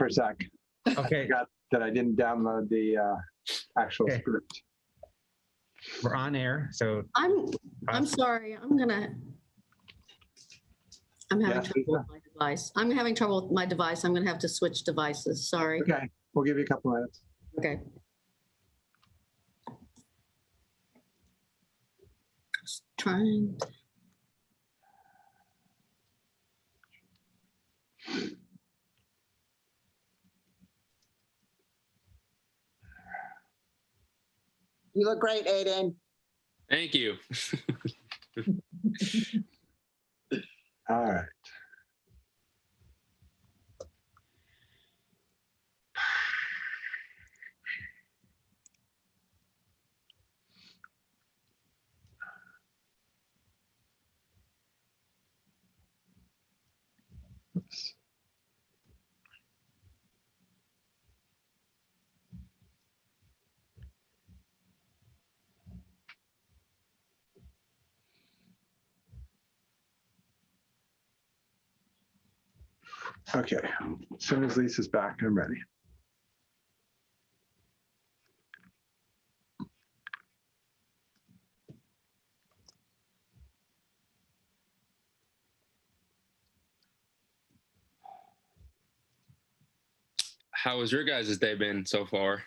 per sec. Okay. I forgot that I didn't download the actual script. We're on air, so. I'm sorry. I'm having trouble with my device. I'm having trouble with my device. I'm gonna have to switch devices. Sorry. Okay, we'll give you a couple minutes. Okay. Just trying. You look great, Aiden. Thank you. All right. Oops. Okay, as soon as Lisa's back, I'm ready. How has your guys' day been so far?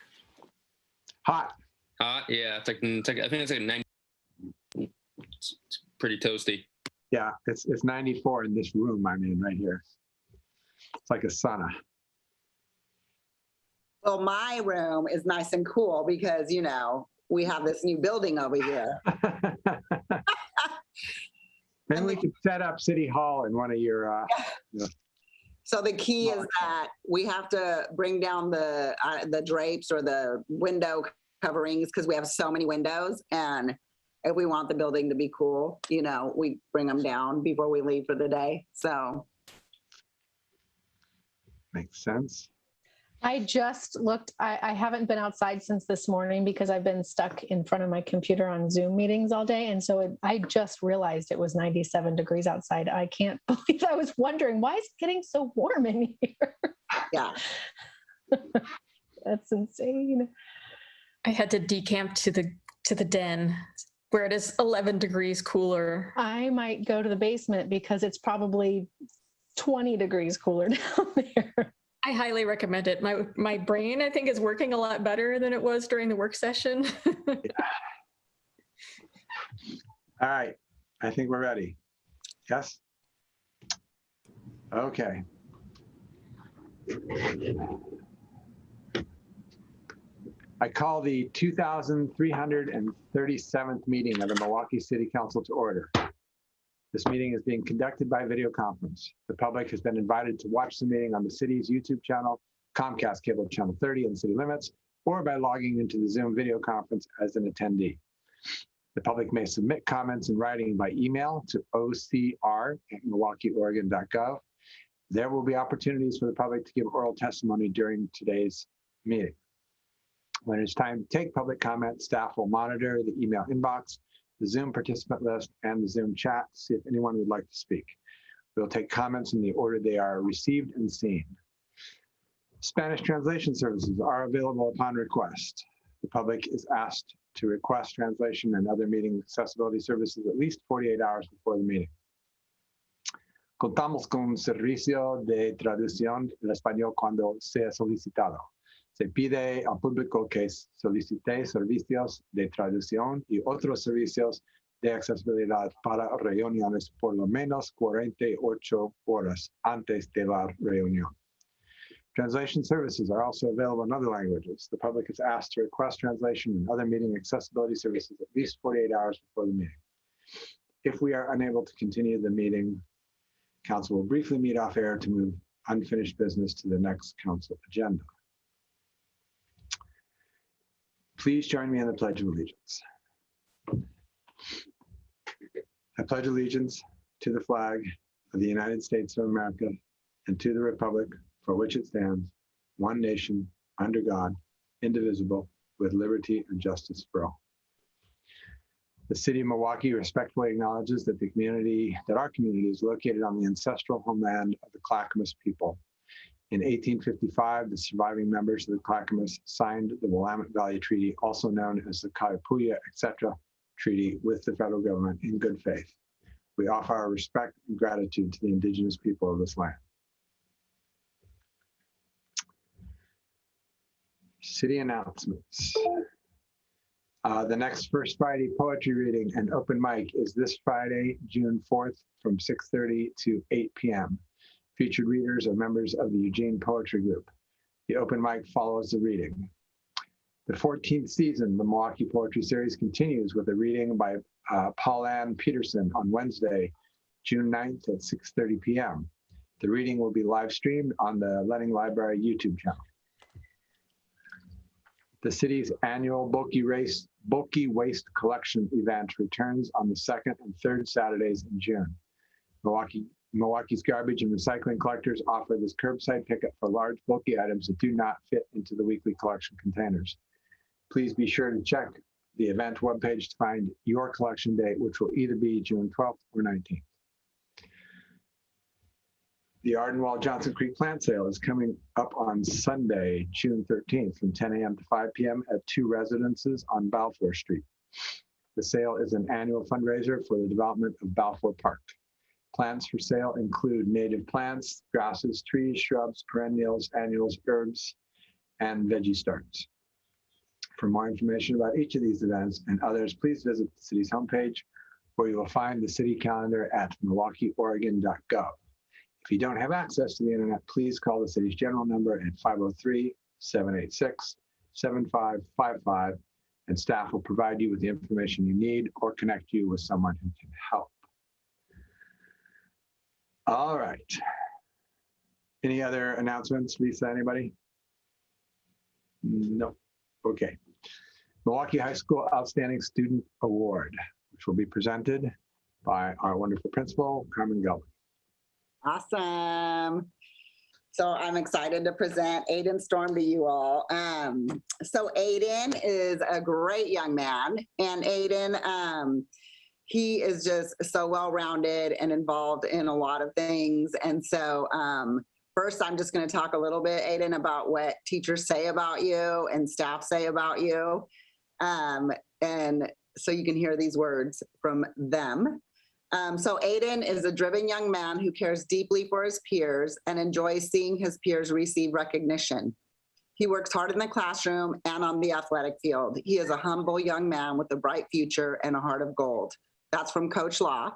Hot. Hot? Yeah, I think it's like 90. It's pretty toasty. Yeah, it's 94 in this room I'm in right here. It's like a sauna. Well, my room is nice and cool because, you know, we have this new building over here. Maybe we could set up City Hall in one of your. So the key is that we have to bring down the drapes or the window coverings because we have so many windows. And if we want the building to be cool, you know, we bring them down before we leave for the day. So. Makes sense. I just looked, I haven't been outside since this morning because I've been stuck in front of my computer on Zoom meetings all day. And so I just realized it was 97 degrees outside. I can't believe, I was wondering, why is it getting so warm in here? Yeah. That's insane. I had to decamp to the den where it is 11 degrees cooler. I might go to the basement because it's probably 20 degrees cooler down there. I highly recommend it. My brain, I think, is working a lot better than it was during the work session. Yeah. All right, I think we're ready. Yes? Okay. I call the 2,337th meeting of the Milwaukie City Council to order. This meeting is being conducted by video conference. The public has been invited to watch the meeting on the city's YouTube channel, Comcast Cable Channel 30 in city limits, or by logging into the Zoom video conference as an attendee. The public may submit comments in writing by email to ocr@milwaukieoregon.gov. There will be opportunities for the public to give oral testimony during today's meeting. When it's time to take public comment, staff will monitor the email inbox, the Zoom participant list, and the Zoom chat to see if anyone would like to speak. We'll take comments in the order they are received and seen. Spanish translation services are available upon request. The public is asked to request translation and other meeting accessibility services at least 48 hours before the meeting. Contamos con un servicio de traducción en español cuando sea solicitado. Se pide al público que solicite servicios de traducción y otros servicios de accesibilidad para reuniones por lo menos 48 horas antes de la reunión. Translation services are also available in other languages. The public is asked to request translation and other meeting accessibility services at least 48 hours before the meeting. If we are unable to continue the meeting, council will briefly meet off air to move unfinished business to the next council agenda. Please join me in the Pledge of Allegiance. I pledge allegiance to the flag of the United States of America and to the republic for which it stands, one nation, under God, indivisible, with liberty and justice for all. The city of Milwaukie respectfully acknowledges that our community is located on the ancestral homeland of the Clackamas people, In 1855, the surviving members of the Clackamas signed the Willamette Valley Treaty, also known as the Kaipuya, etc. Treaty, with the federal government in good faith. We offer our respect and gratitude to the indigenous people of this land. City announcements. The next First Friday poetry reading and open mic is this Friday, June 4th from 6:30 to 8 p.m. Featured readers are members of the Eugene Poetry Group. The open mic follows the reading. The 14th season of the Milwaukie Poetry Series continues with a reading by Paul Ann Peterson on Wednesday, June 9th at 6:30 p.m. The reading will be live streamed on the Lenning Library YouTube channel. The city's annual bulky waste collection event returns on the second and third Saturdays in June. Milwaukee's garbage and recycling collectors offer this curbside pickup for large bulky items that do not fit into the weekly collection containers. Please be sure to check the event webpage to find your collection date, which will either be June 12th or 19th. The Ardenwald Johnson Creek plant sale is coming up on Sunday, June 13th from 10 a.m. to 5 p.m. at 2 residences on Balfour Street. The sale is an annual fundraiser for the development of Balfour Park. Plants for sale include native plants, grasses, trees, shrubs, perennials, annuals, herbs, and veggie starts. For more information about each of these events and others, please visit the city's homepage, where you will find the city calendar at milwaukieoregon.gov. If you don't have access to the internet, please call the city's general number at 503-786-7555, and staff will provide you with the information you need or connect you with someone who can help. All right. Any other announcements, Lisa, anybody? No. Okay. Milwaukie High School Outstanding Student Award, which will be presented by our wonderful principal, Carmen Gelman. Awesome. So I'm excited to present Aiden Storm to you all. So Aiden is a great young man, and Aiden, he is just so well-rounded and involved in a lot of things. And so first, I'm just going to talk a little bit, Aiden, about what teachers say about you and staff say about you. And so you can hear these words from them. So Aiden is a driven young man who cares deeply for his peers and enjoys seeing his peers receive recognition. He works hard in the classroom and on the athletic field. He is a humble young man with a bright future and a heart of gold. That's from Coach Law.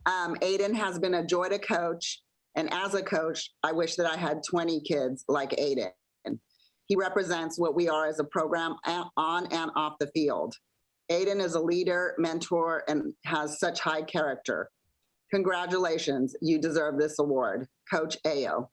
Aiden has been a joy to coach. And as a coach, I wish that I had 20 kids like Aiden. He represents what we are as a program on and off the field. Aiden is a leader, mentor, and has such high character. Congratulations, you deserve this award. Coach Ayo.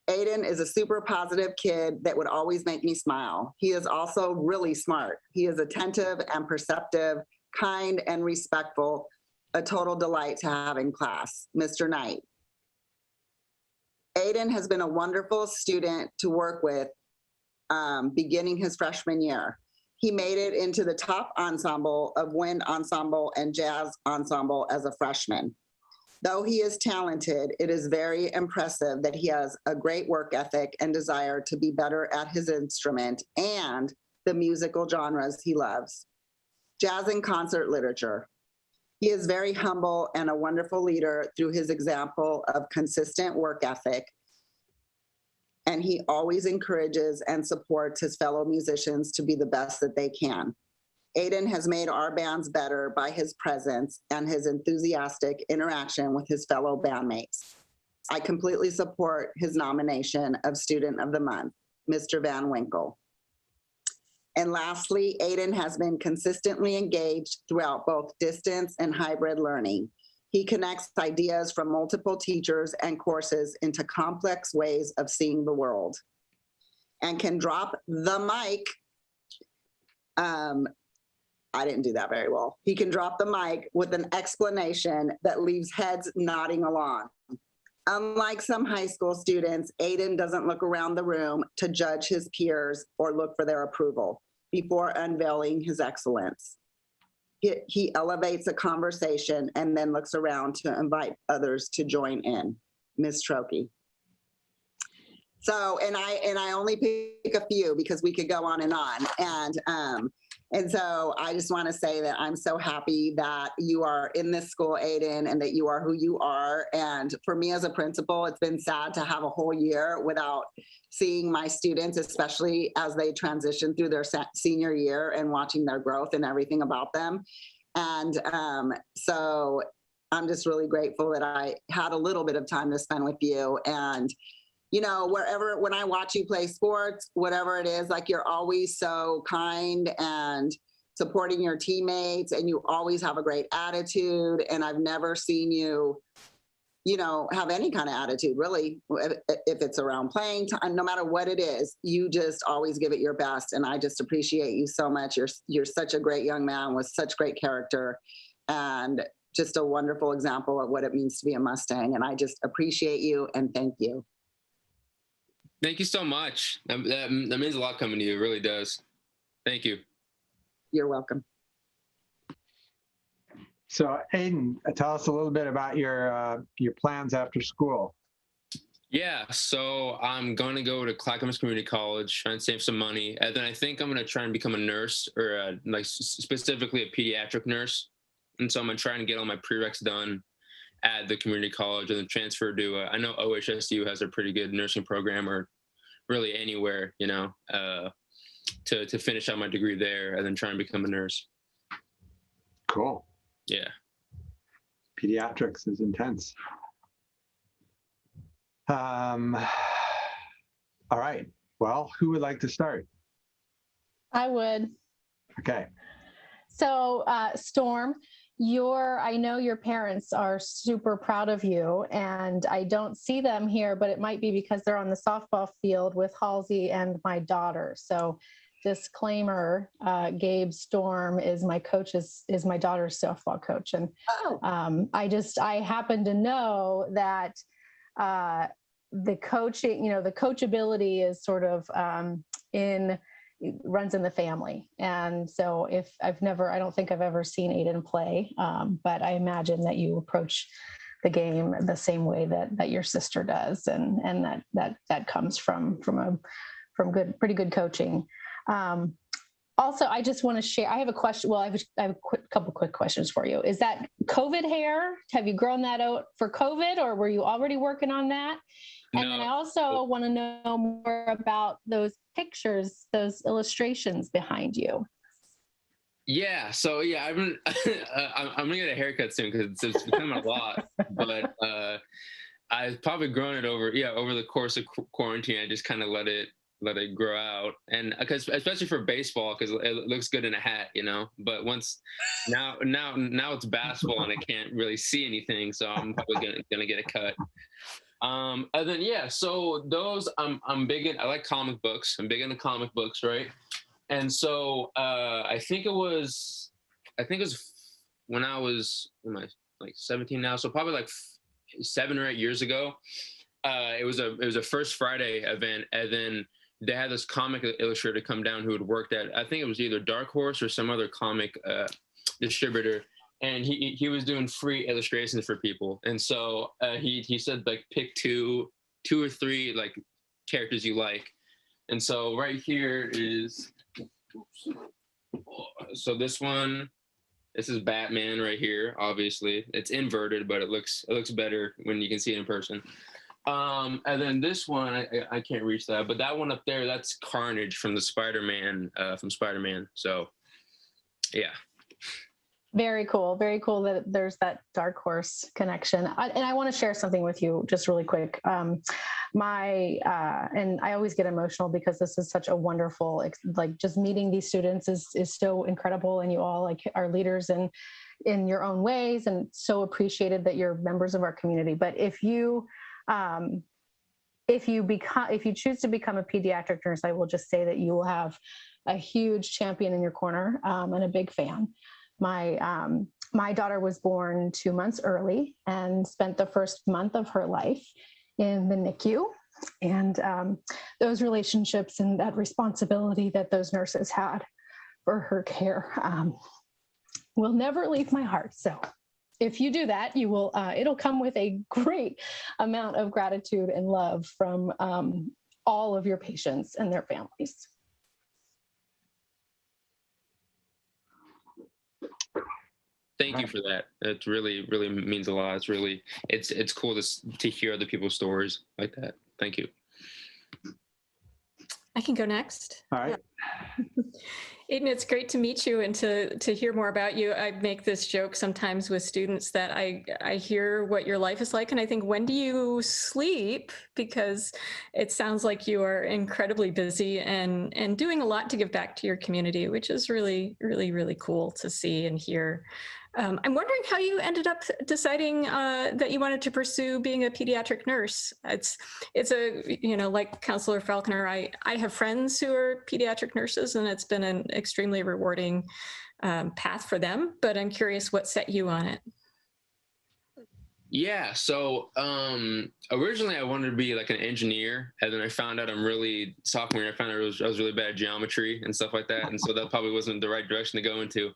Aiden is a super positive kid that would always make me smile. He is also really smart. He is attentive and perceptive, kind and respectful, a total delight to have in class. Mr. Knight. Aiden has been a wonderful student to work with beginning his freshman year. He made it into the top ensemble of wind ensemble and jazz ensemble as a freshman. Though he is talented, it is very impressive that he has a great work ethic and desire to be better at his instrument and the musical genres he loves. Jazz and concert literature. He is very humble and a wonderful leader through his example of consistent work ethic. And he always encourages and supports his fellow musicians to be the best that they can. Aiden has made our bands better by his presence and his enthusiastic interaction with his fellow bandmates. I completely support his nomination of Student of the Month, Mr. Van Winkle. And lastly, Aiden has been consistently engaged throughout both distance and hybrid learning. He connects ideas from multiple teachers and courses into complex ways of seeing the world and can drop the mic. I didn't do that very well. He can drop the mic with an explanation that leaves heads nodding along. Unlike some high school students, Aiden doesn't look around the room to judge his peers or look for their approval before unveiling his excellence. He elevates a conversation and then looks around to invite others to join in. Miss Trokey. So, and I only pick a few because we could go on. And so I just want to say that I'm so happy that you are in this school, Aiden, and that you are who you are. And for me as a principal, it's been sad to have a whole year without seeing my students, especially as they transition through their senior year and watching their growth and everything about them. And so I'm just really grateful that I had a little bit of time to spend with you. And you know, when I watch you play sports, whatever it is, like you're always so kind and supporting your teammates, and you always have a great attitude. And I've never seen you, you know, have any kind of attitude, really, if it's around playing time, no matter what it is, you just always give it your best. And I just appreciate you so much. You're such a great young man with such great character and just a wonderful example of what it means to be a Mustang. And I just appreciate you and thank you. Thank you so much. That means a lot coming to you. It really does. Thank you. You're welcome. So Aiden, tell us a little bit about your plans after school. Yeah, so I'm going to go to Clackamas Community College, try and save some money. And then I think I'm going to try and become a nurse, or like specifically a pediatric nurse. And so I'm going to try and get all my prereqs done at the community college and then transfer to, I know OHSU has a pretty good nursing program, or really anywhere, you know, to finish out my degree there and then try and become a nurse. Cool. Yeah. Pediatrics is intense. All right. Well, who would like to start? I would. Okay. So, Storm, I know your parents are super proud of you, and I don't see them here, but it might be because they're on the softball field with Halsey and my daughter. So, disclaimer, Gabe Storm is my coach, is my daughter's softball coach. And I happen to know that the coaching, the coachability is sort of runs in the family. And so I don't think I've ever seen Aiden play, but I imagine that you approach the game the same way that your sister does. And that comes from pretty good coaching. Also, I just want to share, I have a question. Well, I have a couple quick questions for you. Is that COVID hair? Have you grown that out for COVID, or were you already working on that? And then I also want to know more about those pictures, those illustrations behind you. Yeah. So yeah, I'm gonna get a haircut soon because it's becoming a lot. But I've probably grown it over the course of quarantine. I just kind of let it grow out, and because especially for baseball, because it looks good in a hat, But once now it's basketball and I can't really see anything, so I'm probably gonna get a cut. And then so those I'm big in. I like comic books. I'm big into comic books, right? And so I think it was when I was like 17 now, so probably like 7 or 8 years ago. It was a First Friday event, and then they had this comic illustrator come down who had worked at, I think it was either Dark Horse or some other comic distributor. And he was doing free illustrations for people. And so he said, like, pick two or three like characters you like. And so right here is, so this is Batman right here. Obviously it's inverted, but it looks better when you can see it in person. And then this one, I can't reach that, but that one up there, that's Carnage from the Spider-Man, So yeah. Very cool. Very cool that there's that Dark Horse connection. And I want to share something with you just really quick. And I always get emotional because this is such a wonderful, like, just meeting these students is so incredible. And you all are leaders in your own ways, and so appreciated that you're members of our community. But if you choose to become a pediatric nurse, I will just say that you will have a huge champion in your corner, and a big fan. My daughter was born 2 months early and spent the first month of her life in the NICU. And those relationships and that responsibility that those nurses had for her care will never leave my heart. So if you do that, you will, it'll come with a great amount of gratitude and love from all of your patients and their families. Thank you for that. It really, really means a lot. It's cool to hear other people's stories like that. Thank you. I can go next. All right. Aiden, it's great to meet you and to hear more about you. I make this joke sometimes with students that I hear what your life is like, and I think, when do you sleep? Because it sounds like you are incredibly busy and doing a lot to give back to your community, which is really, really, really cool to see and hear. I'm wondering how you ended up deciding that you wanted to pursue being a pediatric nurse. It's a, like Counselor Falconer, I have friends who are pediatric nurses, and it's been an extremely rewarding path for them, but I'm curious what set you on it. Yeah, so originally I wanted to be like an engineer, and then I found out sophomore year, I found out I was really bad at geometry and stuff like that, and so that probably wasn't the right direction to go into.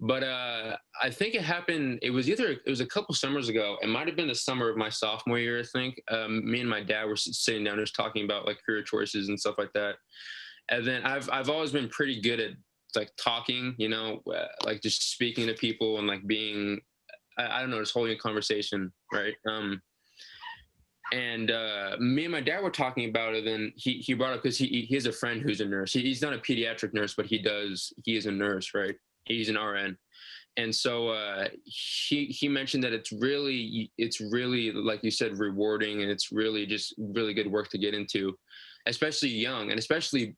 But I think it happened, it was a couple summers ago. It might have been the summer of my sophomore year, I think. Me and my dad were sitting down just talking about like career choices and stuff like that. And then I've always been pretty good at like talking, like just speaking to people and like being, I don't know, just holding a conversation, right? And me and my dad were talking about it, and he brought up, because he has a friend who's a nurse. He's not a pediatric nurse, but he is a nurse, right? He's an RN. And so he mentioned that it's really, like you said, rewarding, and it's really just really good work to get into, especially young, and especially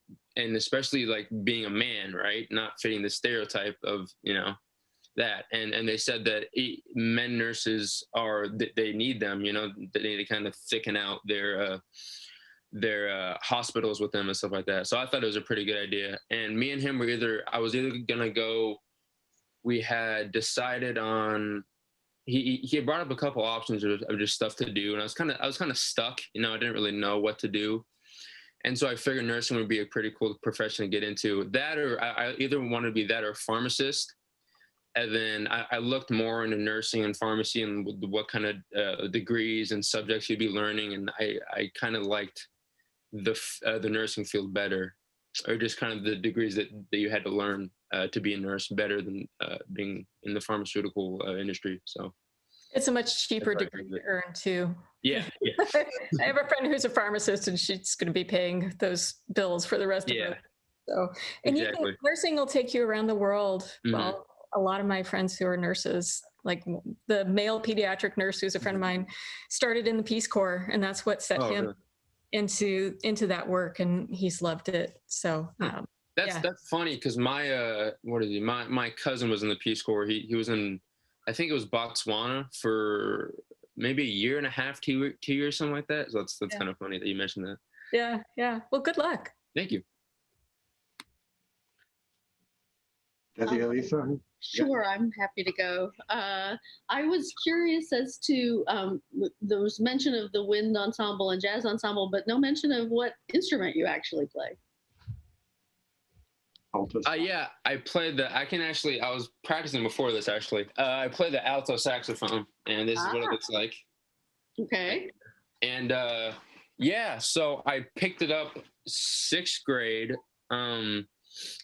like being a man, right? Not fitting the stereotype of, that. And they said that men nurses they need them, they need to kind of thicken out their hospitals with them and stuff like that. So I thought it was a pretty good idea. And me and him I was either gonna go, we had decided on, he had brought up a couple options of just stuff to do, and I was kind of stuck, I didn't really know what to do. And so I figured nursing would be a pretty cool profession to get into. That, or I either wanted to be that or pharmacist. And then I looked more into nursing and pharmacy and what kind of degrees and subjects you'd be learning. And I kind of liked the nursing field better, or just kind of the degrees that you had to learn to be a nurse better than being in the pharmaceutical industry. So it's a much cheaper degree to earn too. Yeah. I have a friend who's a pharmacist, and she's going to be paying those bills for the rest of her. So, and exactly. Nursing will take you around the world. Mm-hmm. Well, a lot of my friends who are nurses, like the male pediatric nurse who's a friend of mine, started in the Peace Corps, and that's what set him into that work, and he's loved it. So that's funny, because my cousin was in the Peace Corps. He was in, I think it was Botswana for maybe a year and a half, 2 years, something like that. So that's kind of funny that you mentioned that. Yeah. Well, good luck. Thank you. Elisa? Sure, I'm happy to go. I was curious as to, there was mention of the wind ensemble and jazz ensemble, but no mention of what instrument you actually play. Yeah, I played I was practicing before this, actually. I played the alto saxophone, and this is what it looks like. Okay. And so I picked it up 6th grade.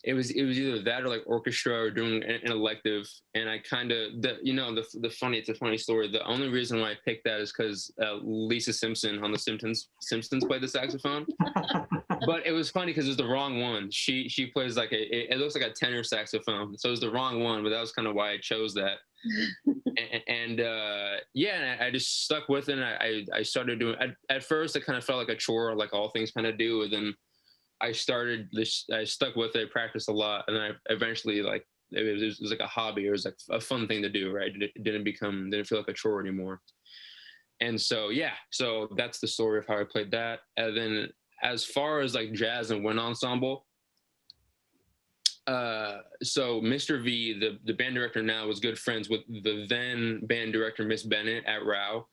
It was either that or like orchestra or doing an elective. And I kind of, it's a funny story. The only reason why I picked that is because Lisa Simpson on the Simpsons played the saxophone. But it was funny because it was the wrong one. She plays like it looks like a tenor saxophone. So it was the wrong one, but that was kind of why I chose that. and I just stuck with it. And I started doing, at first it kind of felt like a chore, like all things kind of do. And then I stuck with it, I practiced a lot, and then I eventually, like, it was like a hobby, or it was like a fun thing to do, right? It didn't feel like a chore anymore. And so, so that's the story of how I played that. And then as far as like jazz and wind ensemble, so Mr. V, the band director now, was good friends with the then band director, Miss Bennett at Rao.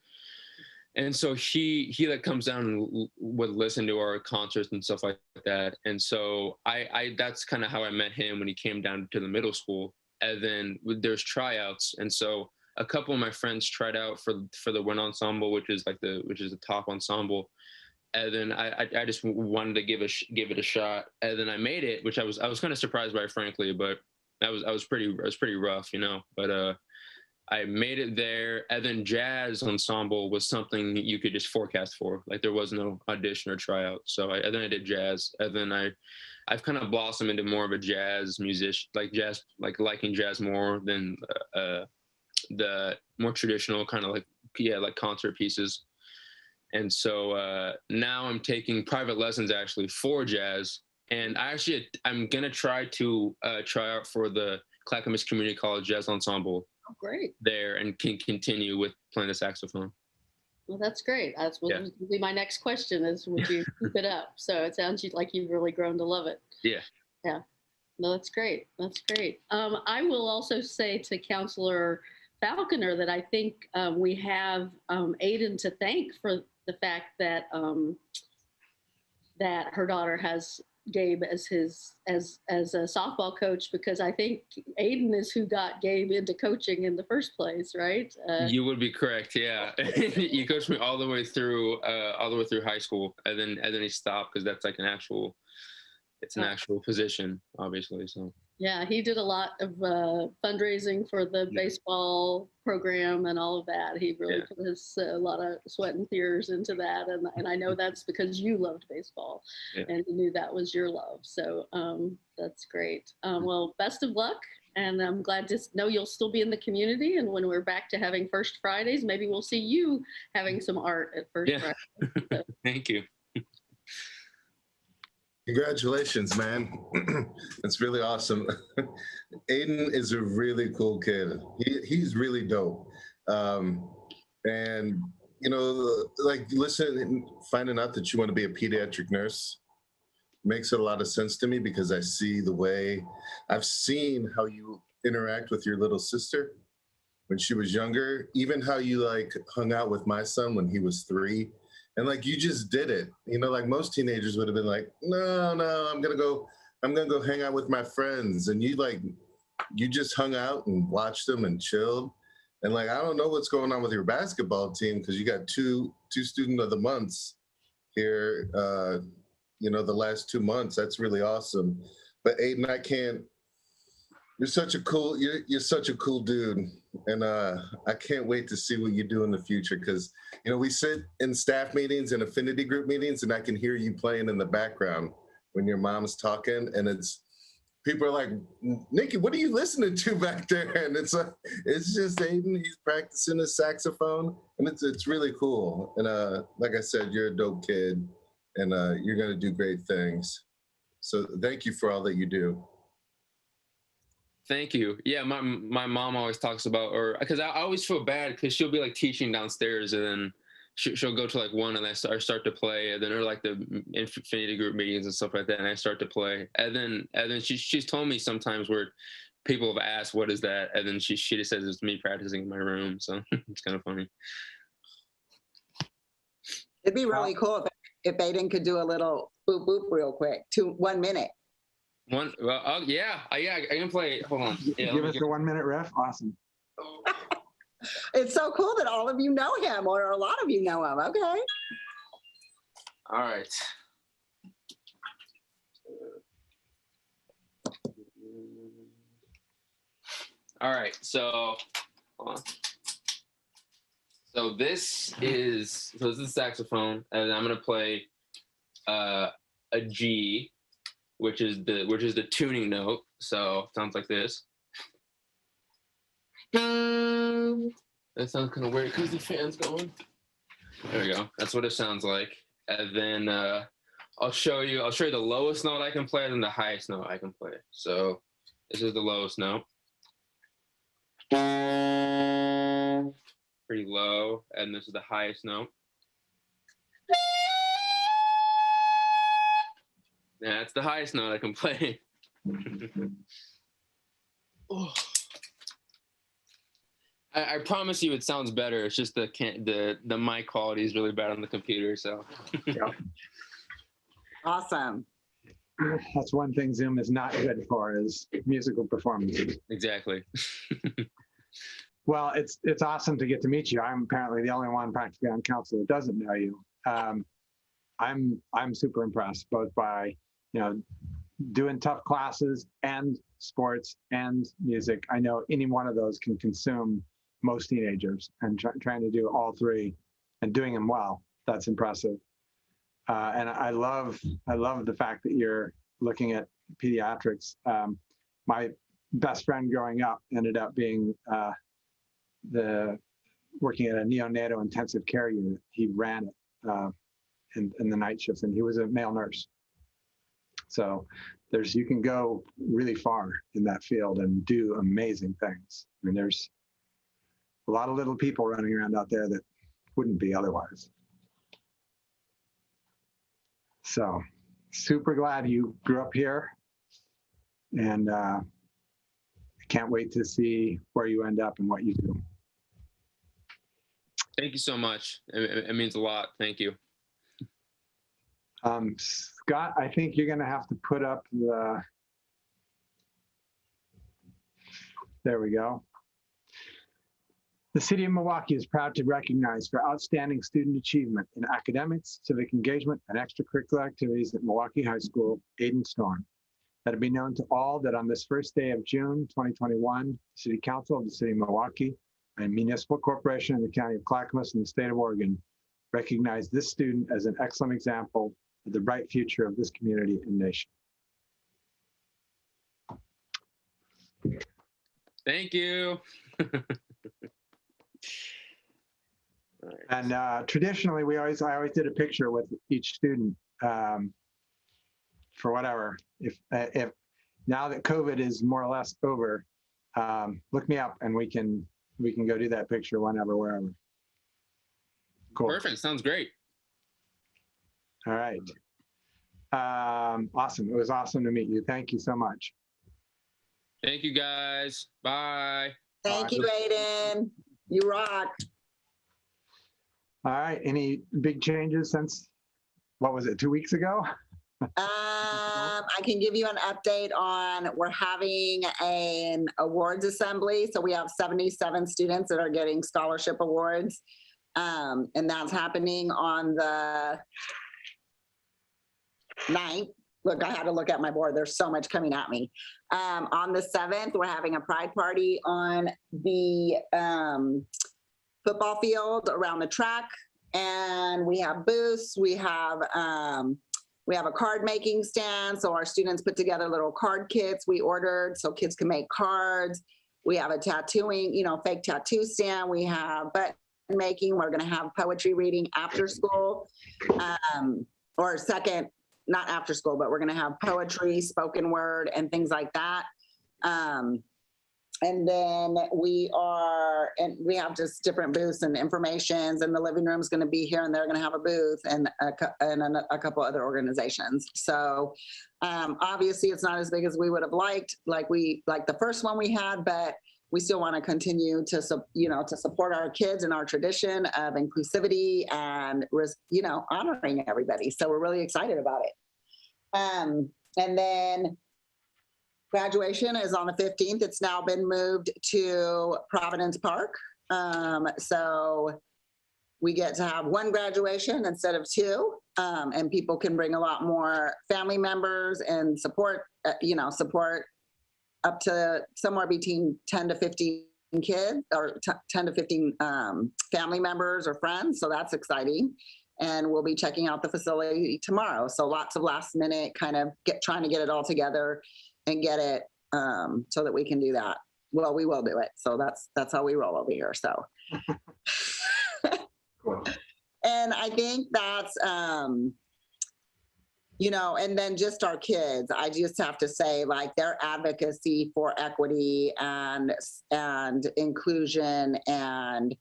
And so he like comes down and would listen to our concerts and stuff like that. And so I that's kind of how I met him when he came down to the middle school. And then there's tryouts. And so a couple of my friends tried out for the wind ensemble, which is the top ensemble. And then I just wanted to give it a shot. And then I made it, which I was kind of surprised by, frankly, but I was pretty rough, you know. But I made it there. And then jazz ensemble was something you could just forecast for. Like there was no audition or tryout. So then I did jazz. And then I've kind of blossomed into more of a jazz musician, like liking jazz more than the more traditional kind of like concert pieces. And so now I'm taking private lessons actually for jazz. And I'm going to try out for the Clackamas Community College Jazz Ensemble. Oh, great. There, and can continue with playing the saxophone. Well, that's great. That's what would be my next question is, would you keep it up? So it sounds like you've really grown to love it. Yeah. Yeah. No, that's great. That's great. I will also say to Counselor Falconer that I think we have Aiden to thank for the fact that that her daughter has Gabe as a softball coach, because I think Aiden is who got Gabe into coaching in the first place, right? You would be correct. Yeah, you coached me all the way through high school, and then he stopped because that's like an actual position, obviously. So yeah, he did a lot of fundraising for the baseball program and all of that. He really put a lot of sweat and tears into that, and I know that's because you loved baseball, and you knew that was your love. So that's great. Well, best of luck, and I'm glad to know you'll still be in the community. And when we're back to having First Fridays, maybe we'll see you having some art at First Friday. So. Thank you. Congratulations, man. That's really awesome. Aiden is a really cool kid. He's really dope. And, you know, like, listen, finding out that you want to be a pediatric nurse makes a lot of sense to me, because I've seen how you interact with your little sister when she was younger, even how you like hung out with my son when he was 3. And like, you just did it, you know, like most teenagers would have been like, no, I'm going to go hang out with my friends. And you just hung out and watched them and chilled. And like, I don't know what's going on with your basketball team, because you got two student of the months here, you know, the last 2 months. That's really awesome. But Aiden, you're such a cool dude. And I can't wait to see what you do in the future, because, you know, we sit in staff meetings and affinity group meetings, and I can hear you playing in the background when your mom's talking, and people are like, Nikki, what are you listening to back there? And it's just Aiden. He's practicing his saxophone, and it's really cool. And like I said, you're a dope kid, and you're gonna do great things. So thank you for all that you do. Thank you. Yeah, my mom always talks about, or because I always feel bad because she'll be like teaching downstairs, and then she'll go to like one, and I start to play, and then or like the infinity group meetings and stuff like that, and I start to play, and then she's told me sometimes where people have asked, what is that, and then she just says it's me practicing in my room, so it's kind of funny. It'd be really cool if Aiden could do a little boop boop real quick, 1 minute. I can play. Hold on. Yeah, Give us a 1 minute riff. Awesome. It's so cool that all of you know him, or a lot of you know him. Okay. All right. All right. So, hold on. So this is the saxophone, and I'm gonna play a G, which is the tuning note. So it sounds like this. That sounds kind of weird because the fan's going. There we go. That's what it sounds like. And then I'll show you the lowest note I can play and the highest note I can play. So this is the lowest note. Pretty low. And this is the highest note. That's the highest note I can play. Oh. I promise you it sounds better. It's just the mic quality is really bad on the computer. So. Yeah. Awesome. That's one thing Zoom is not good for, is musical performances. Exactly. Well, it's awesome to get to meet you. I'm apparently the only one practically on council that doesn't know you. I'm super impressed both by, doing tough classes and sports and music. I know any one of those can consume most teenagers, and trying to do all three and doing them well, that's impressive. And I love the fact that you're looking at pediatrics. My best friend growing up ended up being working at a neonatal intensive care unit. He ran it in the night shifts, and he was a male nurse. So you can go really far in that field and do amazing things. I mean, there's a lot of little people running around out there that wouldn't be otherwise. So super glad you grew up here, and can't wait to see where you end up and what you do. Thank you so much. It means a lot. Thank you. Scott, I think you're going to have to put up there we go. The City of Milwaukie is proud to recognize for outstanding student achievement in academics, civic engagement, and extracurricular activities at Milwaukie High School, Aiden Storm. Let it be known to all that on this first day of June 2021, the City Council of the City of Milwaukie and Municipal Corporation in the County of Clackamas and the State of Oregon recognize this student as an excellent example of the bright future of this community and nation. Thank you. And traditionally, I always did a picture with each student for whatever. If now that COVID is more or less over, look me up and we can go do that picture whenever, wherever. Cool. Perfect. Sounds great. All right. Awesome. It was awesome to meet you. Thank you so much. Thank you, guys. Bye. Thank you, Aiden. You rock. All right. Any big changes since, what was it, 2 weeks ago? I can give you an update on, we're having an awards assembly. So we have 77 students that are getting scholarship awards. And that's happening on the 9th. Look, I had to look at my board. There's so much coming at me. On the 7th, we're having a pride party on the football field around the track. And we have booths. We have a card making stand. So our students put together little card kits we ordered so kids can make cards. We have a tattooing, fake tattoo stand. We have button making. We're going to have poetry reading after school, or second, not after school, but we're going to have poetry, spoken word, and things like that. And then we have just different booths and informations, and the living room is going to be here, and they're going to have a booth, and a couple other organizations. So obviously it's not as big as we would have liked, like the first one we had, but we still want to continue to support our kids and our tradition of inclusivity and honoring everybody. So we're really excited about it. And then graduation is on the 15th. It's now been moved to Providence Park. So we get to have one graduation instead of two, and people can bring a lot more family members and support up to somewhere between 10 to 15 kids, or 10 to 15 family members or friends. So that's exciting. And we'll be checking out the facility tomorrow. So lots of last minute kind of trying to get it all together and get it so that we can do that. Well, we will do it. So that's how we roll over here. So, Cool. And I think that's, and then just our kids, I just have to say, like, their advocacy for equity and inclusion, and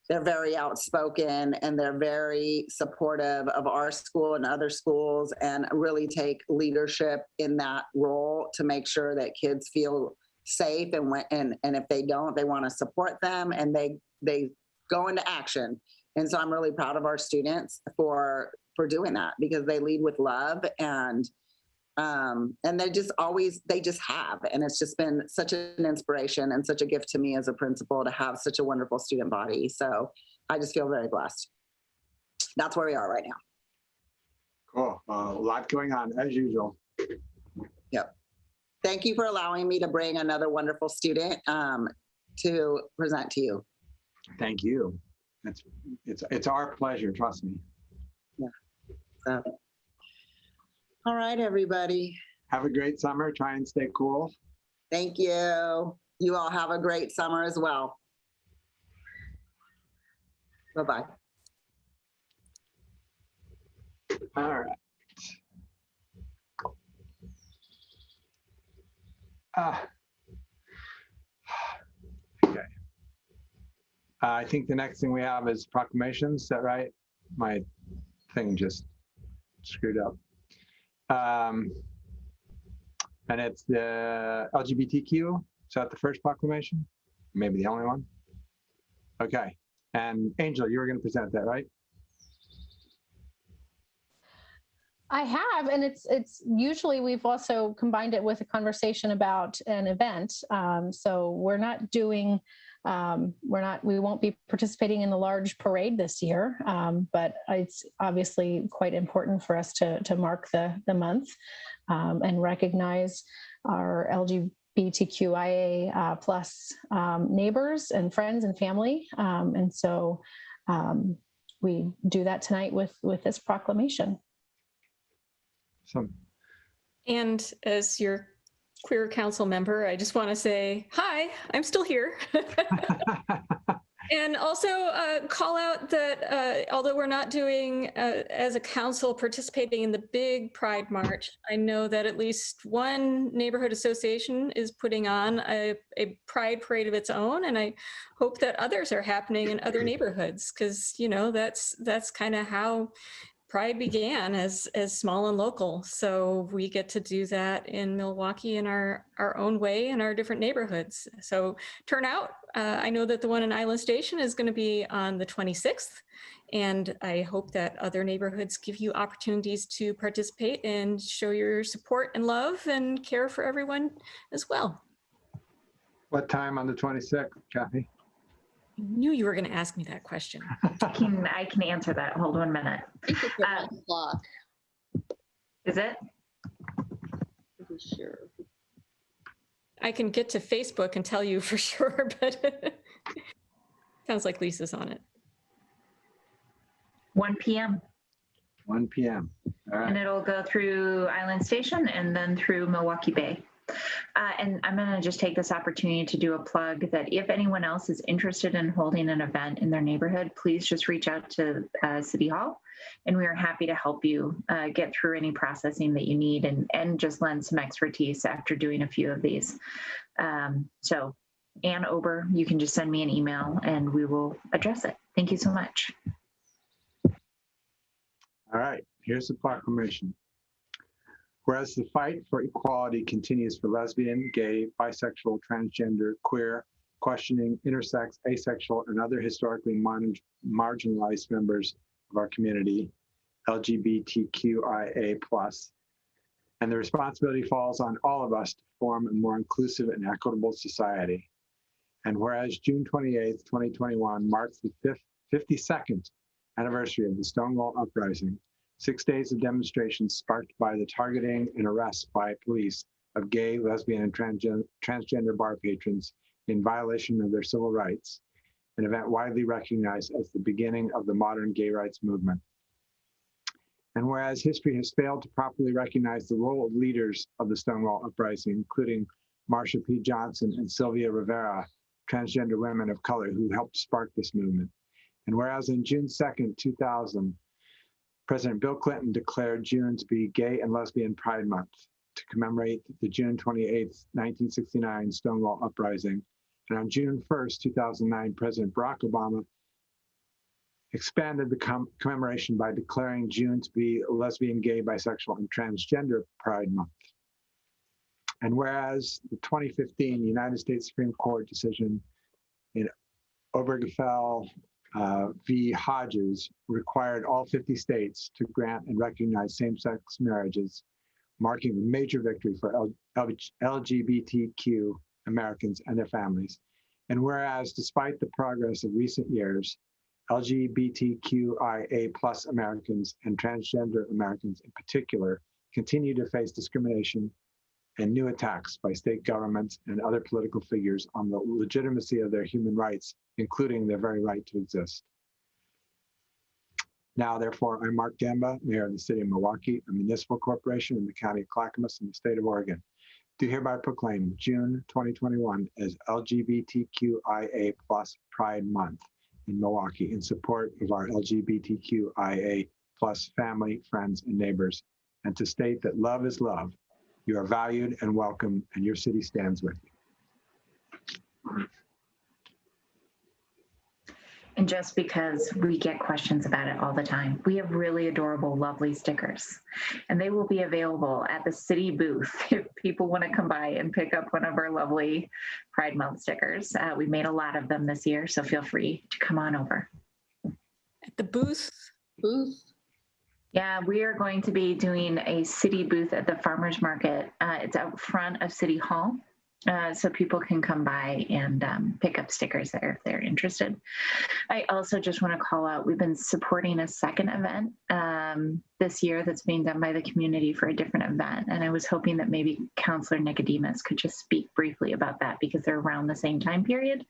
they're very outspoken, and they're very supportive of our school and other schools, and really take leadership in that role to make sure that kids feel safe. And if they don't, they want to support them, and they go into action. And so I'm really proud of our students for doing that, because they lead with love, and And they just have. And it's just been such an inspiration and such a gift to me as a principal to have such a wonderful student body. So I just feel very blessed. That's where we are right now. Cool. A lot going on as usual. Yep. Thank you for allowing me to bring another wonderful student to present to you. Thank you. It's our pleasure. Trust me. Yeah. So, all right, everybody. Have a great summer. Try and stay cool. Thank you. You all have a great summer as well. Bye-bye. All right. Okay. I think the next thing we have is proclamations. Is that right? My thing just screwed up. And it's the LGBTQ. Is that the first proclamation? Maybe the only one? Okay. And Angel, you were going to present that, right? I have, and it's usually we've also combined it with a conversation about an event. So we're not doing, we won't be participating in the large parade this year, but it's obviously quite important for us to mark the month and recognize our LGBTQIA plus neighbors and friends and family. And so we do that tonight with this proclamation. And as your queer council member, I just want to say, hi, I'm still here. And also call out that although we're not doing, as a council, participating in the big Pride March, I know that at least one neighborhood association is putting on a Pride parade of its own. And I hope that others are happening in other neighborhoods, because, you know, that's kind of how Pride began, as small and local. So we get to do that in Milwaukee in our own way in our different neighborhoods. So turn out. I know that the one in Island Station is going to be on the 26th. And I hope that other neighborhoods give you opportunities to participate and show your support and love and care for everyone as well. What time on the 26th, Kathy? I knew you were going to ask me that question. I can answer that. Hold 1 minute. I think it's at 9 o'clock. Is it? Pretty sure. I can get to Facebook and tell you for sure, but sounds like Lisa's on it. 1 p.m. 1 p.m. All right. And it'll go through Island Station and then through Milwaukie Bay. And I'm going to just take this opportunity to do a plug that if anyone else is interested in holding an event in their neighborhood, please just reach out to City Hall, and we are happy to help you get through any processing that you need and just lend some expertise after doing a few of these. So Ann Ober, you can just send me an email and we will address it. Thank you so much. All right, here's the proclamation. Whereas the fight for equality continues for lesbian, gay, bisexual, transgender, queer, questioning, intersex, asexual, and other historically marginalized members of our community, LGBTQIA+, and the responsibility falls on all of us to form a more inclusive and equitable society. And whereas June 28th, 2021 marks the 52nd anniversary of the Stonewall Uprising, 6 days of demonstrations sparked by the targeting and arrest by police of gay, lesbian, and transgender bar patrons in violation of their civil rights, an event widely recognized as the beginning of the modern gay rights movement. And whereas history has failed to properly recognize the role of leaders of the Stonewall Uprising, including Marsha P. Johnson and Sylvia Rivera, transgender women of color who helped spark this movement. And whereas on June 2nd, 2000, President Bill Clinton declared June to be Gay and Lesbian Pride Month to commemorate the June 28th, 1969 Stonewall Uprising. And on June 1st, 2009, President Barack Obama expanded the commemoration by declaring June to be Lesbian, Gay, Bisexual, and Transgender Pride Month. And whereas the 2015 United States Supreme Court decision in Obergefell v. Hodges required all 50 states to grant and recognize same-sex marriages, marking a major victory for LGBTQ Americans and their families. And whereas, despite the progress of recent years, LGBTQIA plus Americans and transgender Americans in particular continue to face discrimination and new attacks by state governments and other political figures on the legitimacy of their human rights, including their very right to exist. Now, therefore, I'm Mark Gamba, Mayor of the City of Milwaukie, a municipal corporation in the County of Clackamas in the state of Oregon, do hereby proclaim June 2021 as LGBTQIA plus Pride Month in Milwaukie in support of our LGBTQIA plus family, friends, and neighbors, and to state that love is love. You are valued and welcome, and your city stands with you. And just because we get questions about it all the time, we have really adorable, lovely stickers, and they will be available at the city booth if people want to come by and pick up one of our lovely Pride Month stickers. We made a lot of them this year, so feel free to come on over. At the booth? Yeah, we are going to be doing a city booth at the farmers market. It's out front of City Hall. So people can come by and pick up stickers there if they're interested. I also just want to call out, we've been supporting a second event this year that's being done by the community for a different event. And I was hoping that maybe Councillor Nicodemus could just speak briefly about that because they're around the same time period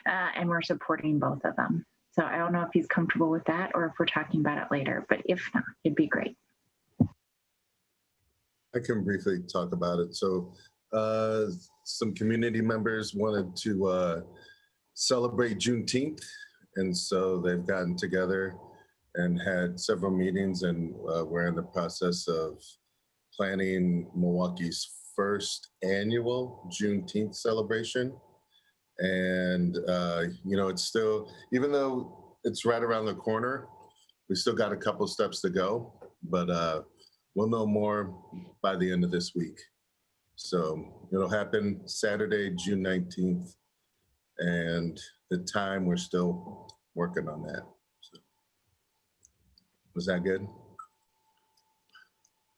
and we're supporting both of them. So I don't know if he's comfortable with that or if we're talking about it later, but if not, it'd be great. I can briefly talk about it. So some community members wanted to celebrate Juneteenth, and so they've gotten together and had several meetings, and we're in the process of planning Milwaukee's first annual Juneteenth celebration. And you know, it's still, even though it's right around the corner, we still got a couple steps to go, but we'll know more by the end of this week. So it'll happen Saturday, June 19th, and the time, we're still working on that. So, was that good?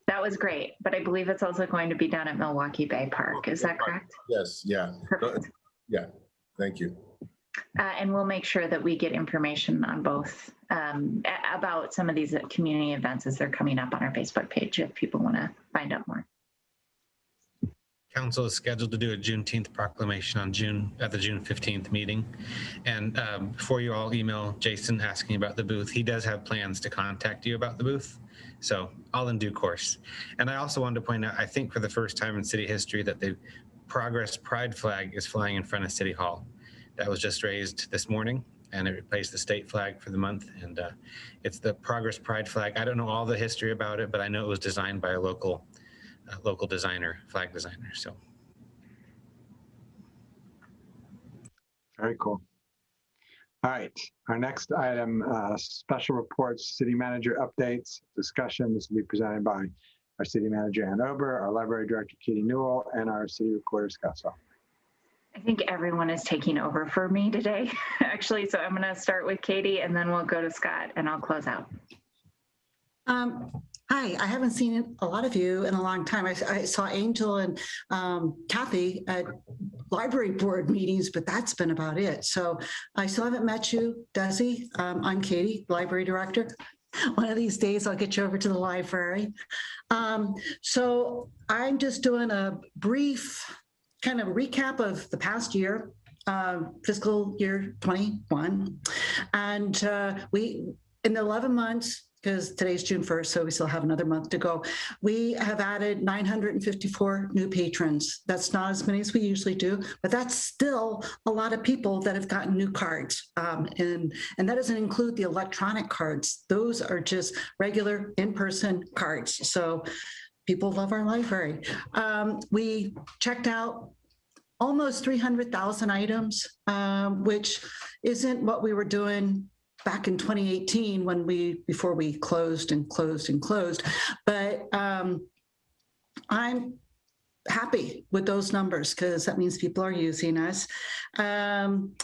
That was great, but I believe it's also going to be done at Milwaukie Bay Park. Is that correct? Yes, yeah. Perfect. Yeah, thank you. And we'll make sure that we get information on both about some of these community events as they're coming up on our Facebook page if people want to find out more. Council is scheduled to do a Juneteenth proclamation on at the June 15th meeting. And before you all email Jason asking about the booth, he does have plans to contact you about the booth. So all in due course. And I also wanted to point out, I think for the first time in city history, that the Progress Pride flag is flying in front of City Hall. That was just raised this morning, and it replaced the state flag for the month. And it's the Progress Pride flag. I don't know all the history about it, but I know it was designed by a local designer, flag designer. So very cool. All right, our next item, special reports, city manager updates, discussion. This will be presented by our city manager, Ann Ober, our library director, Katie Newell, and our city recorder, Scott Saul. I think everyone is taking over for me today, actually. So I'm going to start with Katie, and then we'll go to Scott, and I'll close out. Hi, I haven't seen a lot of you in a long time. I saw Angel and Kathy at library board meetings, but that's been about it. So I still haven't met you, Desi. I'm Katie, library director. One of these days I'll get you over to the library. So I'm just doing a brief kind of recap of the past year, fiscal year 21. And we, in the 11 months, because today's June 1st, so we still have another month to go, we have added 954 new patrons. That's not as many as we usually do, but that's still a lot of people that have gotten new cards. And that doesn't include the electronic cards. Those are just regular in-person cards. So people love our library. We checked out almost 300,000 items, which isn't what we were doing back in 2018 before we closed and closed and closed. But I'm happy with those numbers because that means people are using us. Then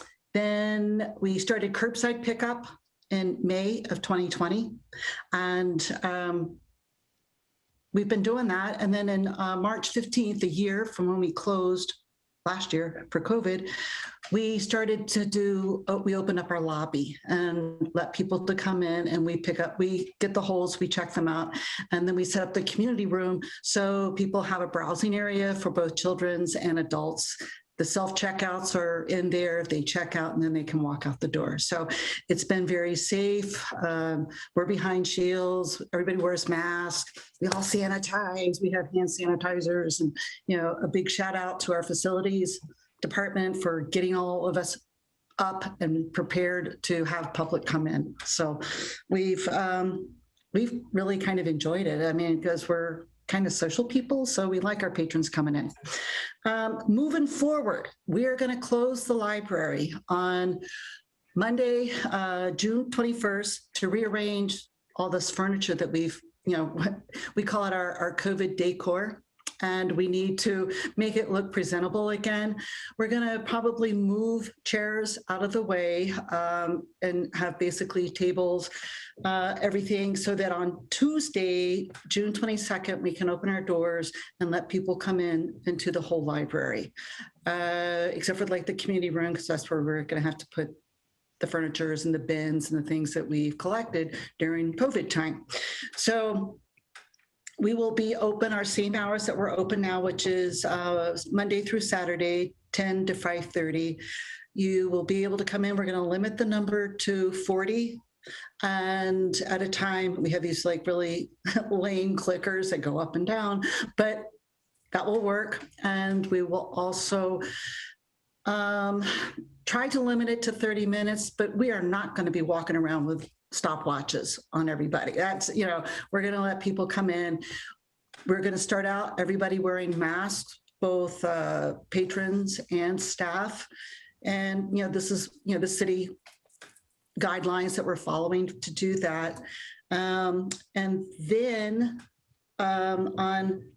we started curbside pickup in May of 2020. And we've been doing that. And then in March 15th, a year from when we closed last year for COVID, we started to do, we opened up our lobby and let people to come in, and we get the holes, we check them out. And then we set up the community room so people have a browsing area for both children's and adults. The self-checkouts are in there. They check out and then they can walk out the door. So it's been very safe. We're behind shields. Everybody wears masks. We all sanitize. We have hand sanitizers, and, you know, a big shout out to our facilities department for getting all of us up and prepared to have public come in. So we've really kind of enjoyed it. I mean, because we're kind of social people, so we like our patrons coming in. Moving forward, we are going to close the library on Monday, June 21st, to rearrange all this furniture that we've, you know, we call it our COVID decor, and we need to make it look presentable again. We're going to probably move chairs out of the way and have basically tables, everything, so that on Tuesday, June 22nd, we can open our doors and let people come into the whole library, except for like the community room, because that's where we're going to have to put the furnitures and the bins and the things that we've collected during COVID time. So we will be open our same hours that we're open now, which is Monday through Saturday, 10 to 5:30. You will be able to come in. We're going to limit the number to 40. And at a time, we have these like really lame clickers that go up and down, but that will work. And we will also try to limit it to 30 minutes, but we are not going to be walking around with stopwatches on everybody. That's, you know, we're going to let people come in. We're going to start out everybody wearing masks, both patrons and staff. And, you know, this is, you know, the city guidelines that we're following to do that. And then on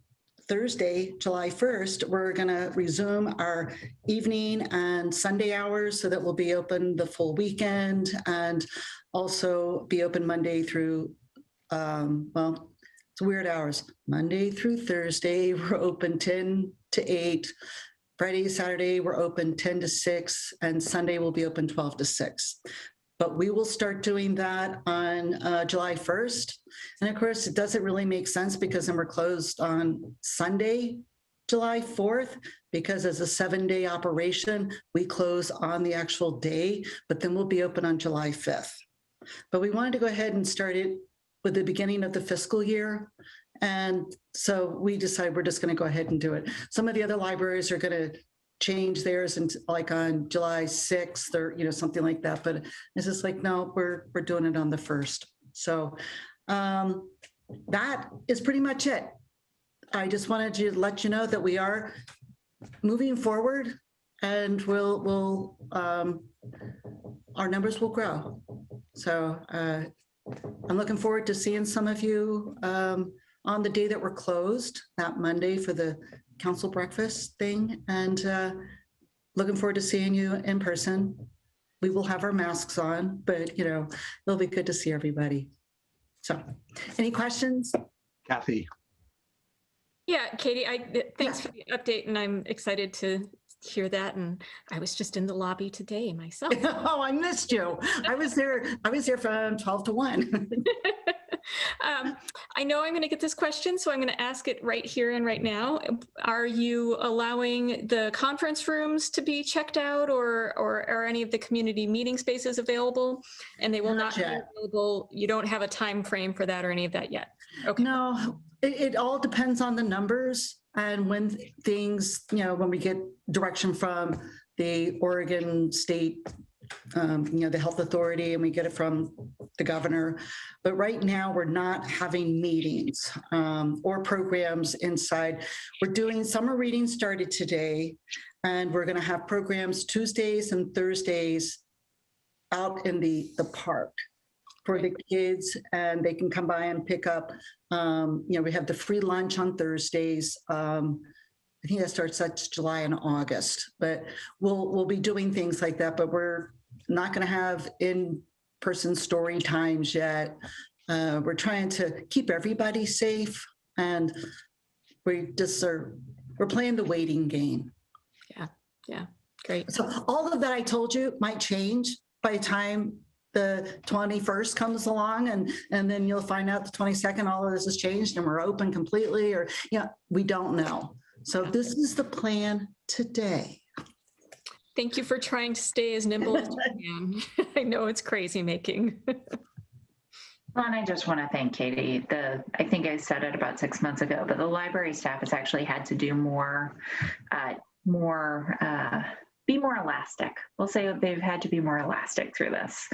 Thursday, July 1st, we're going to resume our evening and Sunday hours, so that we'll be open the full weekend, and also be open Monday through, well, it's weird hours. Monday through Thursday, we're open 10 to 8. Friday, Saturday, we're open 10 to 6, and Sunday will be open 12 to 6. But we will start doing that on July 1st. And of course, it doesn't really make sense because then we're closed on Sunday, July 4th, because as a 7-day operation, we close on the actual day, but then we'll be open on July 5th. But we wanted to go ahead and start it with the beginning of the fiscal year. And so we decided we're just going to go ahead and do it. Some of the other libraries are going to change theirs and like on July 6th or, you know, something like that. But it's just like, no, we're doing it on the 1st. So that is pretty much it. I just wanted to let you know that we are moving forward, and we'll our numbers will grow. So I'm looking forward to seeing some of you on the day that we're closed, that Monday, for the council breakfast thing, and looking forward to seeing you in person. We will have our masks on, but, you know, it'll be good to see everybody. So any questions? Kathy. Yeah, Katie, thanks for the update, and I'm excited to hear that. And I was just in the lobby today myself. Oh, I missed you. I was there from 12 to 1. I know I'm going to get this question, so I'm going to ask it right here and right now. Are you allowing the conference rooms to be checked out, or are any of the community meeting spaces available? And they will not be available. You don't have a time frame for that or any of that yet? Okay. No, it all depends on the numbers and when things, you know, when we get direction from the Oregon State, you know, the health authority, and we get it from the governor. But right now we're not having meetings or programs inside. We're doing summer reading started today, and we're going to have programs Tuesdays and Thursdays out in the park for the kids, and they can come by and pick up. You know, we have the free lunch on Thursdays. I think that starts, that's July and August, but we'll be doing things like that, but we're not going to have in-person story times yet. We're trying to keep everybody safe. And we just we're playing the waiting game. Yeah, great. So all of that I told you might change by the time the 21st comes along, and then you'll find out the 22nd, all of this has changed and we're open completely, or, we don't know. So this is the plan today. Thank you for trying to stay as nimble as you can. I know it's crazy making. Well, and I just want to thank Katie. I think I said it about 6 months ago, but the library staff has actually had to do be more elastic. We'll say they've had to be more elastic through this.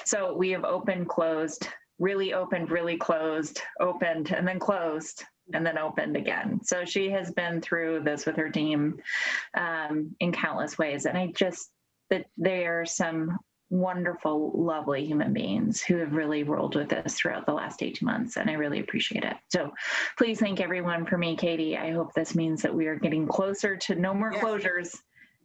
So we have opened, closed, really opened, really closed, opened, and then closed, and then opened again. So she has been through this with her team in countless ways. And that they are some wonderful, lovely human beings who have really rolled with this throughout the last 18 months. And I really appreciate it. So please thank everyone for me, Katie. I hope this means that we are getting closer to no more closures,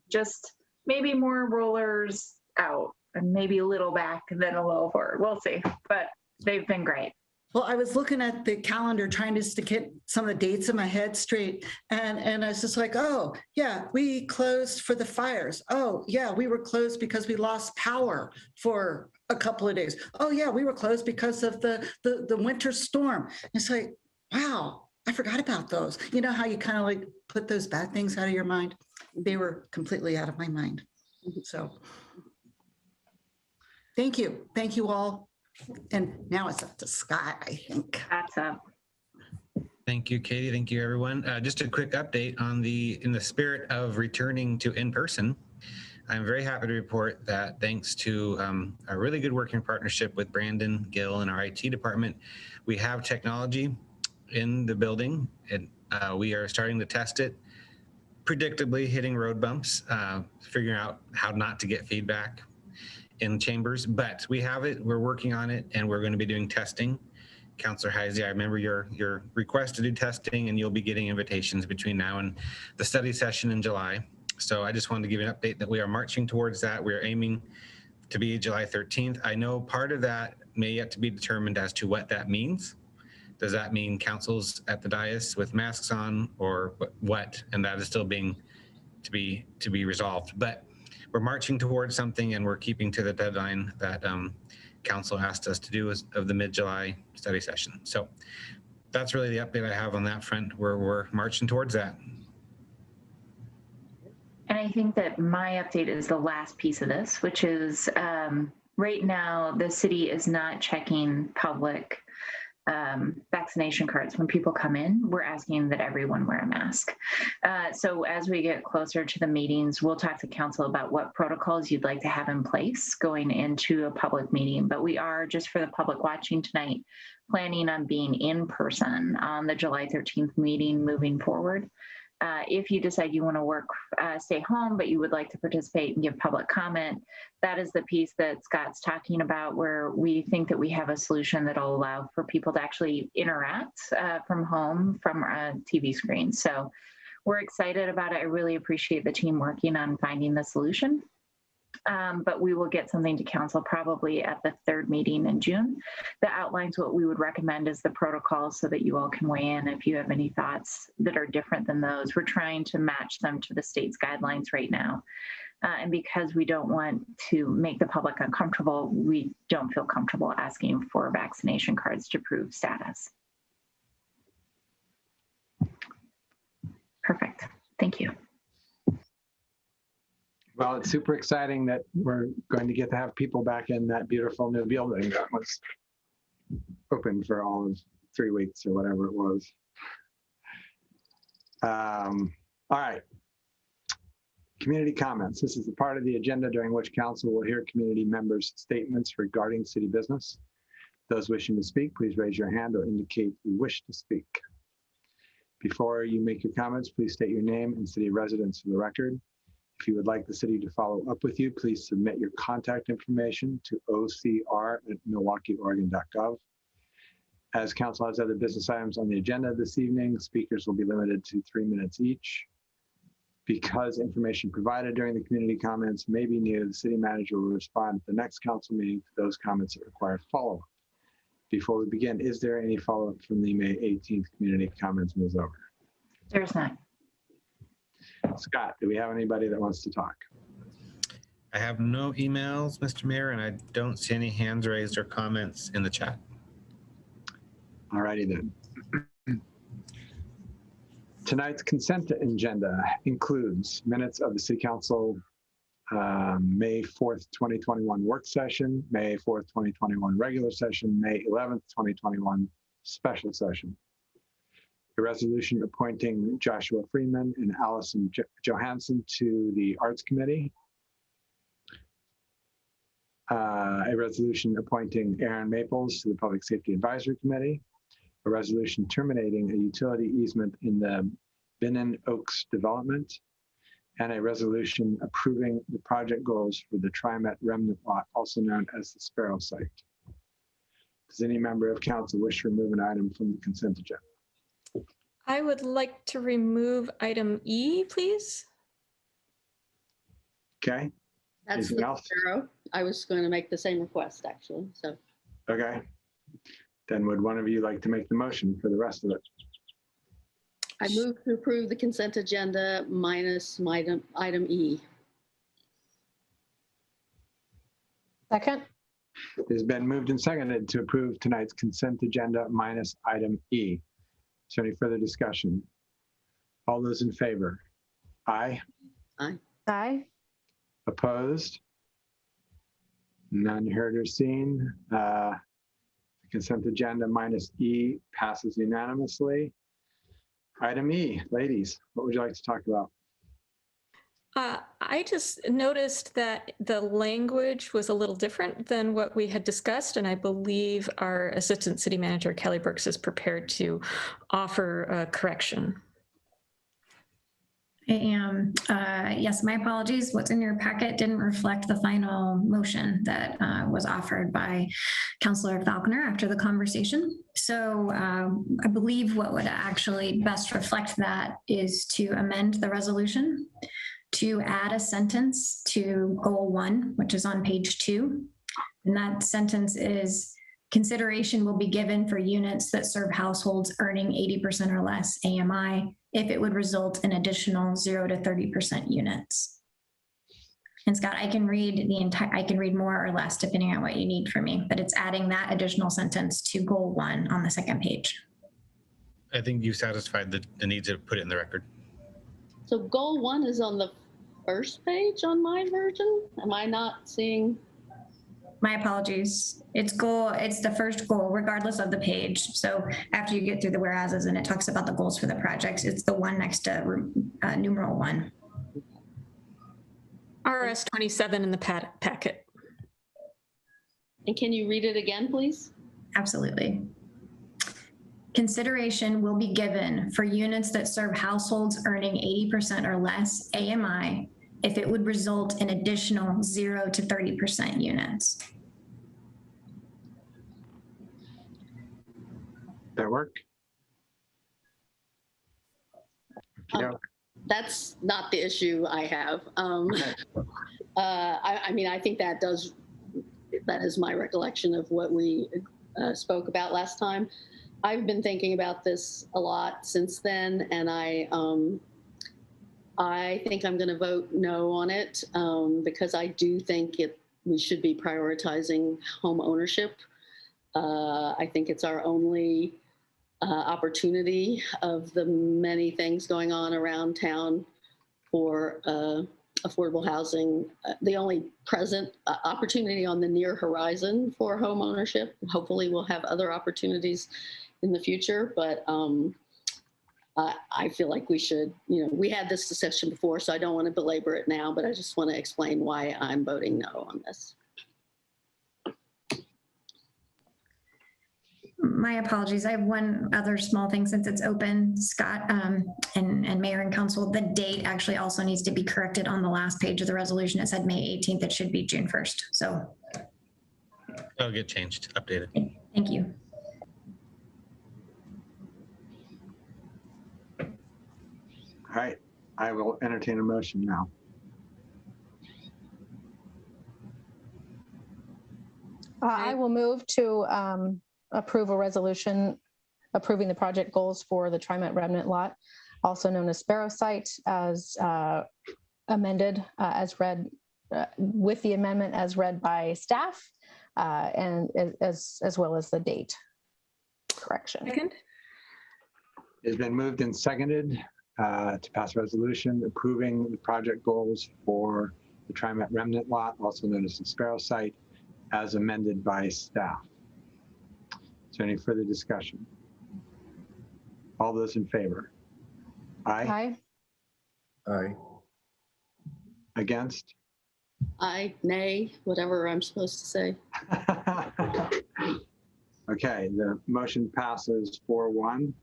just maybe more rollers out and maybe a little back and then a little forward. We'll see, but they've been great. Well, I was looking at the calendar, trying just to get some of the dates in my head straight. And I was just like, oh, yeah, we closed for the fires. Oh, yeah, we were closed because we lost power for a couple of days. Oh, yeah, we were closed because of the winter storm. It's like, wow, I forgot about those. You know how you kind of like put those bad things out of your mind? They were completely out of my mind. So thank you. Thank you all. And now it's up to Scott, I think. That's up. Thank you, Katie. Thank you, everyone. Just a quick update in the spirit of returning to in-person. I'm very happy to report that thanks to a really good working partnership with Brandon Gill and our IT department, we have technology in the building, and we are starting to test it, predictably hitting road bumps, figuring out how not to get feedback in chambers, but we have it, we're working on it, and we're going to be doing testing. Councillor Heisey, I remember your request to do testing, and you'll be getting invitations between now and the study session in July. So I just wanted to give you an update that we are marching towards that. We're aiming to be July 13th. I know part of that may yet to be determined as to what that means. Does that mean councils at the dais with masks on, or what? And that is still being to be resolved. But we're marching towards something, and we're keeping to the deadline that council asked us to do of the mid-July study session. So that's really the update I have on that front. We're marching towards that. And I think that my update is the last piece of this, which is right now the city is not checking public vaccination cards. When people come in, we're asking that everyone wear a mask. So as we get closer to the meetings, we'll talk to council about what protocols you'd like to have in place going into a public meeting. But we are, just for the public watching tonight, planning on being in person on the July 13th meeting moving forward. If you decide you want to stay home, but you would like to participate and give public comment, that is the piece that Scott's talking about, where we think that we have a solution that will allow for people to actually interact from home from a TV screen. So we're excited about it. I really appreciate the team working on finding the solution. But we will get something to council probably at the third meeting in June that outlines what we would recommend as the protocol, so that you all can weigh in if you have any thoughts that are different than those. We're trying to match them to the state's guidelines right now. And because we don't want to make the public uncomfortable, we don't feel comfortable asking for vaccination cards to prove status. Perfect. Thank you. Well, it's super exciting that we're going to get to have people back in that beautiful new building that was open for all of 3 weeks or whatever it was. All right. Community comments. This is the part of the agenda during which council will hear community members' statements regarding city business. Those wishing to speak, please raise your hand or indicate you wish to speak. Before you make your comments, please state your name and city residence for the record. If you would like the city to follow up with you, please submit your contact information to ocr@milwaukieoregon.gov. As council has other business items on the agenda this evening, speakers will be limited to 3 minutes each. Because information provided during the community comments may be new, the city manager will respond at the next council meeting to those comments that require follow-up. Before we begin, is there any follow-up from the May 18th community comments, Ms. Over? There's not. Scott, do we have anybody that wants to talk? I have no emails, Mr. Mayor, and I don't see any hands raised or comments in the chat. All righty then. Tonight's consent agenda includes minutes of the City Council May 4th, 2021 work session, May 4th, 2021 regular session, May 11th, 2021 special session. A resolution appointing Joshua Freeman and Allison Johansson to the Arts Committee. A resolution appointing Aaron Maples to the Public Safety Advisory Committee. A resolution terminating a utility easement in the Binnen Oaks development. And a resolution approving the project goals for the TriMet remnant lot, also known as the Sparrow Site. Does any member of council wish to remove an item from the consent agenda? I would like to remove item E, please. Okay. That's Anything the else? Sparrow. I was going to make the same request, actually. So Okay. Then would one of you like to make the motion for the rest of it? I move to approve the consent agenda minus item E. Second? It has been moved and seconded to approve tonight's consent agenda minus item E. Is there any further discussion? All those in favor? Aye. Aye. Opposed? None heard or seen. The consent agenda minus E passes unanimously. Item E, ladies, what would you like to talk about? I just noticed that the language was a little different than what we had discussed, and I believe our Assistant City Manager, Kelly Brooks, is prepared to offer a correction. I am. Yes, my apologies. What's in your packet didn't reflect the final motion that was offered by Councillor Falconer after the conversation. So I believe what would actually best reflect that is to amend the resolution to add a sentence to goal 1, which is on page 2. And that sentence is, consideration will be given for units that serve households earning 80% or less AMI if it would result in additional 0 to 30% units. And Scott, I can read I can read more or less depending on what you need from me, but it's adding that additional sentence to goal 1 on the second page. I think you satisfied the need to put it in the record. So goal 1 is on the first page on my version. Am I not seeing? My apologies. It's the first goal, regardless of the page. So after you get through the whereases and it talks about the goals for the projects, it's the one next to numeral 1. RS 27 in the packet. And can you read it again, please? Absolutely. Consideration will be given for units that serve households earning 80% or less AMI if it would result in additional 0 to 30% units. That work? That's not the issue I have. Okay. I mean, I think that is my recollection of what we spoke about last time. I've been thinking about this a lot since then, and I think I'm going to vote no on it because I do think we should be prioritizing home ownership. I think it's our only opportunity of the many things going on around town for affordable housing, the only present opportunity on the near horizon for home ownership. Hopefully we'll have other opportunities in the future, but I feel like we should, we had this discussion before, so I don't want to belabor it now, but I just want to explain why I'm voting no on this. My apologies. I have one other small thing since it's open, Scott, and Mayor and Council. The date actually also needs to be corrected on the last page of the resolution. It said May 18th. It should be June 1st. So It'll get changed, updated. Thank you. All right, I will entertain a motion now. I will move to approve a resolution approving the project goals for the TriMet remnant lot, also known as Sparrow Site, as amended, as read, with the amendment as read by staff, and as well as the date correction. Second. It's been moved and seconded to pass resolution approving the project goals for the TriMet remnant lot, also known as the Sparrow Site, as amended by staff. Is there any further discussion? All those in favor? Aye. Aye. Aye. Against? Aye, nay, whatever I'm supposed to say. Okay, the motion passes 4-1.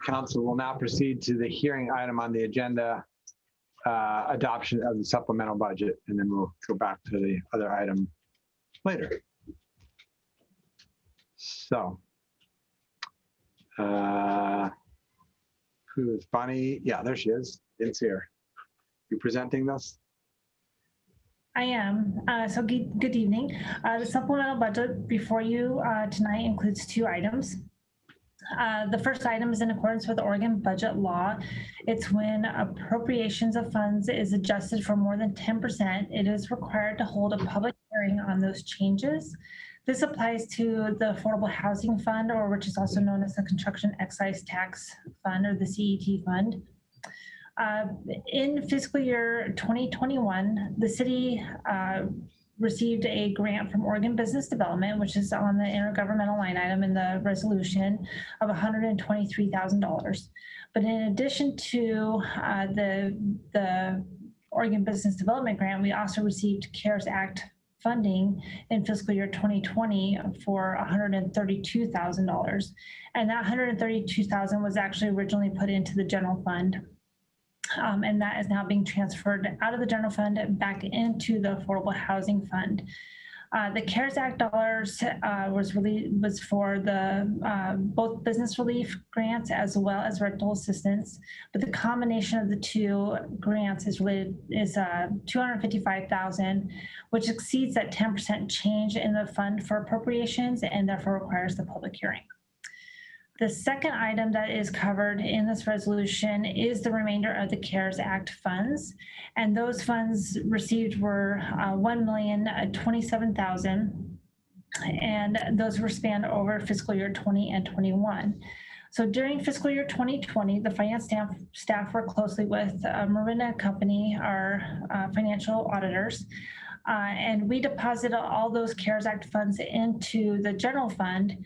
Council will now proceed to the hearing item on the agenda, adoption of the supplemental budget, and then we'll go back to the other item later. So, who is Bonnie? Yeah, there she is. Didn't see her. You presenting this? I am. So good evening. The supplemental budget before you tonight includes 2 items. The first item is in accordance with Oregon budget law. It's when appropriations of funds is adjusted for more than 10%, it is required to hold a public hearing on those changes. This applies to the Affordable Housing Fund, or which is also known as the Construction Excise Tax Fund, or the CET Fund. In fiscal year 2021, the city received a grant from Oregon Business Development, which is on the intergovernmental line item in the resolution, of $123,000. But in addition to the Oregon Business Development grant, we also received CARES Act funding in fiscal year 2020 for $132,000. And that $132,000 was actually originally put into the general fund. And that is now being transferred out of the general fund back into the Affordable Housing Fund. The CARES Act dollars was for the both business relief grants as well as rental assistance, but the combination of the 2 grants is $255,000, which exceeds that 10% change in the fund for appropriations and therefore requires the public hearing. The second item that is covered in this resolution is the remainder of the CARES Act funds. And those funds received were $1,027,000. And those were spanned over fiscal year 20 and 21. So during fiscal year 2020, the finance staff worked closely with Marina Company, our financial auditors. And we deposited all those CARES Act funds into the general fund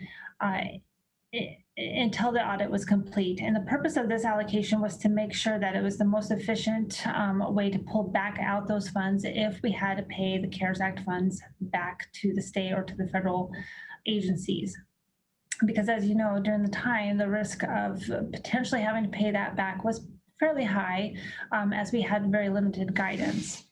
until the audit was complete. And the purpose of this allocation was to make sure that it was the most efficient way to pull back out those funds if we had to pay the CARES Act funds back to the state or to the federal agencies. Because as you know, during the time, the risk of potentially having to pay that back was fairly high, as we had very limited guidance.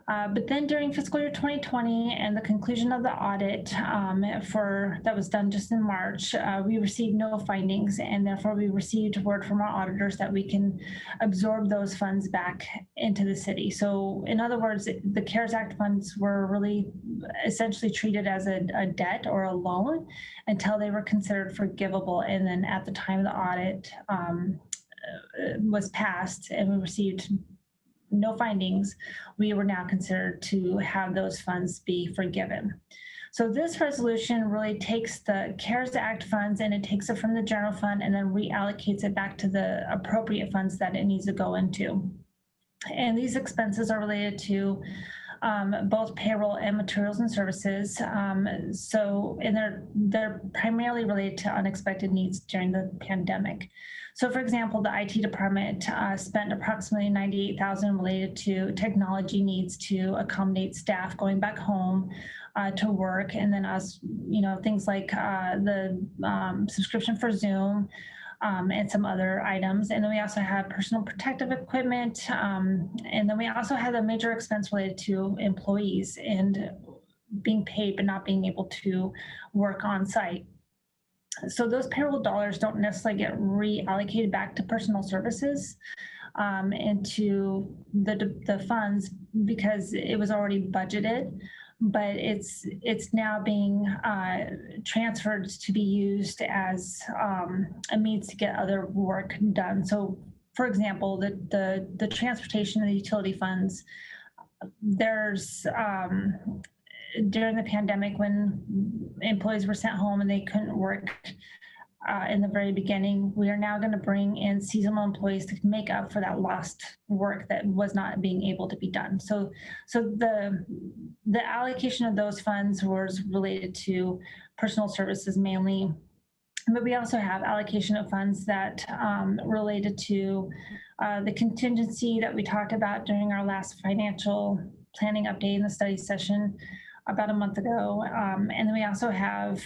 But then during fiscal year 2020 and the conclusion of the audit that was done just in March, we received no findings, and therefore we received word from our auditors that we can absorb those funds back into the city. So in other words, the CARES Act funds were really essentially treated as a debt or a loan until they were considered forgivable. And then at the time the audit was passed and we received no findings, we were now considered to have those funds be forgiven. So this resolution really takes the CARES Act funds and it takes it from the general fund and then reallocates it back to the appropriate funds that it needs to go into. And these expenses are related to both payroll and materials and services. And they're primarily related to unexpected needs during the pandemic. So for example, the IT department spent approximately $98,000 related to technology needs to accommodate staff going back home to work. And then things like the subscription for Zoom and some other items. And then we also have personal protective equipment. And then we also have a major expense related to employees and being paid but not being able to work on site. So those payroll dollars don't necessarily get reallocated back to personal services. into the funds because it was already budgeted, but it's now being transferred to be used as a means to get other work done. So, for example, the transportation and the utility funds, there's during the pandemic when employees were sent home and they couldn't work in the very beginning, we are now going to bring in seasonal employees to make up for that lost work that was not being able to be done. So the allocation of those funds was related to personal services mainly, but we also have allocation of funds that related to the contingency that we talked about during our last financial planning update in the study session about a month ago. And then we also have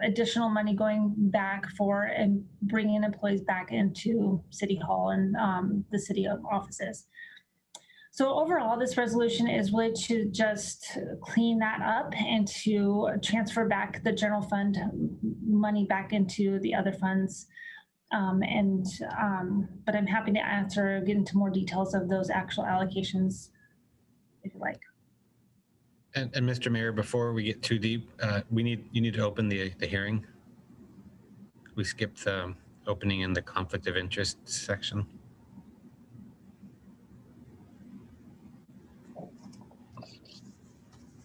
additional money going back for and bringing employees back into City Hall and the city offices. So overall, this resolution is really to just clean that up and to transfer back the general fund money back into the other funds. But I'm happy to answer, get into more details of those actual allocations if you like. And Mr. Mayor, before we get too deep, you need to open the hearing. We skipped the opening in the conflict of interest section.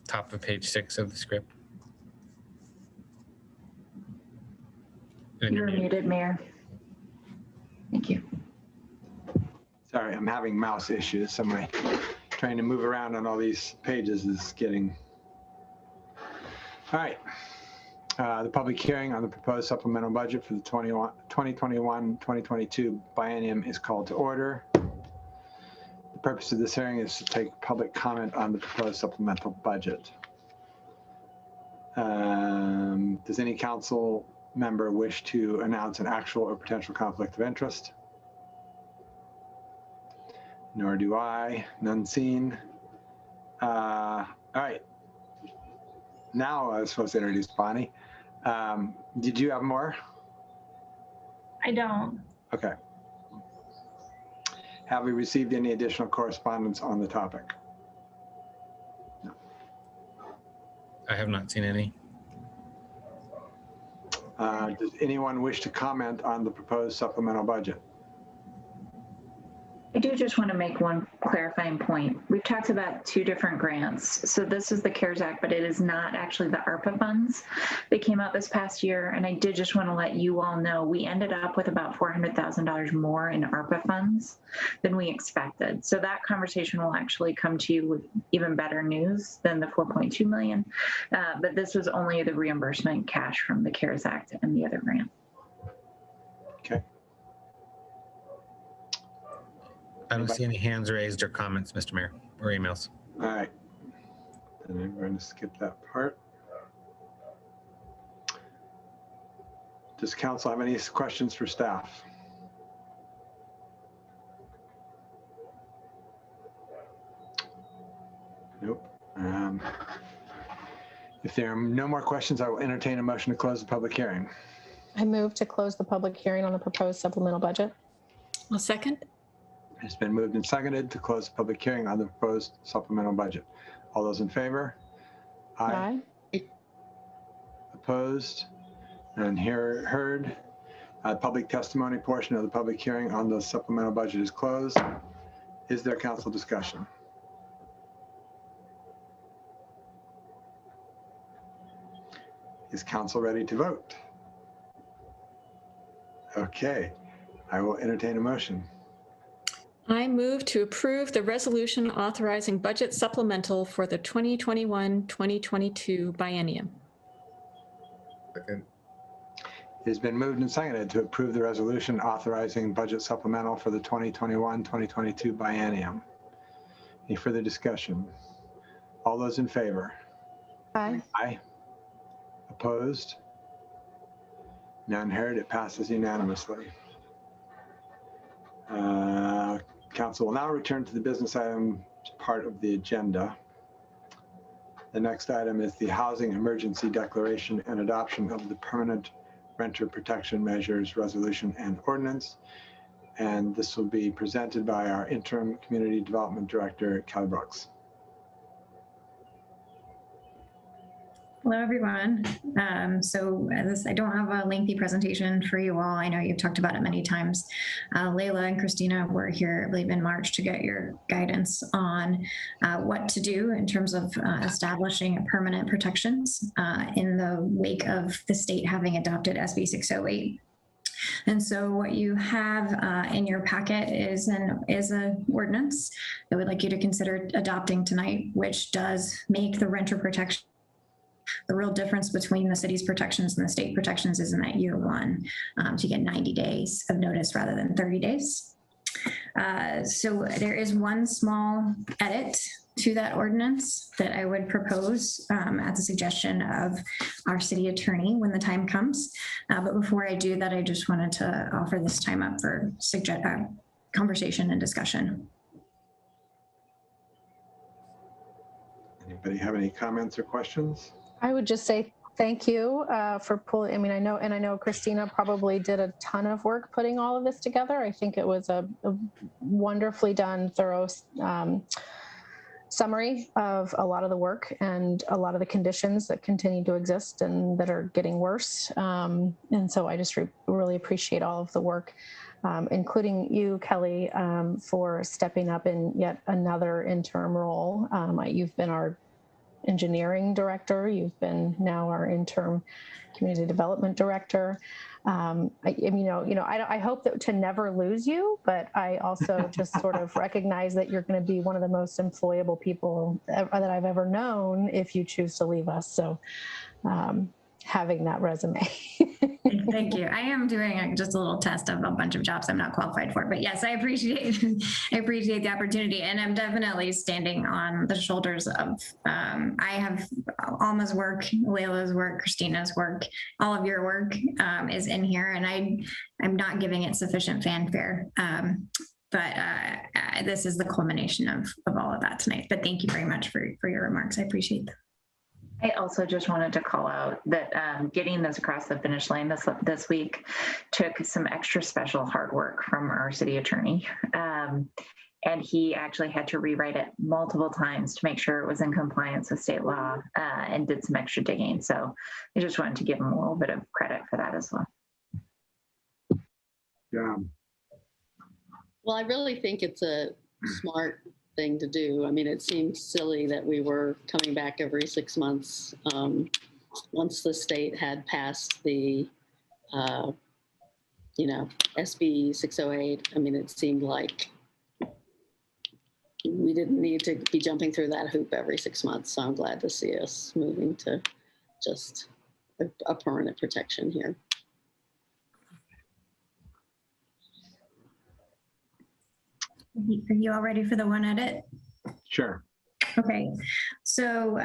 Top of page 6 of the script. You're muted, Mayor. Thank you. Sorry, I'm having mouse issues. So my trying to move around on all these pages is getting. All right. The public hearing on the proposed supplemental budget for the 2021-2022 biennium is called to order. The purpose of this hearing is to take public comment on the proposed supplemental budget. Does any council member wish to announce an actual or potential conflict of interest? Nor do I. None seen. All right. Now I was supposed to introduce Bonnie. Did you have more? I don't. Okay. Have we received any additional correspondence on the topic? No. I have not seen any. Does anyone wish to comment on the proposed supplemental budget? I do just want to make one clarifying point. We've talked about 2 different grants. So this is the CARES Act, but it is not actually the ARPA funds that came out this past year. And I did just want to let you all know, we ended up with about $400,000 more in ARPA funds than we expected. So that conversation will actually come to you with even better news than the 4.2 million. But this was only the reimbursement cash from the CARES Act and the other grant. Okay. I don't see any hands raised or comments, Mr. Mayor, or emails. All right. And I'm going to skip that part. Does council have any questions for staff? Nope. If there are no more questions, I will entertain a motion to close the public hearing. I move to close the public hearing on the proposed supplemental budget. I'll second. It's been moved and seconded to close the public hearing on the proposed supplemental budget. All those in favor? Aye. Opposed? And heard. Public testimony portion of the public hearing on the supplemental budget is closed. Is there council discussion? Is council ready to vote? Okay, I will entertain a motion. I move to approve the resolution authorizing budget supplemental for the 2021-2022 biennium. Second. It has been moved and seconded to approve the resolution authorizing budget supplemental for the 2021-2022 biennium. Any further discussion? All those in favor? Aye. Aye. Opposed? None heard. It passes unanimously. Council will now return to the business item part of the agenda. The next item is the Housing Emergency Declaration and Adoption of the Permanent Renter Protection Measures Resolution and Ordinance. and this will be presented by our interim community development director, Kelly Brooks. Hello, everyone. I don't have a lengthy presentation for you all. I know you've talked about it many times. Layla and Christina were here, I believe, in March to get your guidance on what to do in terms of establishing permanent protections in the wake of the state having adopted SB 608. And so what you have in your packet is an ordinance that we'd like you to consider adopting tonight, which does make the renter protection. The real difference between the city's protections and the state protections is in that year one, to get 90 days of notice rather than 30 days. So there is one small edit to that ordinance that I would propose at the suggestion of our city attorney when the time comes. But before I do that, I just wanted to offer this time up for conversation and discussion. Anybody have any comments or questions? I would just say thank you for pulling. I mean, I know Christina probably did a ton of work putting all of this together. I think it was a wonderfully done, thorough summary of a lot of the work and a lot of the conditions that continue to exist and that are getting worse. And so I just really appreciate all of the work, including you, Kelly, for stepping up in yet another interim role. You've been our engineering director. You've been now our interim community development director. I hope that to never lose you, but I also just sort of recognize that you're going to be one of the most employable people that I've ever known if you choose to leave us. So having that resume. Thank you. I am doing just a little test of a bunch of jobs I'm not qualified for, but yes, I appreciate the opportunity, and I'm definitely standing on the shoulders of, I have Alma's work, Layla's work, Christina's work, all of your work is in here, and I'm not giving it sufficient fanfare. But this is the culmination of all of that tonight. But thank you very much for your remarks. I appreciate them. I also just wanted to call out that getting this across the finish line this week took some extra special hard work from our city attorney. And he actually had to rewrite it multiple times to make sure it was in compliance with state law, and did some extra digging. So I just wanted to give him a little bit of credit for that as well. Yeah. Well, I really think it's a smart thing to do. I mean, it seems silly that we were coming back every 6 months. Once the state had passed the, SB 608, I mean, it seemed like we didn't need to be jumping through that hoop every 6 months. So I'm glad to see us moving to just a permanent protection here. Are you all ready for the one edit? Sure. Okay, so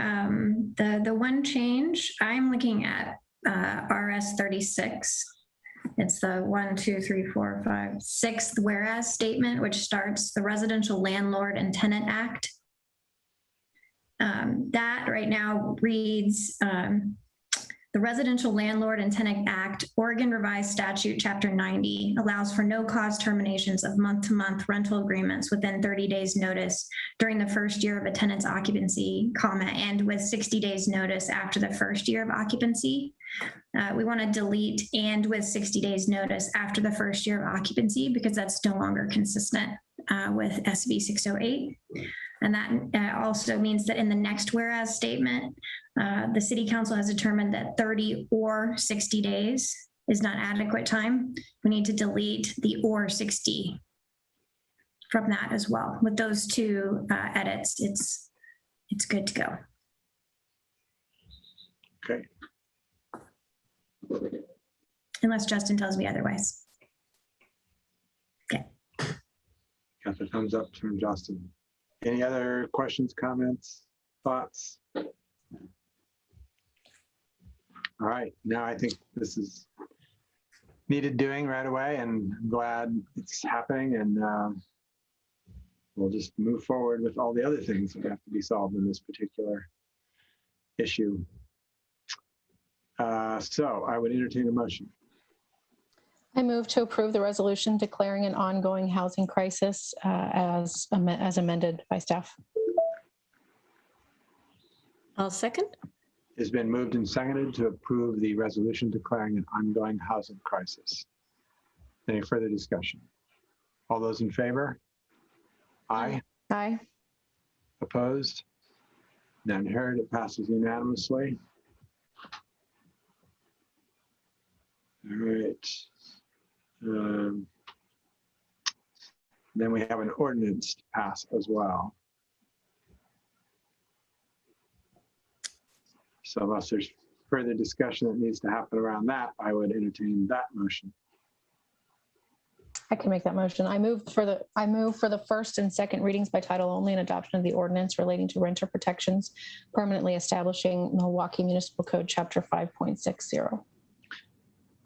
the one change, I'm looking at RS 36. It's the 6th whereas statement, which starts the Residential Landlord and Tenant Act. That right now reads, the Residential Landlord and Tenant Act, Oregon Revised Statute, Chapter 90, allows for no-cause terminations of month-to-month rental agreements within 30 days notice during the first year of a tenant's occupancy, and with 60 days notice after the first year of occupancy. We want to delete "and with 60 days notice after the first year of occupancy" because that's no longer consistent with SB 608. And that also means that in the next whereas statement, the city council has determined that 30 or 60 days is not adequate time. We need to delete the "or 60" from that as well. With those two edits, it's good to go. Okay. Unless Justin tells me otherwise. Okay. Got the thumbs up from Justin. Any other questions, comments, thoughts? All right, now I think this is needed doing right away, and I'm glad it's happening, and we'll just move forward with all the other things that have to be solved in this particular issue. So I would entertain a motion. I move to approve the resolution declaring an ongoing housing crisis as amended by staff. I'll second. It's been moved and seconded to approve the resolution declaring an ongoing housing crisis. Any further discussion? All those in favor? Aye. Aye. Opposed? None heard. It passes unanimously. All right. Then we have an ordinance to pass as well. So unless there's further discussion that needs to happen around that, I would entertain that motion. I can make that motion. I move for the first and second readings by title only and adoption of the ordinance relating to renter protections permanently establishing Milwaukie Municipal Code Chapter 5.60.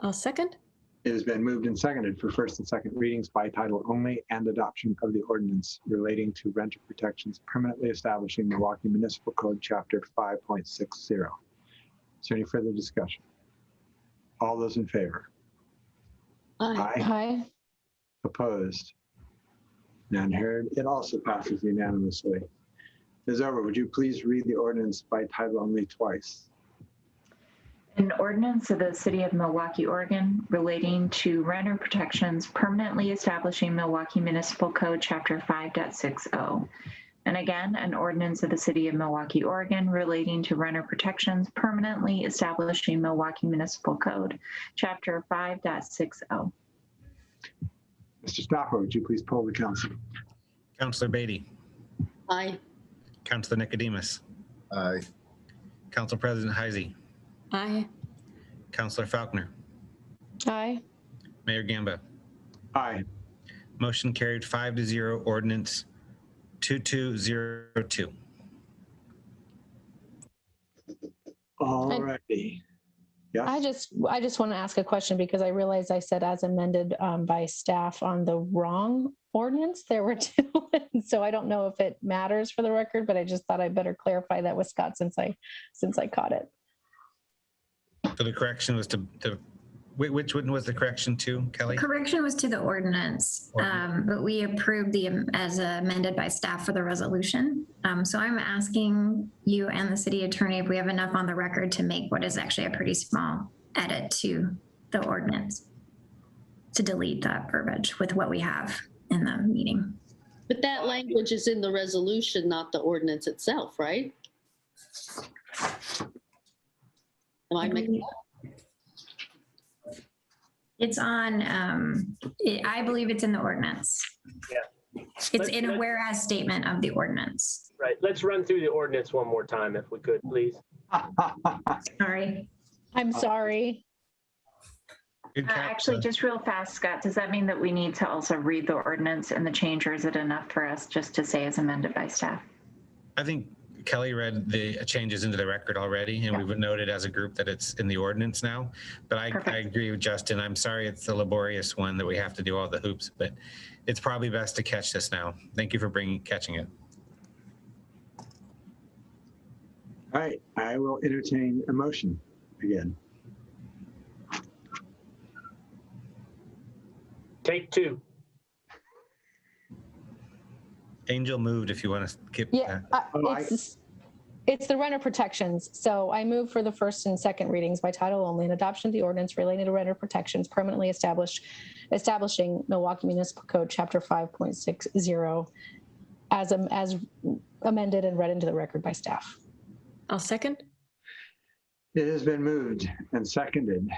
I'll second. It has been moved and seconded for first and second readings by title only and adoption of the ordinance relating to renter protections permanently establishing Milwaukie Municipal Code Chapter 5.60. Is there any further discussion? All those in favor? Aye. Aye. Opposed? None heard. It also passes unanimously. Ms. Ober, would you please read the ordinance by title only twice? An ordinance of the City of Milwaukie, Oregon, relating to renter protections permanently establishing Milwaukie Municipal Code Chapter 5.60. And again, an ordinance of the City of Milwaukie, Oregon, relating to renter protections permanently establishing Milwaukie Municipal Code Chapter 5.60. Mr. Stopper, would you please poll the council? Councillor Beatty. Aye. Councillor Nicodemus. Aye. Council President Heisey. Aye. Councillor Falconer. Aye. Mayor Gamba. Aye. Motion carried 5-0. Ordinance 2202. All righty. Yes. I just want to ask a question because I realized I said as amended by staff on the wrong ordinance. There were two, so I don't know if it matters for the record, but I just thought I better clarify that with Scott since I caught it. So the correction was to which one was the correction to, Kelly? Correction was to the ordinance, but we approved as amended by staff for the resolution. So I'm asking you and the city attorney if we have enough on the record to make what is actually a pretty small edit to the ordinance to delete that verbiage with what we have in the meeting. But that language is in the resolution, not the ordinance itself, right? Am I making that? It's on, I believe it's in the ordinance. Yeah. It's in a whereas statement of the ordinance. Right. Let's run through the ordinance one more time if we could, please. Sorry. I'm sorry. Actually, just real fast, Scott, does that mean that we need to also read the ordinance and the change, or is it enough for us just to say as amended by staff? I think Kelly read the changes into the record already, and we've noted as a group that it's in the ordinance now. But I agree with Justin. I'm sorry it's the laborious one that we have to do all the hoops, but it's probably best to catch this now. Thank you for catching it. All right, I will entertain a motion again. Take two. Angel moved if you want to skip Yeah, that. it's the renter protections. So I move for the first and second readings by title only and adoption of the ordinance relating to renter protections permanently establishing Milwaukie Municipal Code Chapter 5.60 as amended and read into the record by staff. I'll second. It has been moved and seconded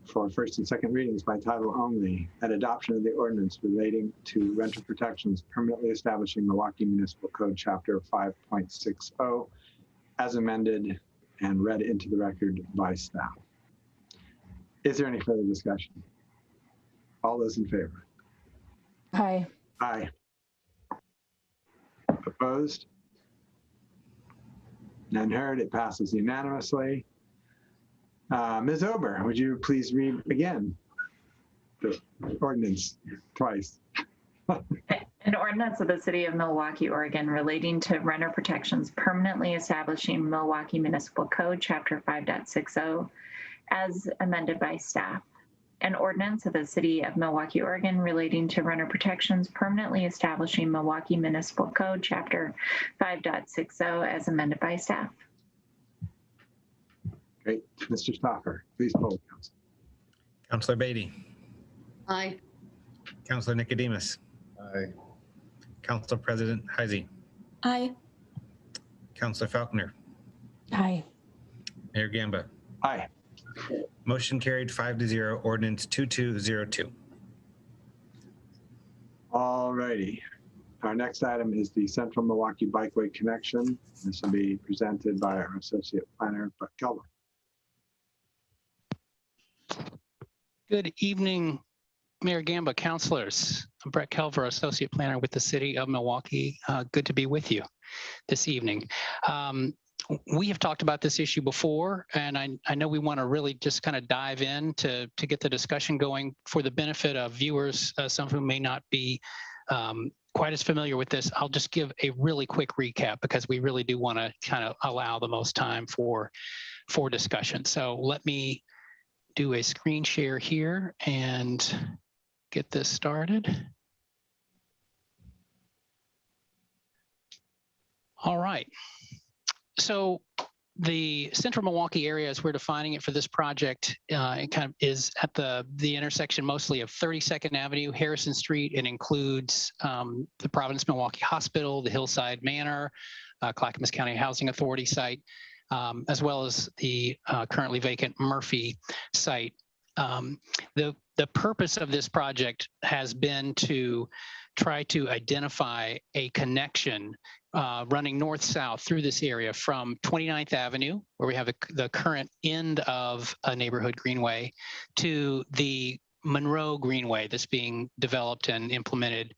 for first and second readings by title only and adoption of the ordinance relating to rental protections permanently establishing Milwaukie Municipal Code Chapter 5.60 as amended and read into the record by staff. Is there any further discussion? All those in favor? Aye. Aye. Opposed? None heard. It passes unanimously. Ms. Ober, would you please read again the ordinance twice? An ordinance of the City of Milwaukie, Oregon, relating to renter protections permanently establishing Milwaukie Municipal Code Chapter 5.60 as amended by staff. an ordinance of the City of Milwaukie, Oregon relating to runner protections permanently establishing Milwaukie Municipal Code, Chapter 5.60 as amended by staff. Great. Mr. Stoffer, please poll, Council. Councillor Beatty, Aye. Councillor Nicodemus, Aye. Council President Heisey, Aye. Councillor Falconer, Aye. Mayor Gamba. Aye. Motion carried 5-0, ordinance 2202. All righty. Our next item is the Central Milwaukie Bikeway connection. This will be presented by our Associate Planner, Brett Kelver. Good evening, Mayor Gamba, councilors. I'm Brett Kelver, Associate Planner with the City of Milwaukie. Good to be with you this evening. We have talked about this issue before, and I know we want to really just kind of dive in to get the discussion going for the benefit of viewers, some who may not be quite as familiar with this. I'll just give a really quick recap because we really do want to kind of allow the most time for discussion. So let me do a screen share here and get this started. All right. So the Central Milwaukie area, as we're defining it for this project, it kind of is at the intersection mostly of 32nd Avenue, Harrison Street. It includes the Providence Milwaukie Hospital, the Hillside Manor, Clackamas County Housing Authority site, as well as the currently vacant Murphy site. The purpose of this project has been to try to identify a connection running north-south through this area from 29th Avenue, where we have the current end of a neighborhood greenway, to the Monroe Greenway that's being developed and implemented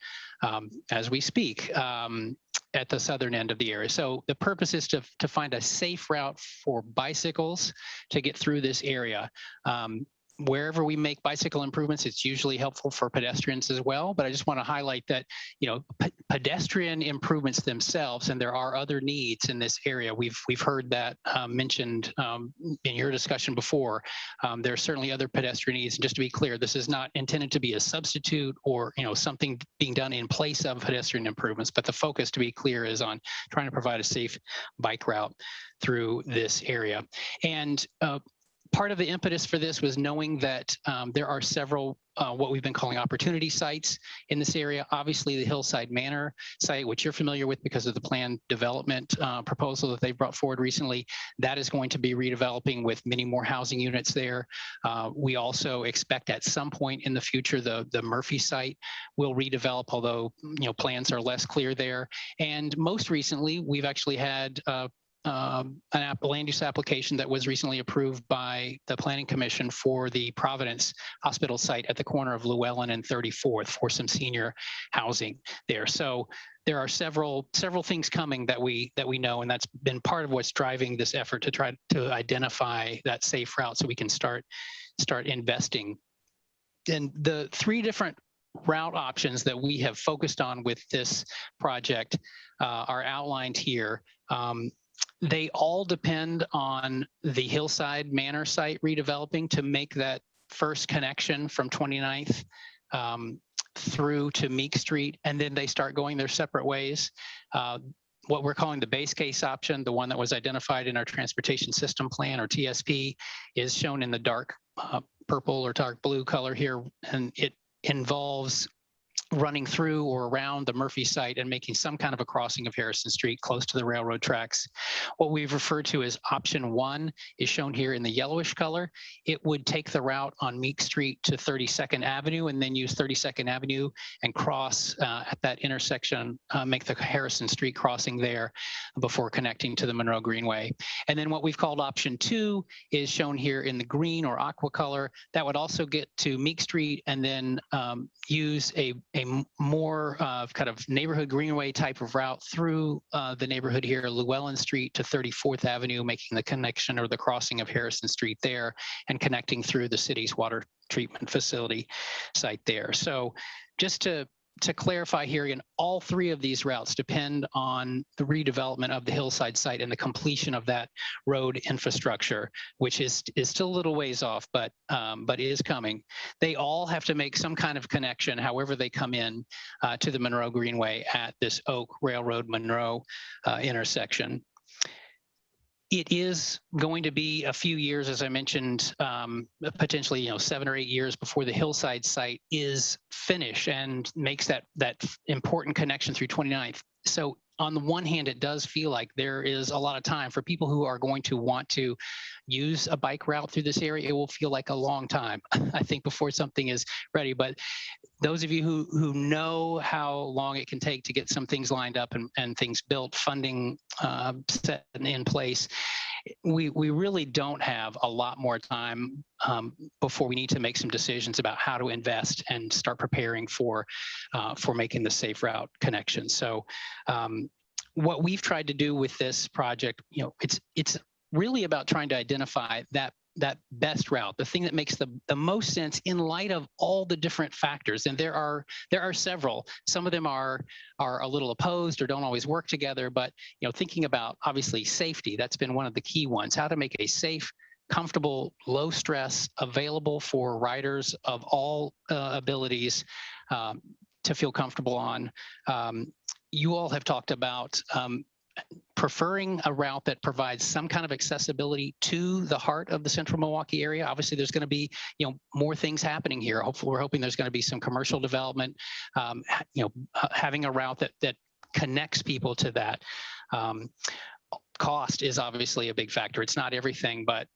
as we speak at the southern end of the area. So the purpose is to find a safe route for bicycles to get through this area. Wherever we make bicycle improvements, it's usually helpful for pedestrians as well. But I just want to highlight that, you know, pedestrian improvements themselves, and there are other needs in this area. We've heard that mentioned in your discussion before. There are certainly other pedestrian needs. And just to be clear, this is not intended to be a substitute or, you know, something being done in place of pedestrian improvements. But the focus, to be clear, is on trying to provide a safe bike route through this area. And part of the impetus for this was knowing that there are several what we've been calling opportunity sites in this area. Obviously, the Hillside Manor site, which you're familiar with because of the planned development proposal that they brought forward recently, that is going to be redeveloping with many more housing units there. We also expect at some point in the future the Murphy site will redevelop, although, you know, plans are less clear there. And most recently, we've actually had a land use application that was recently approved by the Planning Commission for the Providence Hospital site at the corner of Llewellyn and 34th for some senior housing there. So there are several things coming that we know, and that's been part of what's driving this effort to try to identify that safe route so we can start investing. And the three different route options that we have focused on with this project are outlined here. They all depend on the Hillside Manor site redeveloping to make that first connection from 29th through to Meek Street, and then they start going their separate ways. What we're calling the base case option, the one that was identified in our transportation system plan, or TSP, is shown in the dark purple or dark blue color here, and it involves running through or around the Murphy site and making some kind of a crossing of Harrison Street close to the railroad tracks. What we've referred to as option 1 is shown here in the yellowish color. It would take the route on Meek Street to 32nd Avenue and then use 32nd Avenue and cross at that intersection, make the Harrison Street crossing there before connecting to the Monroe Greenway. And then what we've called option 2 is shown here in the green or aqua color. That would also get to Meek Street and then use a more kind of neighborhood greenway type of route through the neighborhood here, Llewellyn Street to 34th Avenue, making the connection or the crossing of Harrison Street there and connecting through the city's water treatment facility site there. So just to to clarify here again, all three of these routes depend on the redevelopment of the hillside site and the completion of that road infrastructure, which is still a little ways off, but is coming. They all have to make some kind of connection, however they come in to the Monroe Greenway at this Oak Railroad Monroe intersection. It is going to be a few years, as I mentioned, potentially 7 or 8 years before the hillside site is finished and makes that important connection through 29th. So on the one hand, it does feel like there is a lot of time for people who are going to want to use a bike route through this area. It will feel like a long time, I think, before something is ready. But those of you who know how long it can take to get some things lined up and things built, funding set in place, we really don't have a lot more time before we need to make some decisions about how to invest and start preparing for making the safe route connection. So what we've tried to do with this project, it's really about trying to identify that best route, the thing that makes the most sense in light of all the different factors. And there are several. Some of them are a little opposed or don't always work together, but thinking about obviously safety, that's been one of the key ones. How to make a safe, comfortable, low stress, available for riders of all abilities to feel comfortable on. You all have talked about preferring a route that provides some kind of accessibility to the heart of the central Milwaukie area. Obviously, there's going to be more things happening here. Hopefully, we're hoping there's going to be some commercial development. Having a route that connects people to that. Cost is obviously a big factor. It's not everything, but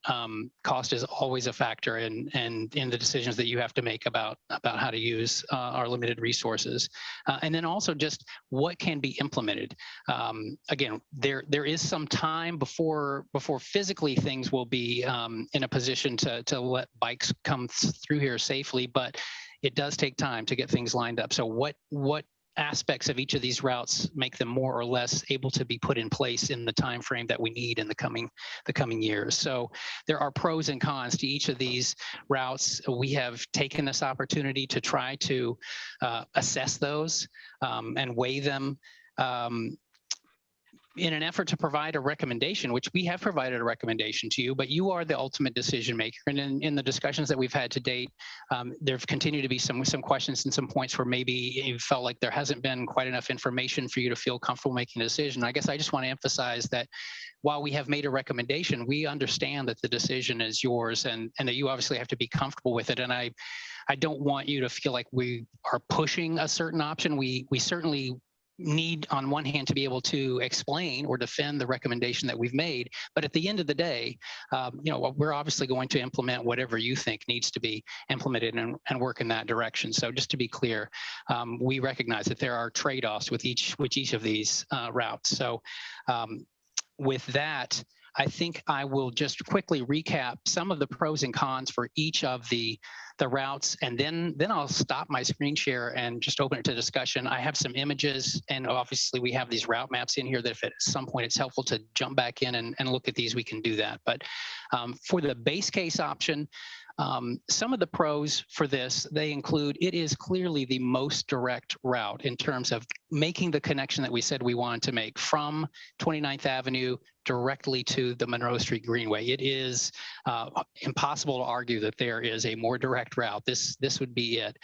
cost is always a factor in the decisions that you have to make about how to use our limited resources. And then also just what can be implemented. Again, there is some time before physically things will be in a position to let bikes come through here safely, but it does take time to get things lined up. So what aspects of each of these routes make them more or less able to be put in place in the time frame that we need in the coming years. So there are pros and cons to each of these routes. We have taken this opportunity to try to assess those and weigh them in an effort to provide a recommendation, which we have provided a recommendation to you, but you are the ultimate decision maker. And in the discussions that we've had to date, there have continued to be some questions and some points where maybe you felt like there hasn't been quite enough information for you to feel comfortable making a decision. I guess I just want to emphasize that while we have made a recommendation, we understand that the decision is yours and that you obviously have to be comfortable with it. And I don't want you to feel like we are pushing a certain option. We certainly need on one hand to be able to explain or defend the recommendation that we've made, but at the end of the day, we're obviously going to implement whatever you think needs to be implemented and work in that direction. So just to be clear, we recognize that there are trade-offs with each of these routes. So with that, I think I will just quickly recap some of the pros and cons for each of the routes, and then I'll stop my screen share and just open it to discussion. I have some images, and obviously we have these route maps in here that if at some point it's helpful to jump back in and look at these, we can do that. But for the base case option, some of the pros for this, they include, it is clearly the most direct route in terms of making the connection that we said we wanted to make from 29th Avenue directly to the Monroe Street Greenway. It is impossible to argue that there is a more direct route. This would be it.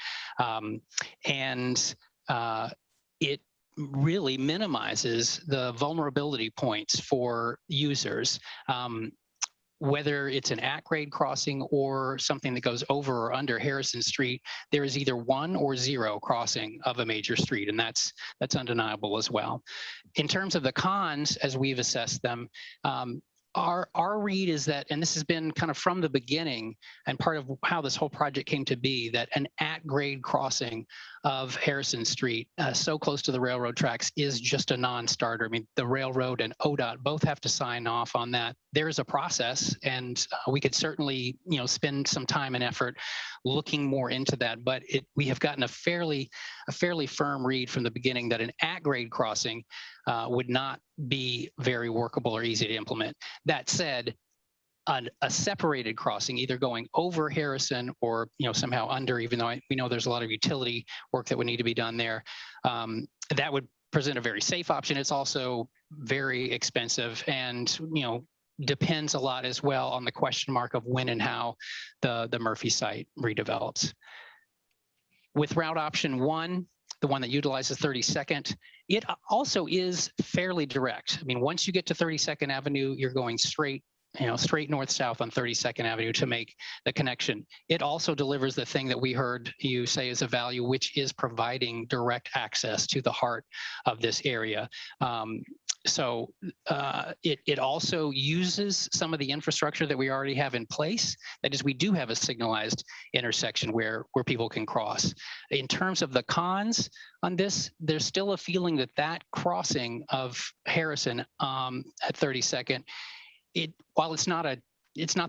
It really minimizes the vulnerability points for users. Whether it's an at-grade crossing or something that goes over or under Harrison Street, there is either 1 or 0 crossing of a major street, and that's undeniable as well. In terms of the cons, as we've assessed them, our read is that, and this has been kind of from the beginning and part of how this whole project came to be, that an at-grade crossing of Harrison Street so close to the railroad tracks is just a non-starter. I mean, the railroad and ODOT both have to sign off on that. There is a process, and we could certainly spend some time and effort looking more into that, but we have gotten a fairly firm read from the beginning that an at-grade crossing would not be very workable or easy to implement. That said, a separated crossing, either going over Harrison or somehow under, even though we know there's a lot of utility work that would need to be done there. That would present a very safe option. It's also very expensive and depends a lot as well on the question mark of when and how the Murphy site redevelops. With route option 1, the one that utilizes 32nd, it also is fairly direct. I mean, once you get to 32nd Avenue, you're going straight north-south on 32nd Avenue to make the connection. It also delivers the thing that we heard you say is a value, which is providing direct access to the heart of this area. It also uses some of the infrastructure that we already have in place. That is, we do have a signalized intersection where people can cross. In terms of the cons on this, there's still a feeling that crossing of Harrison at 32nd, while it's not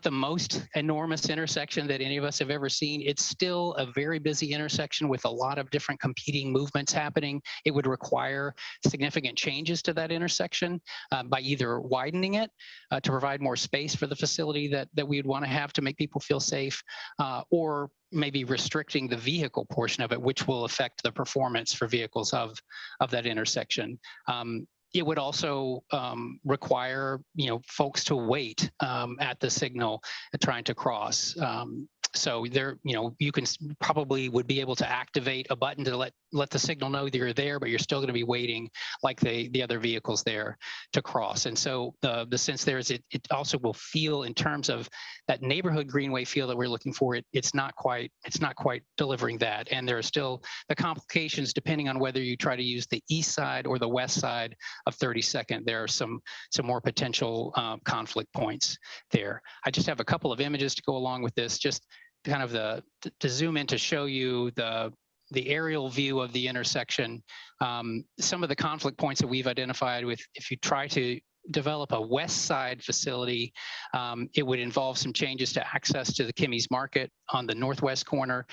the most enormous intersection that any of us have ever seen, it's still a very busy intersection with a lot of different competing movements happening. It would require significant changes to that intersection by either widening it to provide more space for the facility that we would want to have to make people feel safe, or maybe restricting the vehicle portion of it, which will affect the performance for vehicles of that intersection. It would also require, folks to wait at the signal trying to cross. So there, you can probably would be able to activate a button to let the signal know that you're there, but you're still going to be waiting like the other vehicles there to cross. And so the sense there is it also will feel, in terms of that neighborhood greenway feel that we're looking for, it's not quite delivering that. And there are still the complications depending on whether you try to use the east side or the west side of 32nd. There are some more potential conflict points there. I just have a couple of images to go along with this, just kind of to zoom in to show you the aerial view of the intersection. Some of the conflict points that we've identified with, if you try to develop a west side facility, it would involve some changes to access to the Kimmy's Market on the northwest corner,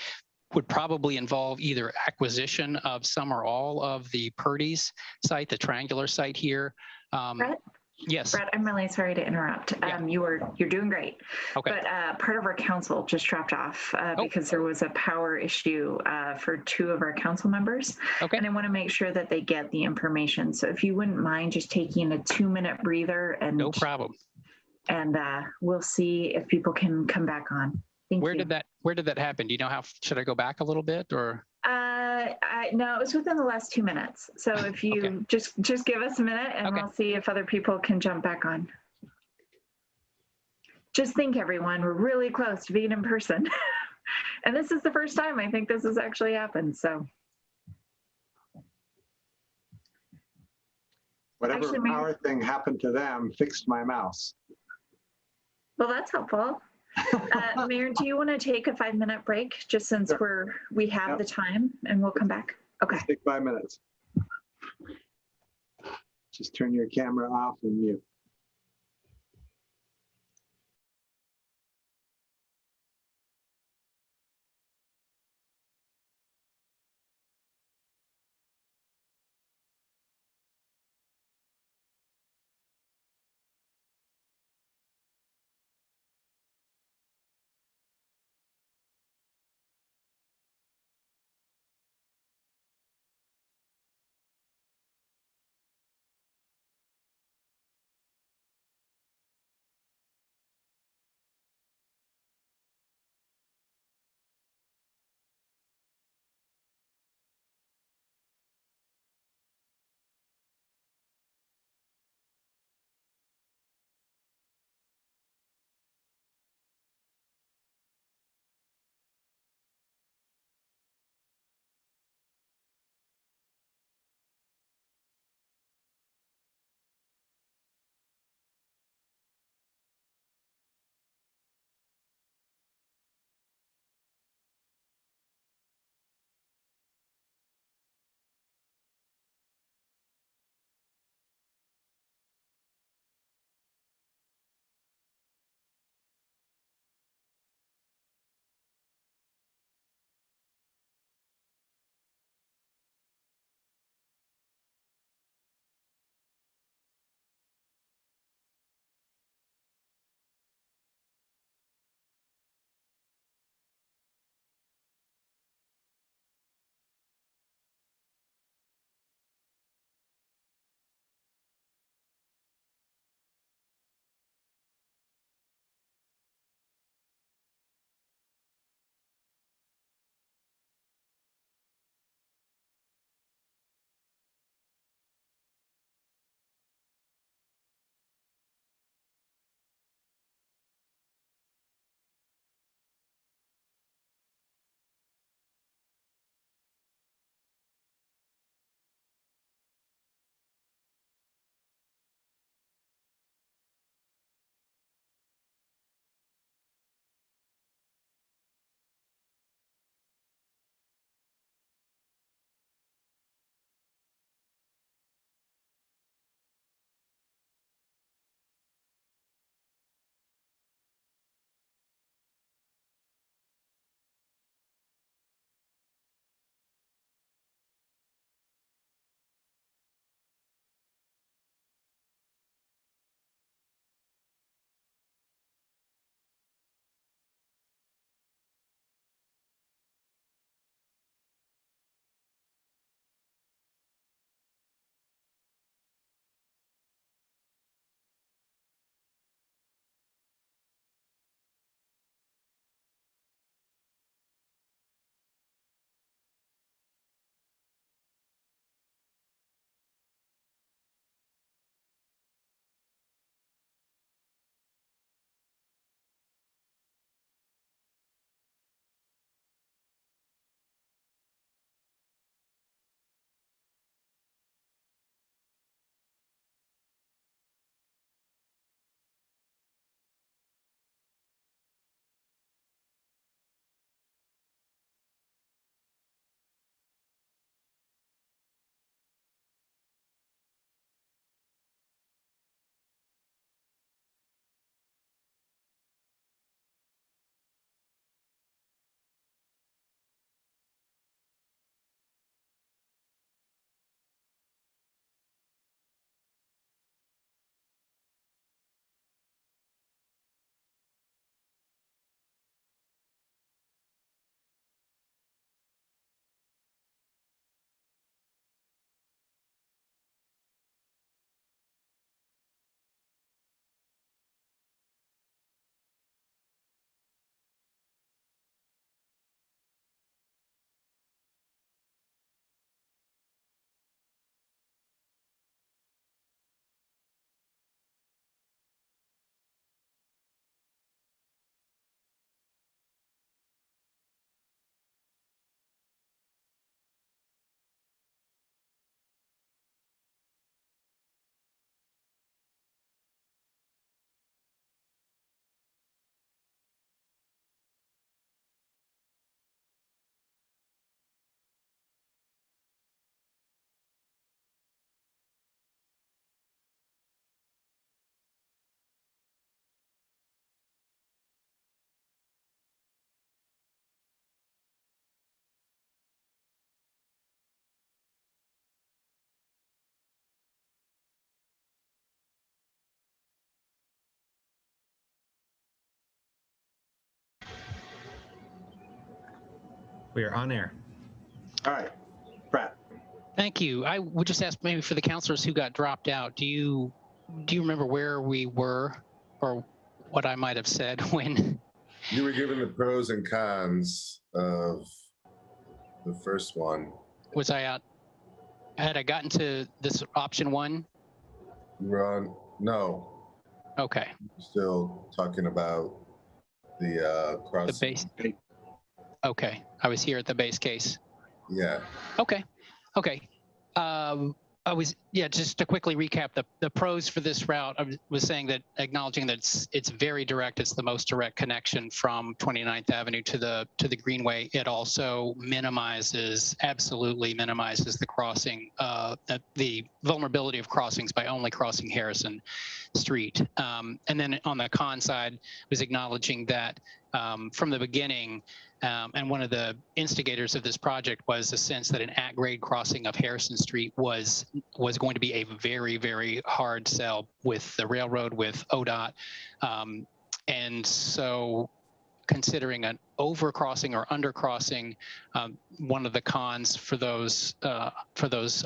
would probably involve either acquisition of some or all of the Purdy's site, the triangular site here. Brett? Yes. Brett, I'm really sorry to interrupt. Yeah. You're doing great. Okay. But part of our council just dropped off because there was a power issue for 2 of our council members. Okay. And I want to make sure that they get the information. So if you wouldn't mind just taking a 2-minute breather, and no problem. And we'll see if people can come back on. Thank you. Where did that happen? Do you know how? Should I go back a little bit, or? No, it was within the last 2 minutes. So if you Okay. just give us a minute, and Okay. we'll see if other people can jump back on. Just think, everyone, we're really close to being in person. And this is the first time I think this has actually happened. So Whatever Actually, power thing happened to them fixed my mouse. well, that's helpful. Mayor, do you want to take a 5-minute break, just since we have the time, and we'll come back? Okay. Let's take 5 minutes. Just turn your camera off and mute. We are on air. All right, Brett. Thank you. I would just ask maybe for the counselors who got dropped out, do you remember where we were or what I might have said when? You were given the pros and cons of the first one. Was I out? Had I gotten to this option one? You were on, no. Okay. Still talking about the crossing. The base. Okay. I was here at the base case. Yeah. Okay. Okay. I was, just to quickly recap the pros for this route. I was saying that, acknowledging that it's very direct. It's the most direct connection from 29th Avenue to the Greenway. It also absolutely minimizes the crossing, the vulnerability of crossings by only crossing Harrison Street. And then on the con side, was acknowledging that from the beginning, and one of the instigators of this project was a sense that an at-grade crossing of Harrison Street was going to be a very, very hard sell with the railroad, with ODOT. And so considering an overcrossing or undercrossing, one of the cons for those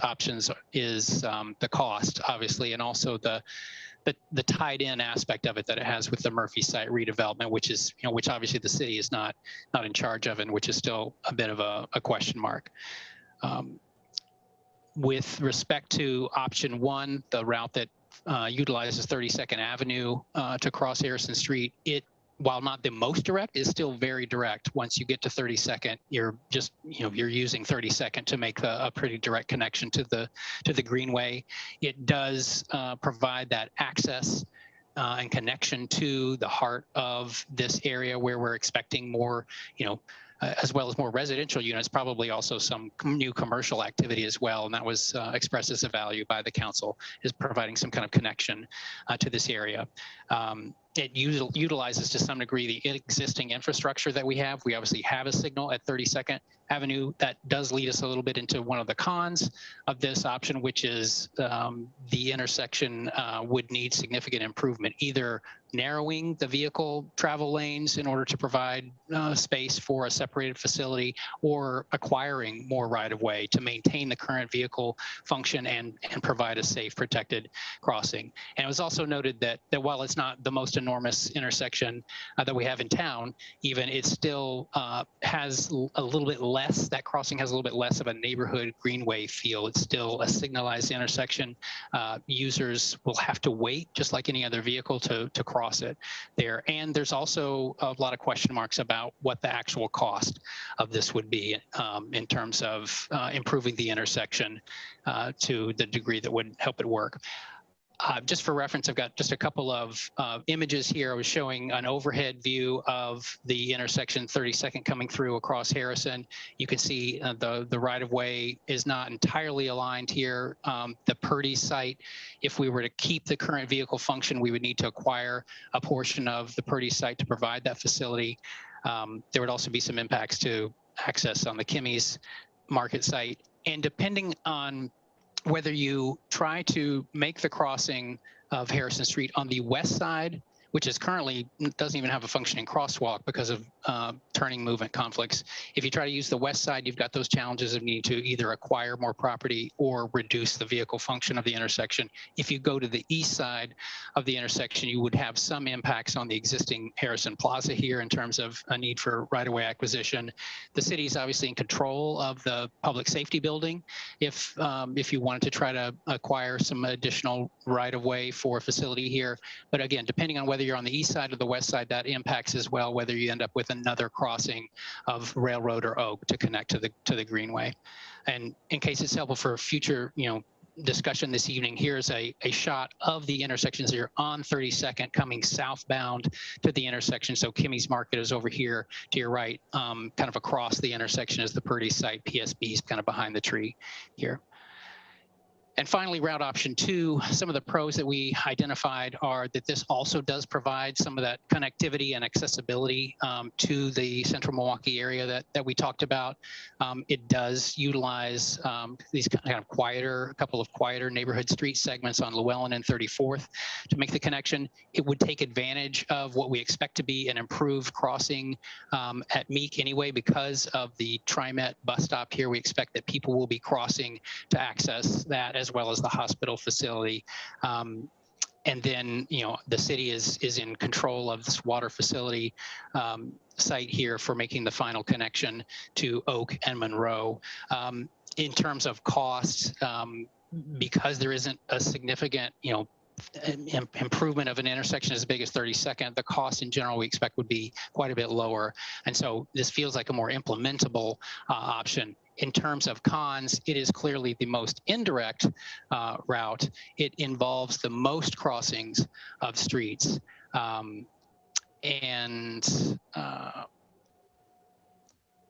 options is the cost, obviously, and also the tied in aspect of it that it has with the Murphy site redevelopment, which obviously the city is not in charge of, and which is still a bit of a question mark. With respect to option one, the route that utilizes 32nd Avenue to cross Harrison Street, while not the most direct, is still very direct. Once you get to 32nd, you're using 32nd to make a pretty direct connection to the Greenway. It does provide that access and connection to the heart of this area where we're expecting more, as well as more residential units, probably also some new commercial activity as well. And that was expressed as a value by the council, is providing some kind of connection to this area. It utilizes to some degree the existing infrastructure that we have. We obviously have a signal at 32nd Avenue. That does lead us a little bit into one of the cons of this option, which is the intersection would need significant improvement, either narrowing the vehicle travel lanes in order to provide space for a separated facility, or acquiring more right-of-way to maintain the current vehicle function and provide a safe, protected crossing. And it was also noted that while it's not the most enormous intersection that we have in town, even it still has a little bit less, that crossing has a little bit less of a neighborhood greenway feel. It's still a signalized intersection. Users will have to wait, just like any other vehicle, to cross it there. And there's also a lot of question marks about what the actual cost of this would be in terms of improving the intersection to the degree that would help it work. Just for reference, I've got just a couple of images here. I was showing an overhead view of the intersection 32nd coming through across Harrison. You can see the right-of-way is not entirely aligned here. The Purdy site, if we were to keep the current vehicle function, we would need to acquire a portion of the Purdy site to provide that facility. There would also be some impacts to access on the Kimmy's Market site. And depending on whether you try to make the crossing of Harrison Street on the west side, which is currently doesn't even have a functioning crosswalk because of turning movement conflicts. If you try to use the west side, you've got those challenges of needing to either acquire more property or reduce the vehicle function of the intersection. If you go to the east side of the intersection, you would have some impacts on the existing Harrison Plaza here in terms of a need for right-of-way acquisition. The city is obviously in control of the public safety building. If you wanted to try to acquire some additional right-of-way for a facility here, but again, depending on whether you're on the east side or the west side, that impacts as well whether you end up with another crossing of Railroad or Oak to connect to the Greenway. And in case it's helpful for future discussion this evening, here's a shot of the intersections here on 32nd coming southbound to the intersection. So Kimmy's Market is over here to your right, kind of across the intersection is the Purdy site. PSB is kind of behind the tree here. And finally, route option 2, some of the pros that we identified are that this also does provide some of that connectivity and accessibility to the central Milwaukie area that we talked about. It does utilize these kind of quieter, a couple of quieter neighborhood street segments on Llewellyn and 34th to make the connection. It would take advantage of what we expect to be an improved crossing at Meek anyway, because of the TriMet bus stop here. We expect that people will be crossing to access that, as well as the hospital facility. And then, you know, the city is in control of this water facility site here for making the final connection to Oak and Monroe. In terms of costs, because there isn't a significant, you know, improvement of an intersection as big as 32nd, the cost in general we expect would be quite a bit lower. And so this feels like a more implementable option. In terms of cons, it is clearly the most indirect route. It involves the most crossings of streets.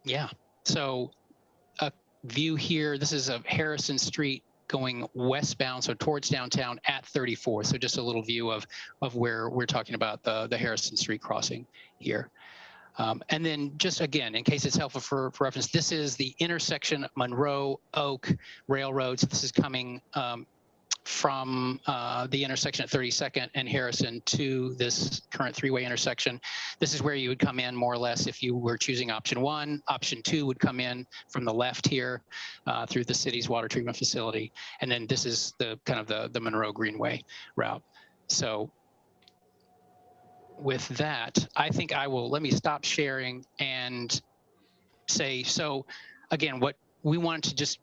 Yeah, so a view here, this is of Harrison Street going westbound, so towards downtown at 34th. So just a little view of where we're talking about the Harrison Street crossing here. And then just again, in case it's helpful for reference, this is the intersection Monroe Oak Railroads. This is coming from the intersection at 32nd and Harrison to this current three-way intersection. This is where you would come in more or less if you were choosing option 1. Option 2 would come in from the left here through the city's water treatment facility. And then this is the kind of the Monroe Greenway route. So with that, I think let me stop sharing and say, so again, what we wanted to just,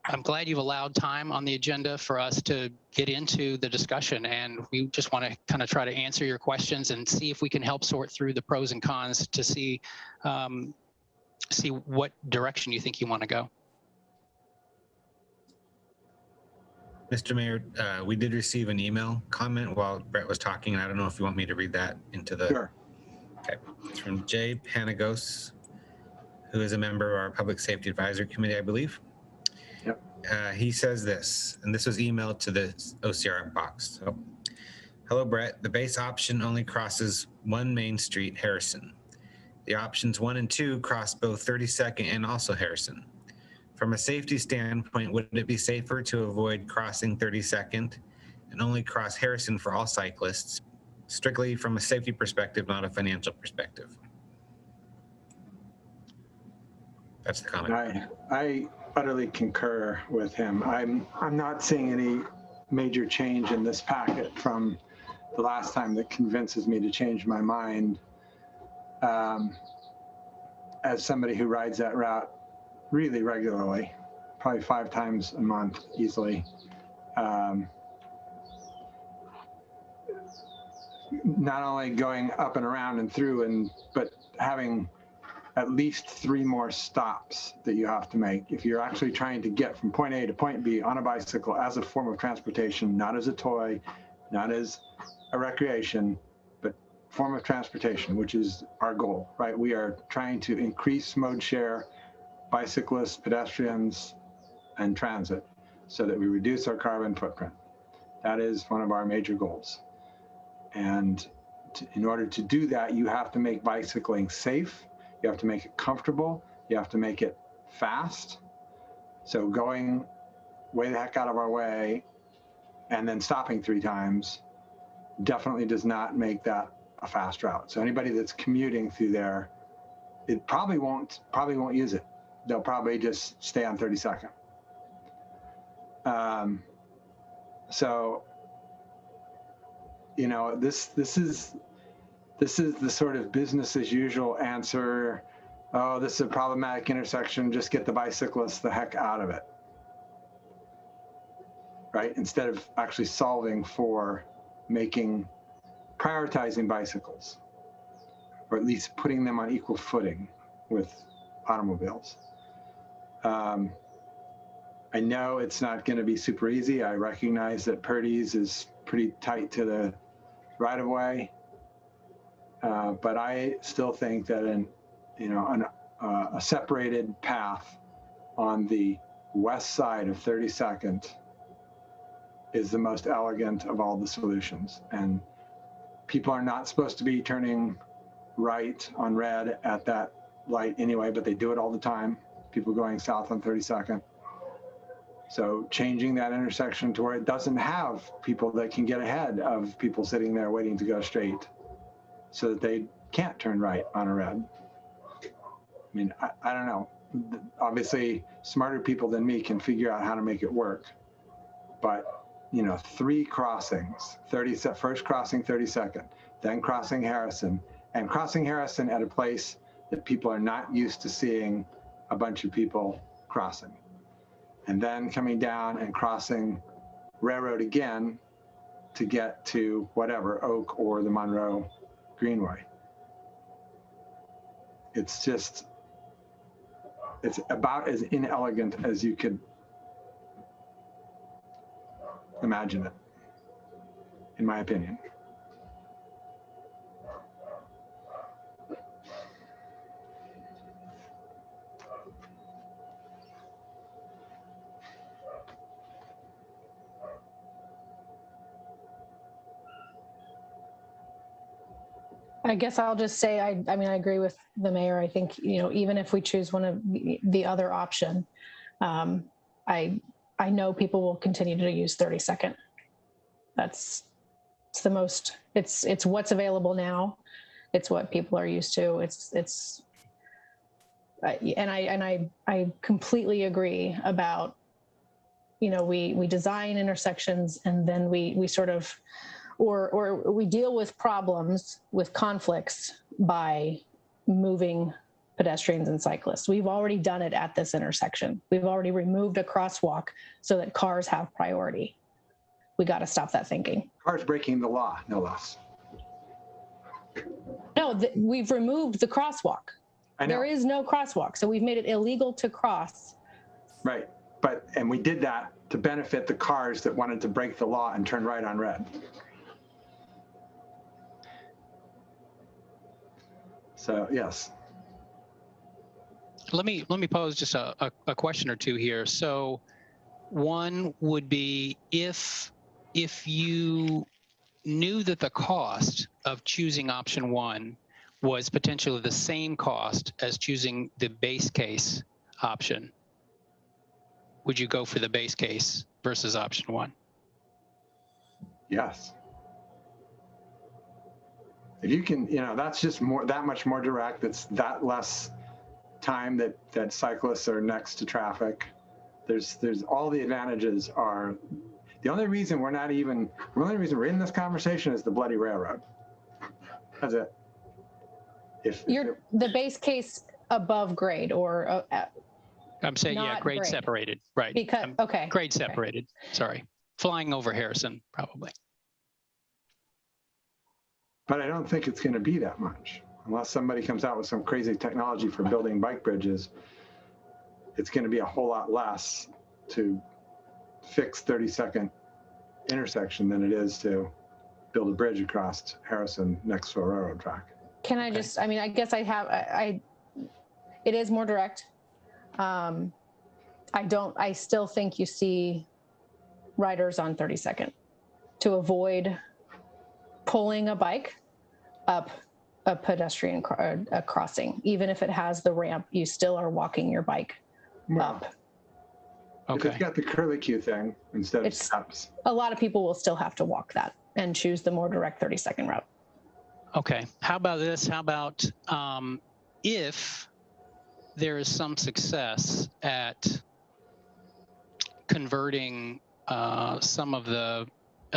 I'm glad you've allowed time on the agenda for us to get into the discussion, and we just want to kind of try to answer your questions and see if we can help sort through the pros and cons to see what direction you think you want to go. Mr. Mayor, we did receive an email comment while Brett was talking, and I don't know if you want me to read that into the... Sure. Okay. It's from Jay Panagos, who is a member of our Public Safety Advisory Committee, I believe. Yep. He says this, and this was emailed to the OCR box. So, hello, Brett. The base option only crosses one main street, Harrison. The options 1 and 2 cross both 32nd and also Harrison. From a safety standpoint, would it be safer to avoid crossing 32nd and only cross Harrison for all cyclists, strictly from a safety perspective, not a financial perspective? That's the comment. I utterly concur with him. I'm not seeing any major change in this packet from the last time that convinces me to change my mind. As somebody who rides that route really regularly, probably 5 times a month easily. Not only going up and around and through, but having at least 3 more stops that you have to make if you're actually trying to get from point A to point B on a bicycle as a form of transportation, not as a toy, not as a recreation, but form of transportation, which is our goal, right? We are trying to increase mode share, bicyclists, pedestrians, and transit so that we reduce our carbon footprint. That is one of our major goals. And in order to do that, you have to make bicycling safe. You have to make it comfortable. You have to make it fast. So going way the heck out of our way and then stopping 3 times definitely does not make that a fast route. So anybody that's commuting through there, it probably won't use it. They'll probably just stay on 32nd. So, you know, this is the sort of business as usual answer. Oh, this is a problematic intersection. Just get the bicyclists the heck out of it, right? Instead of actually solving for prioritizing bicycles, or at least putting them on equal footing with automobiles. I know it's not going to be super easy. I recognize that Purdy's is pretty tight to the right of way, but I still think that a separated path on the west side of 32nd is the most elegant of all the solutions. And people are not supposed to be turning right on red at that light anyway, but they do it all the time. People going south on 32nd. So changing that intersection to where it doesn't have people that can get ahead of people sitting there waiting to go straight so that they can't turn right on a red. I mean, I don't know. Obviously, smarter people than me can figure out how to make it work. But, you know, 3 crossings, first crossing 32nd, then crossing Harrison, and crossing Harrison at a place that people are not used to seeing a bunch of people crossing. And then coming down and crossing Railroad again to get to whatever, Oak or the Monroe Greenway. It's just, it's about as inelegant as you could imagine it, in my opinion. I guess I'll just say, I mean, I agree with the mayor. I think, you know, even if we choose one of the other option, I know people will continue to use 32nd. It's the most, it's what's available now. It's what people are used to. I completely agree about, you know, we design intersections and then we sort of, or we deal with problems, with conflicts by moving pedestrians and cyclists. We've already done it at this intersection. We've already removed a crosswalk so that cars have priority. We got to stop that thinking. Cars breaking the law, no less. No, we've removed the crosswalk. I know. There is no crosswalk, so we've made it illegal to cross. Right, and we did that to benefit the cars that wanted to break the law and turn right on red. So, yes. Let me pose just a question or two here. So one would be if you knew that the cost of choosing option 1 was potentially the same cost as choosing the base case option, would you go for the base case versus option 1? Yes. If you can, you know, that's just that much more direct. That's that less time that cyclists are next to traffic. There's all the advantages are. The only reason we're in this conversation is the bloody railroad. That's it. If the base case above grade or I'm saying, yeah, grade separated, right? Because okay, grade separated. Okay. Sorry, flying over Harrison probably. But I don't think it's going to be that much unless somebody comes out with some crazy technology for building bike bridges. It's going to be a whole lot less to fix 32nd intersection than it is to build a bridge across Harrison next to a railroad track. Can I just, I mean, I guess it is more direct. I still think you see riders on 32nd to avoid pulling a bike up a pedestrian crossing. Even if it has the ramp, you still are walking your bike up. Okay. It's got the curlicue thing instead of steps. A lot of people will still have to walk that and choose the more direct 32nd route. Okay. How about this? How about if there is some success at converting a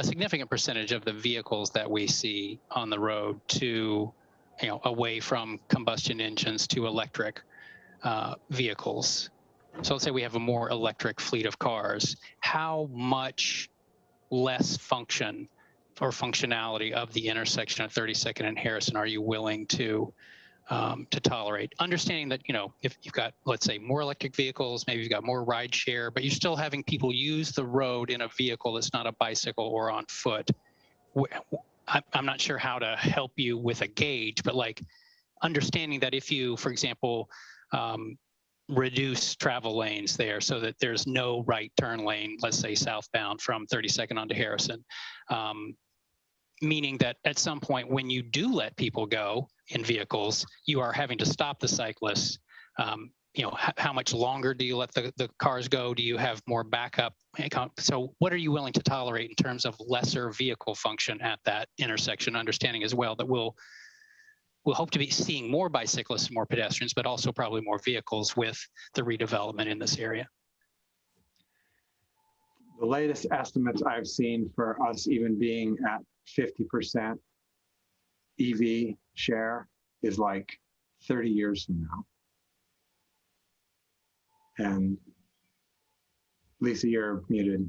significant percentage of the vehicles that we see on the road to, you know, away from combustion engines to electric vehicles. So let's say we have a more electric fleet of cars. How much less function or functionality of the intersection of 32nd and Harrison are you willing to tolerate? Understanding that, you know, if you've got, let's say, more electric vehicles, maybe you've got more ride share, but you're still having people use the road in a vehicle that's not a bicycle or on foot. I'm not sure how to help you with a gauge, but like understanding that if you, for example, reduce travel lanes there so that there's no right turn lane, let's say southbound from 32nd onto Harrison. Meaning that at some point when you do let people go in vehicles, you are having to stop the cyclists. You know, how much longer do you let the cars go? Do you have more backup? So what are you willing to tolerate in terms of lesser vehicle function at that intersection, understanding as well that we'll hope to be seeing more bicyclists, more pedestrians, but also probably more vehicles with the redevelopment in this area? The latest estimates I've seen for us even being at 50% EV share is like 30 years from now. And Lisa, you're muted.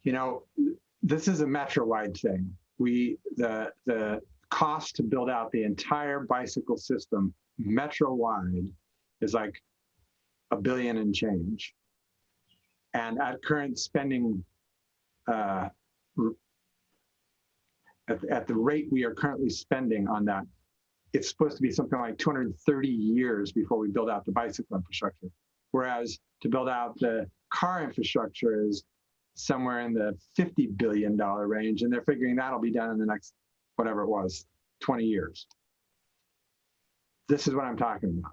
You know, this is a metro-wide thing. The cost to build out the entire bicycle system metro-wide is like $1 billion and change. And at current spending, at the rate we are currently spending on that, it's supposed to be something like 230 years before we build out the bicycle infrastructure. Whereas to build out the car infrastructure is somewhere in the $50 billion range, and they're figuring that'll be done in the next, whatever it was, 20 years. This is what I'm talking about.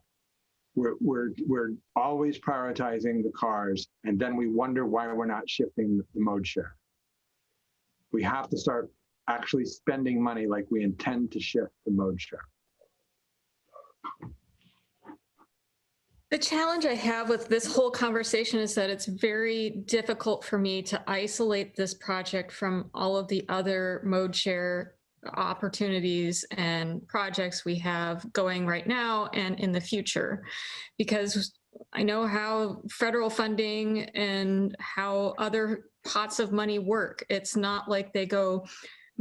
We're always prioritizing the cars, and then we wonder why we're not shifting the mode share. We have to start actually spending money like we intend to shift the mode share. The challenge I have with this whole conversation is that it's very difficult for me to isolate this project from all of the other mode share opportunities and projects we have going right now and in the future, because I know how federal funding and how other pots of money work. It's not like they go,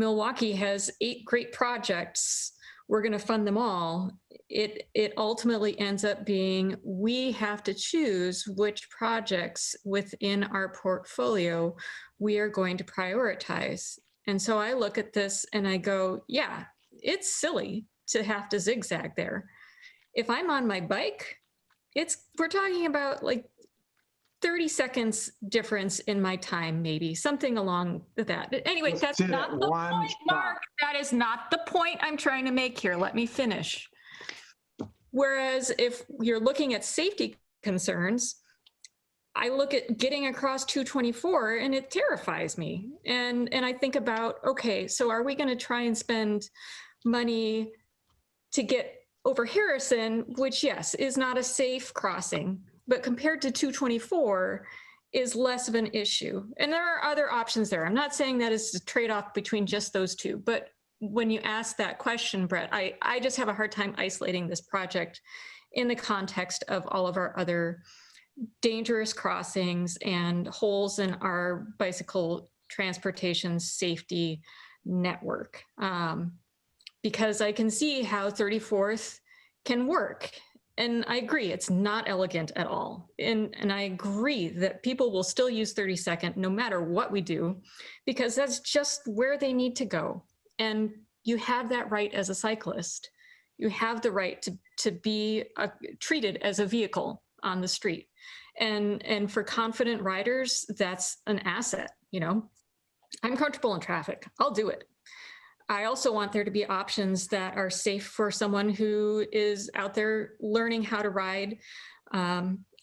Milwaukie has 8 great projects, we're going to fund them all. It ultimately ends up being, we have to choose which projects within our portfolio we are going to prioritize. And so I look at this and I go, yeah, it's silly to have to zigzag there. If I'm on my bike, we're talking about like 30 seconds difference in my time, maybe something along that. Anyway, that's not the point, Mark. That is not the point I'm trying to make here. Let me finish. Whereas if you're looking at safety concerns, I look at getting across 224 and it terrifies me. And I think about, okay, so are we going to try and spend money to get over Harrison, which yes, is not a safe crossing, but compared to 224 is less of an issue. And there are other options there. I'm not saying that is a trade-off between just those two, but when you ask that question, Brett, I just have a hard time isolating this project in the context of all of our other dangerous crossings and holes in our bicycle transportation safety network. Because I can see how 34th can work. And I agree, it's not elegant at all. And I agree that people will still use 32nd no matter what we do, because that's just where they need to go. And you have that right as a cyclist. You have the right to be treated as a vehicle on the street. And for confident riders, that's an asset. You know, I'm comfortable in traffic. I'll do it. I also want there to be options that are safe for someone who is out there learning how to ride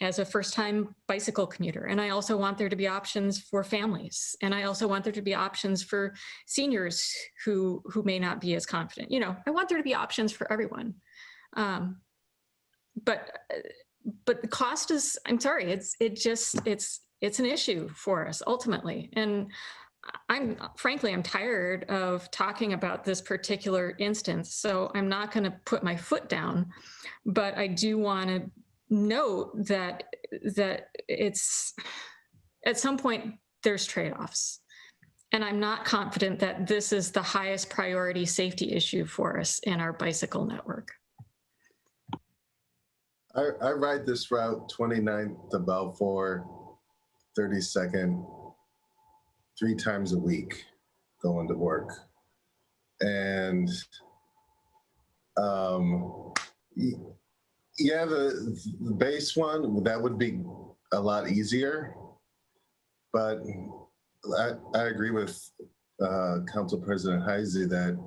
as a first-time bicycle commuter. And I also want there to be options for families. And I also want there to be options for seniors who may not be as confident. You know, I want there to be options for everyone. But the cost is, I'm sorry, it's an issue for us ultimately. And I'm tired of talking about this particular instance, so I'm not going to put my foot down, but I do want to note that it's, at some point there's trade-offs, and I'm not confident that this is the highest priority safety issue for us in our bicycle network. I ride this route 29th to Balfour, 32nd, 3 times a week going to work. And yeah, the base one, that would be a lot easier. But I agree with Council President Heise that,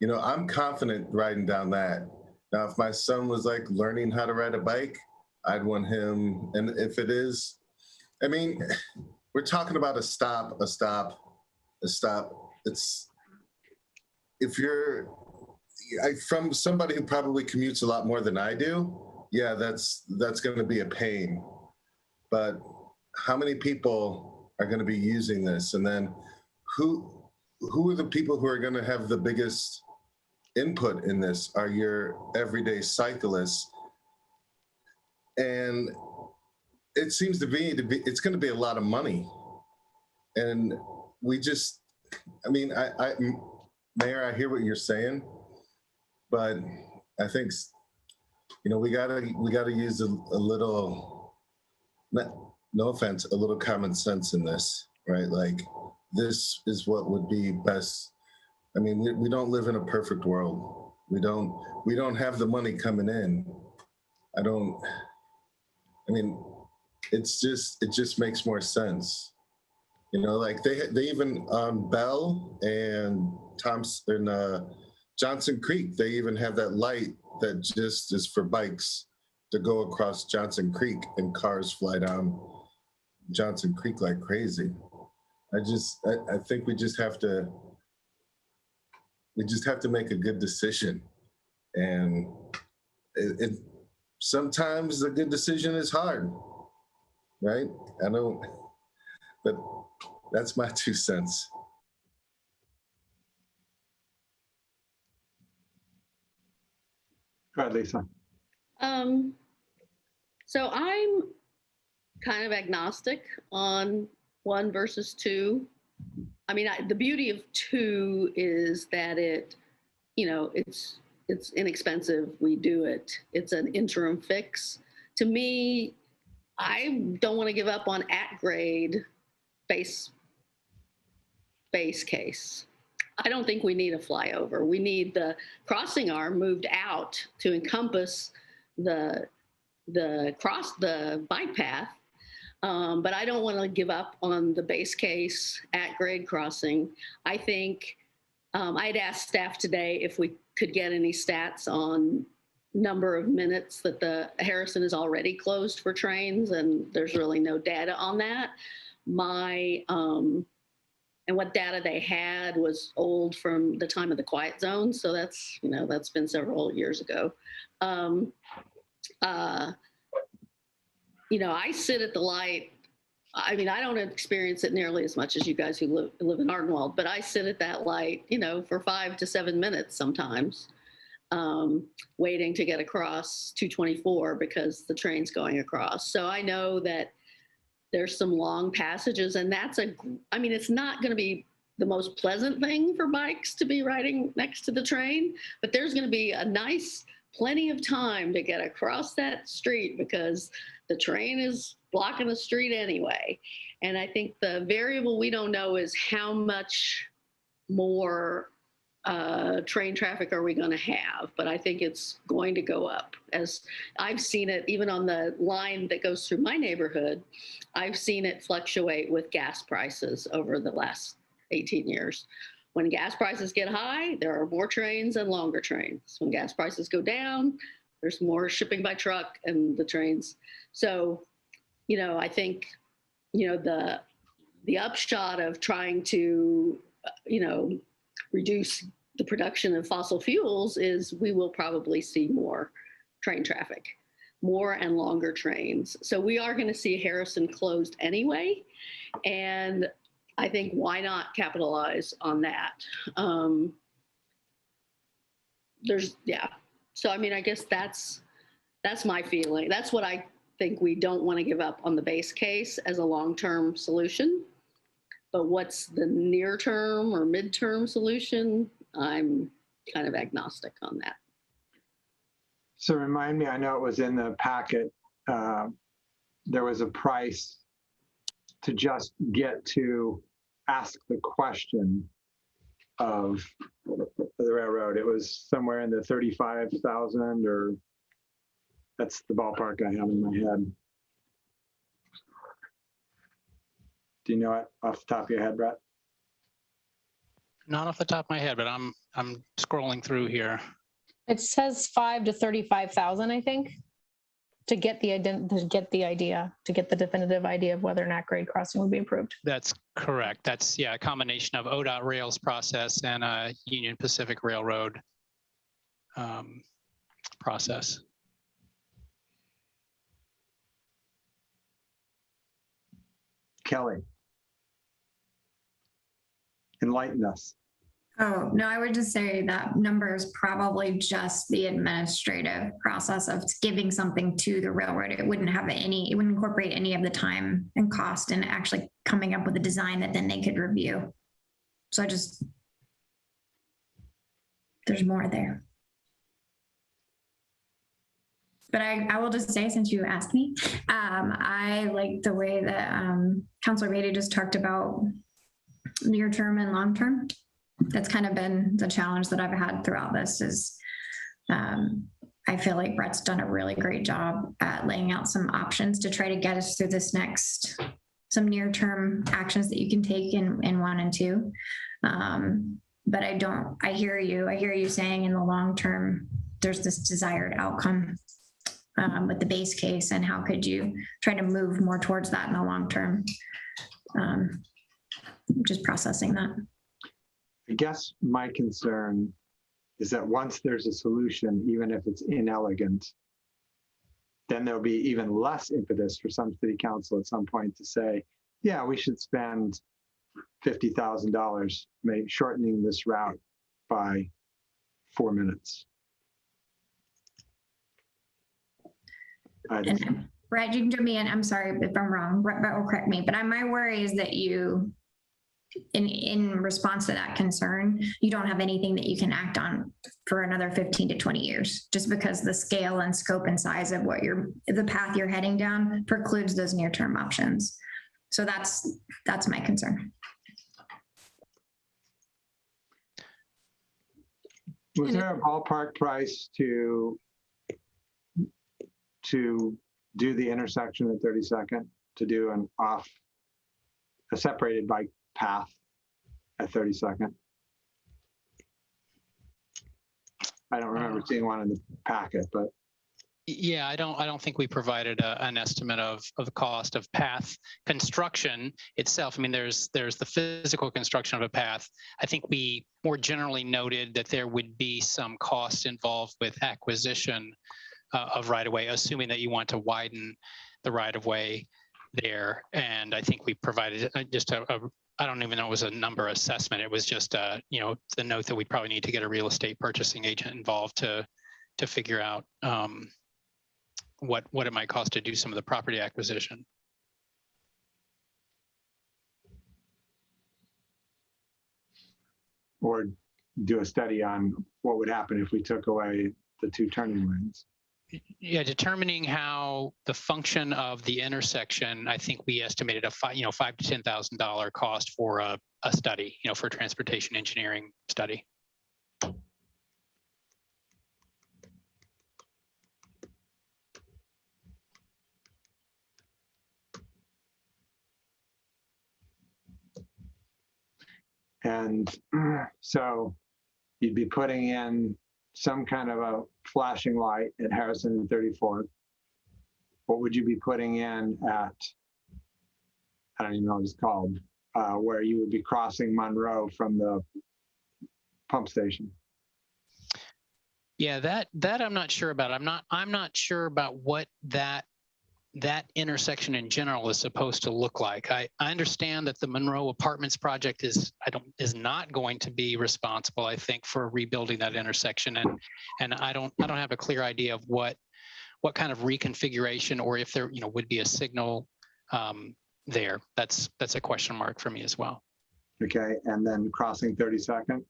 you know, I'm confident riding down that. Now, if my son was like learning how to ride a bike, I'd want him, and if it is, I mean, we're talking about a stop. It's, if you're, from somebody who probably commutes a lot more than I do, yeah, that's going to be a pain. But how many people are going to be using this? And then who are the people who are going to have the biggest input in this? Are your everyday cyclists. And it seems to be, it's going to be a lot of money. And we just, I mean, Mayor, I hear what you're saying, but I think, you know, we gotta use a little, no offense, a little common sense in this, right? Like, this is what would be best. I mean, we don't live in a perfect world. We don't have the money coming in. I mean, it just makes more sense. You know, like they even on Bell and Johnson Creek, they even have that light that just is for bikes to go across Johnson Creek, and cars fly down Johnson Creek like crazy. I think we just have to make a good decision. And sometimes a good decision is hard, right? But that's my 2 cents. Go ahead, Lisa. So I'm kind of agnostic on 1 versus 2. I mean, the beauty of 2 is that it, you know, it's inexpensive. We do it. It's an interim fix. To me, I don't want to give up on at-grade base case. I don't think we need a flyover. We need the crossing arm moved out to encompass the bike path. But I don't want to give up on the base case at-grade crossing. I think I'd asked staff today if we could get any stats on number of minutes that the Harrison is already closed for trains, and there's really no data on that. And what data they had was old from the time of the quiet zone. So that's, you know, that's been several years ago. You know, I sit at the light. I mean, I don't experience it nearly as much as you guys who live in Ardenwald, but I sit at that light, you know, for 5 to 7 minutes sometimes, waiting to get across 224 because the train's going across. So I know that there's some long passages, and I mean, it's not going to be the most pleasant thing for bikes to be riding next to the train, but there's going to be a nice, plenty of time to get across that street because the train is blocking the street anyway. And I think the variable we don't know is how much more train traffic are we going to have, but I think it's going to go up. As I've seen it, even on the line that goes through my neighborhood, I've seen it fluctuate with gas prices over the last 18 years. When gas prices get high, there are more trains and longer trains. When gas prices go down, there's more shipping by truck and the trains. So, you know, I think, you know, the upshot of trying to, you know, reduce the production of fossil fuels is we will probably see more train traffic, more and longer trains. So we are going to see Harrison closed anyway. And I think why not capitalize on that? Yeah. So, I mean, I guess that's my feeling. That's what I think. We don't want to give up on the base case as a long-term solution. But what's the near-term or mid-term solution? I'm kind of agnostic on that. So remind me, I know it was in the packet, there was a price to just get to ask the question of of the railroad. It was somewhere in the 35,000, or that's the ballpark I have in my head. Do you know it off the top of your head, Brett? Not off the top of my head, but I'm scrolling through here. It says 5 to 35,000, I think, to get the definitive idea of whether an at-grade crossing would be approved. That's correct. That's, yeah, a combination of ODOT Rails process and a Union Pacific Railroad process. Kelly, enlighten us. Oh, no, I would just say that number is probably just the administrative process of giving something to the railroad. It wouldn't incorporate any of the time and cost and actually coming up with a design that then they could review. So there's more there. But I will just say, since you asked me, I like the way that Councilor Beatty just talked about near term and long term. That's kind of been the challenge that I've had throughout this is I feel like Brett's done a really great job at laying out some options to try to get us through this next, some near-term actions that you can take in 1 and 2. But I hear you saying in the long term, there's this desired outcome with the base case, and how could you try to move more towards that in the long term? Just processing that. I guess my concern is that once there's a solution, even if it's inelegant, then there'll be even less impetus for some city council at some point to say, yeah, we should spend $50,000 shortening this route by 4 minutes. And Brett, you can jump me in. I'm sorry if I'm wrong. Brett will correct me, but my worry is that you, in response to that concern, you don't have anything that you can act on for another 15 to 20 years, just because the scale and scope and size of the path you're heading down precludes those near-term options. So that's my concern. Was there a ballpark price to do the intersection at 32nd, to do a separated bike path at 32nd? I don't remember seeing one in the packet, but Yeah, I don't think we provided an estimate of the cost of path construction itself. I mean, there's the physical construction of a path. I think we more generally noted that there would be some cost involved with acquisition of right-of-way, assuming that you want to widen the right-of-way there. And I think we provided just I don't even know it was a number assessment. It was just the note that we probably need to get a real estate purchasing agent involved to figure out what it might cost to do some of the property acquisition. Or do a study on what would happen if we took away the 2 turning lanes. Yeah, determining how the function of the intersection, I think we estimated a $5,000 to $10,000 cost for a study, for a transportation engineering study. And so you'd be putting in some kind of a flashing light at Harrison and 34th. What would you be putting in at, I don't even know what it's called, where you would be crossing Monroe from the pump station? Yeah, that I'm not sure about. I'm not sure about what that intersection in general is supposed to look like. I understand that the Monroe Apartments project is not going to be responsible, I think, for rebuilding that intersection, and I don't have a clear idea of what kind of reconfiguration, or if there would be a signal there. That's a question mark for me as well. Okay, and then crossing 32nd?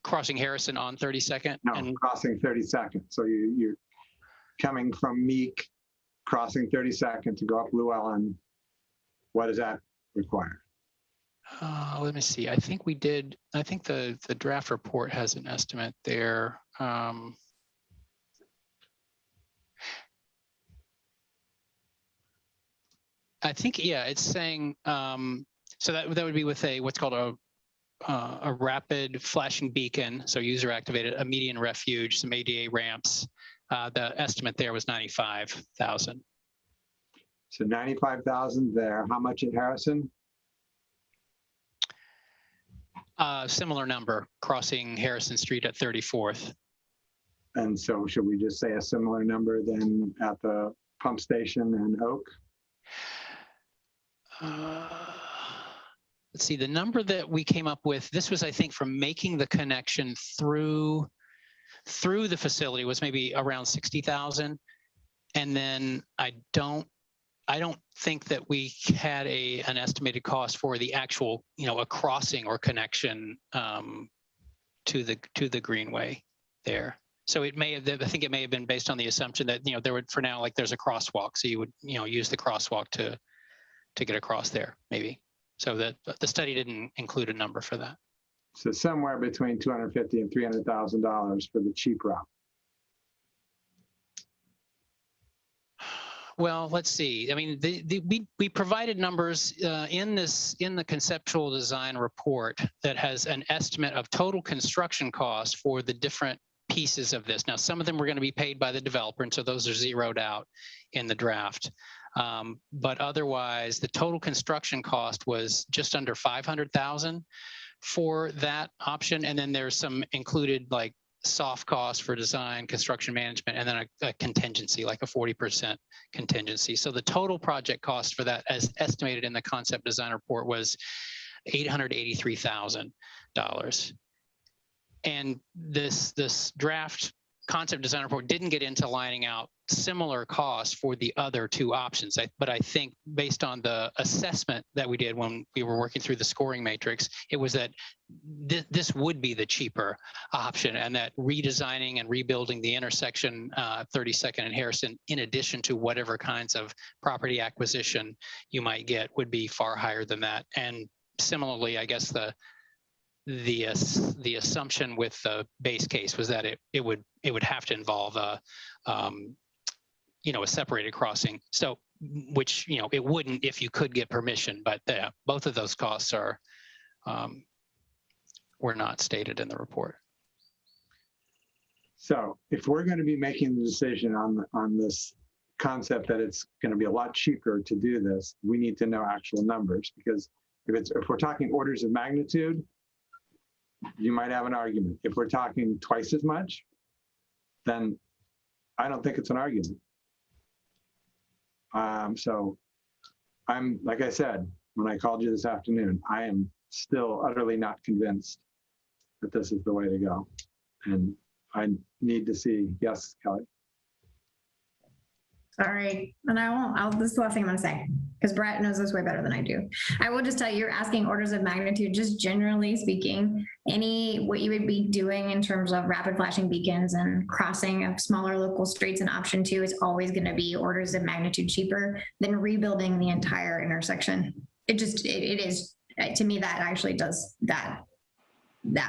Crossing Harrison on 32nd? No, crossing 32nd. So you're coming from Meek, crossing 32nd to go up Llewellyn. What does that require? Let me see. I think we did. I think the draft report has an estimate there. I think, yeah, it's saying, so that would be with a, what's called a rapid flashing beacon. So user activated, a median refuge, some ADA ramps. The estimate there was 95,000. So 95,000 there. How much in Harrison? Similar number, crossing Harrison Street at 34th. And so should we just say a similar number then at the pump station and Oak? Let's see, the number that we came up with, this was, I think, from making the connection through the facility was maybe around 60,000. And then I don't think that we had an estimated cost for the actual, a crossing or connection to the Greenway there. So it may have, I think it may have been based on the assumption that, there would, for now, like there's a crosswalk. So you would, use the crosswalk to get across there, maybe. So that the study didn't include a number for that. So somewhere between $250,000 and $300,000 for the cheap route. Well, let's see. I mean, we provided numbers in the conceptual design report that has an estimate of total construction costs for the different pieces of this. Now, some of them were going to be paid by the developer, and so those are zeroed out in the draft. But otherwise, the total construction cost was just under 500,000 for that option, and then there's some included like soft costs for design, construction management, and then a contingency, like a 40% contingency. So the total project cost for that, as estimated in the concept design report, was $883,000. And this draft concept design report didn't get into lining out similar costs for the other two options. But I think based on the assessment that we did when we were working through the scoring matrix, it was that this would be the cheaper option, and that redesigning and rebuilding the intersection 32nd and Harrison, in addition to whatever kinds of property acquisition you might get, would be far higher than that. And similarly, I guess the assumption with the base case was that it would have to involve a separated crossing. So which it wouldn't if you could get permission, but both of those costs were not stated in the report. So if we're going to be making the decision on this concept that it's going to be a lot cheaper to do this, we need to know actual numbers, because if we're talking orders of magnitude, you might have an argument. If we're talking twice as much, then I don't think it's an argument. So I'm, like I said, when I called you this afternoon, I am still utterly not convinced that this is the way to go. And I need to see, yes, Kelly. Sorry, and this is the last thing I'm gonna say, because Brett knows this way better than I do. I will just tell you, you're asking orders of magnitude, just generally speaking, what you would be doing in terms of rapid flashing beacons and crossing of smaller local streets in option 2 is always gonna be orders of magnitude cheaper than rebuilding the entire intersection. It is, to me, that actually does, that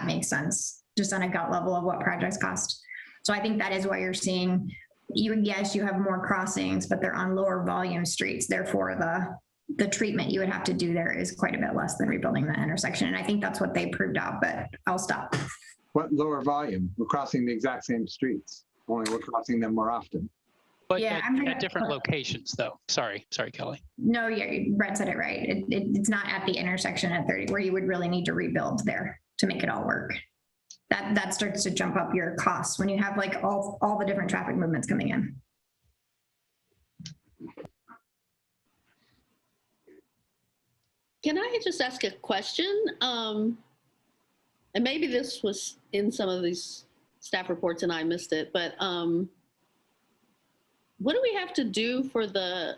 makes sense, just on a gut level of what projects cost. So I think that is why you're seeing, yes, you have more crossings, but they're on lower volume streets. Therefore, the treatment you would have to do there is quite a bit less than rebuilding the intersection. And I think that's what they proved out, but I'll stop. What lower volume? We're crossing the exact same streets, only we're crossing them more often. But yeah, at different locations, though. Sorry, Kelly. No, yeah, Brett said it right. It's not at the intersection at 30 where you would really need to rebuild there to make it all work. That starts to jump up your costs when you have like all the different traffic movements coming in. Can I just ask a question? And maybe this was in some of these staff reports and I missed it, but what do we have to do for with the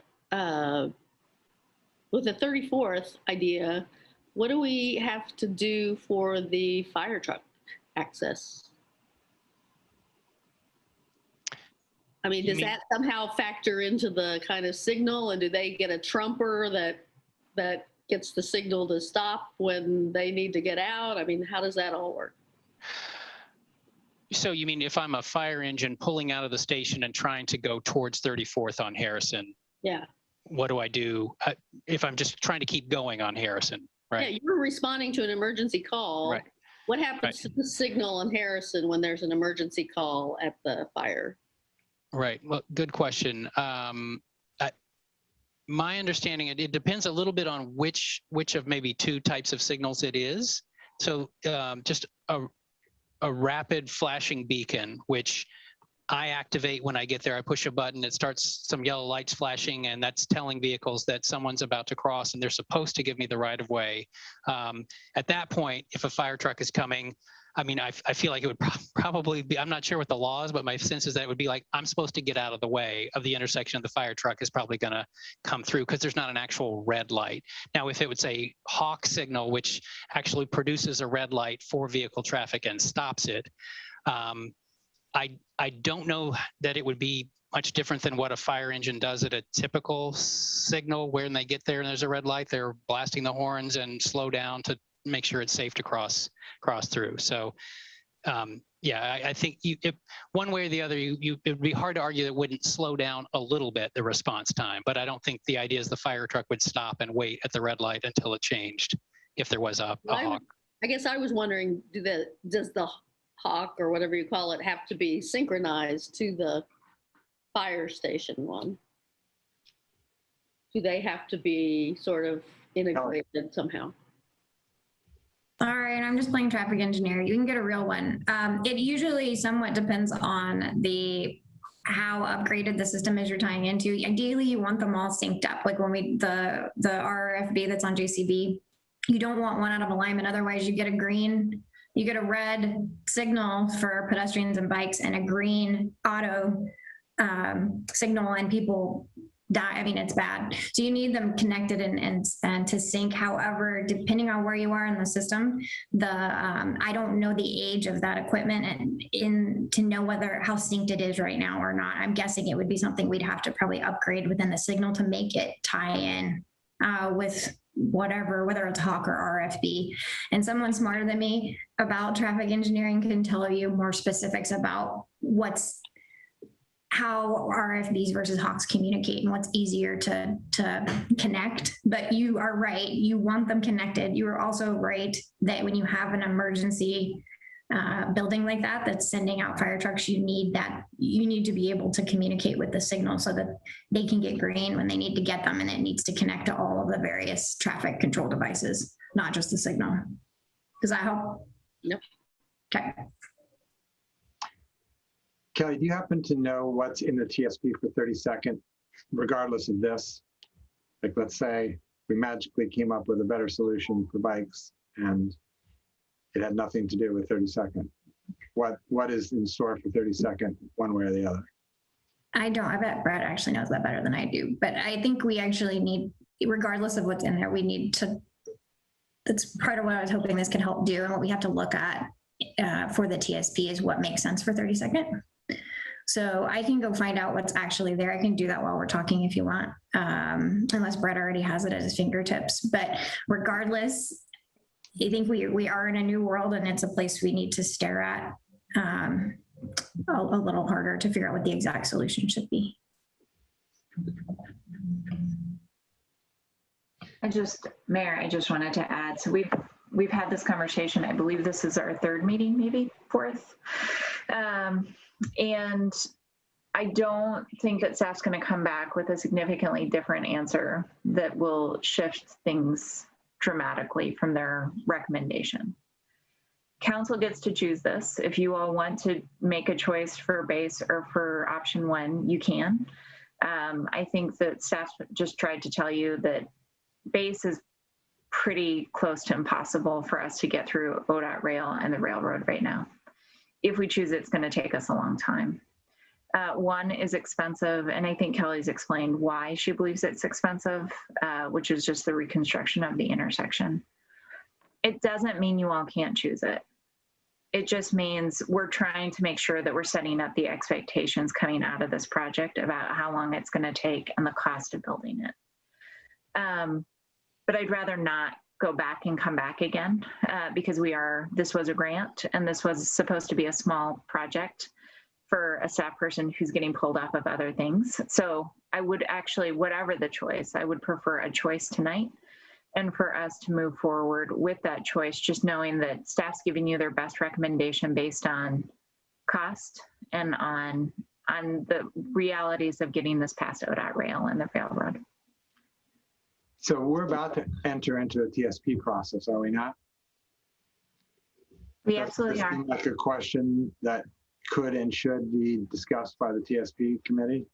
34th idea, what do we have to do for the fire truck access? I mean, does that somehow factor into the kind of signal, and do they get a trumper that gets the signal to stop when they need to get out? I mean, how does that all work? So you mean if I'm a fire engine pulling out of the station and trying to go towards 34th on Harrison? Yeah. What do I do if I'm just trying to keep going on Harrison? Right. Yeah, you're responding to an emergency call. Right. What happens to the signal on Harrison when there's an emergency call at the fire? Right. Well, good question. My understanding, it depends a little bit on which of maybe two types of signals it is. So just a rapid flashing beacon, which I activate when I get there. I push a button, it starts some yellow lights flashing, and that's telling vehicles that someone's about to cross and they're supposed to give me the right of way. At that point, if a fire truck is coming, I mean, I feel like it would probably be, I'm not sure what the law is, but my sense is that it would be like, I'm supposed to get out of the way of the intersection of the fire truck is probably going to come through because there's not an actual red light. Now, if it would say hawk signal, which actually produces a red light for vehicle traffic and stops it, I don't know that it would be much different than what a fire engine does at a typical signal. When they get there and there's a red light, they're blasting the horns and slow down to make sure it's safe to cross through. So yeah, I think one way or the other, it would be hard to argue that it wouldn't slow down a little bit the response time, but I don't think the idea is the fire truck would stop and wait at the red light until it changed if there was a hawk. I guess I was wondering, does the hawk or whatever you call it have to be synchronized to the fire station one? Do they have to be sort of integrated somehow? All right, I'm just playing traffic engineer. You can get a real one. It usually somewhat depends on how upgraded the system is you're tying into. Ideally, you want them all synced up. Like when the RRFB that's on JCB, you don't want one out of alignment. Otherwise, you get a red signal for pedestrians and bikes and a green auto signal, and people die. I mean, it's bad. So you need them connected and to sync. However, depending on where you are in the system, I don't know the age of that equipment and to know how synced it is right now or not. I'm guessing it would be something we'd have to probably upgrade within the signal to make it tie in with whether it's Hawk or RFB. And someone smarter than me about traffic engineering can tell you more specifics about how RFBs versus Hawks communicate and what's easier to connect. But you are right, you want them connected. You are also right that when you have an emergency building like that that's sending out fire trucks, you need to be able to communicate with the signal so that they can get green when they need to get them, and it needs to connect to all of the various traffic control devices, not just the signal. Does that help? Yep. Okay. Kelly, do you happen to know what's in the TSP for 32nd, regardless of this? Like, let's say we magically came up with a better solution for bikes and it had nothing to do with 32nd. What is in store for 32nd, one way or the other? I bet Brad actually knows that better than I do, but I think we actually need, regardless of what's in there, that's part of what I was hoping this could help do, and what we have to look at for the TSP is what makes sense for 32nd. So I can go find out what's actually there. I can do that while we're talking if you want, unless Brett already has it at his fingertips. But regardless, I think we are in a new world, and it's a place we need to stare at a little harder to figure out what the exact solution should be. Mayor, I just wanted to add, so we've had this conversation. I believe this is our third meeting, maybe fourth. And I don't think that staff's going to come back with a significantly different answer that will shift things dramatically from their recommendation. Council gets to choose this. If you all want to make a choice for base or for option one, you can. I think that staff just tried to tell you that base is pretty close to impossible for us to get through ODOT rail and the railroad right now. If we choose, it's going to take us a long time. One is expensive, and I think Kelly's explained why she believes it's expensive, which is just the reconstruction of the intersection. It doesn't mean you all can't choose it. It just means we're trying to make sure that we're setting up the expectations coming out of this project about how long it's going to take and the cost of building it. but I'd rather not go back and come back again because this was a grant and this was supposed to be a small project for a staff person who's getting pulled off of other things. So I would actually, whatever the choice, I would prefer a choice tonight and for us to move forward with that choice, just knowing that staff's giving you their best recommendation based on cost and on the realities of getting this past ODOT rail and the railroad. So we're about to enter into a TSP process, are we not? We absolutely are. Like a question that could and should be discussed by the TSP committee?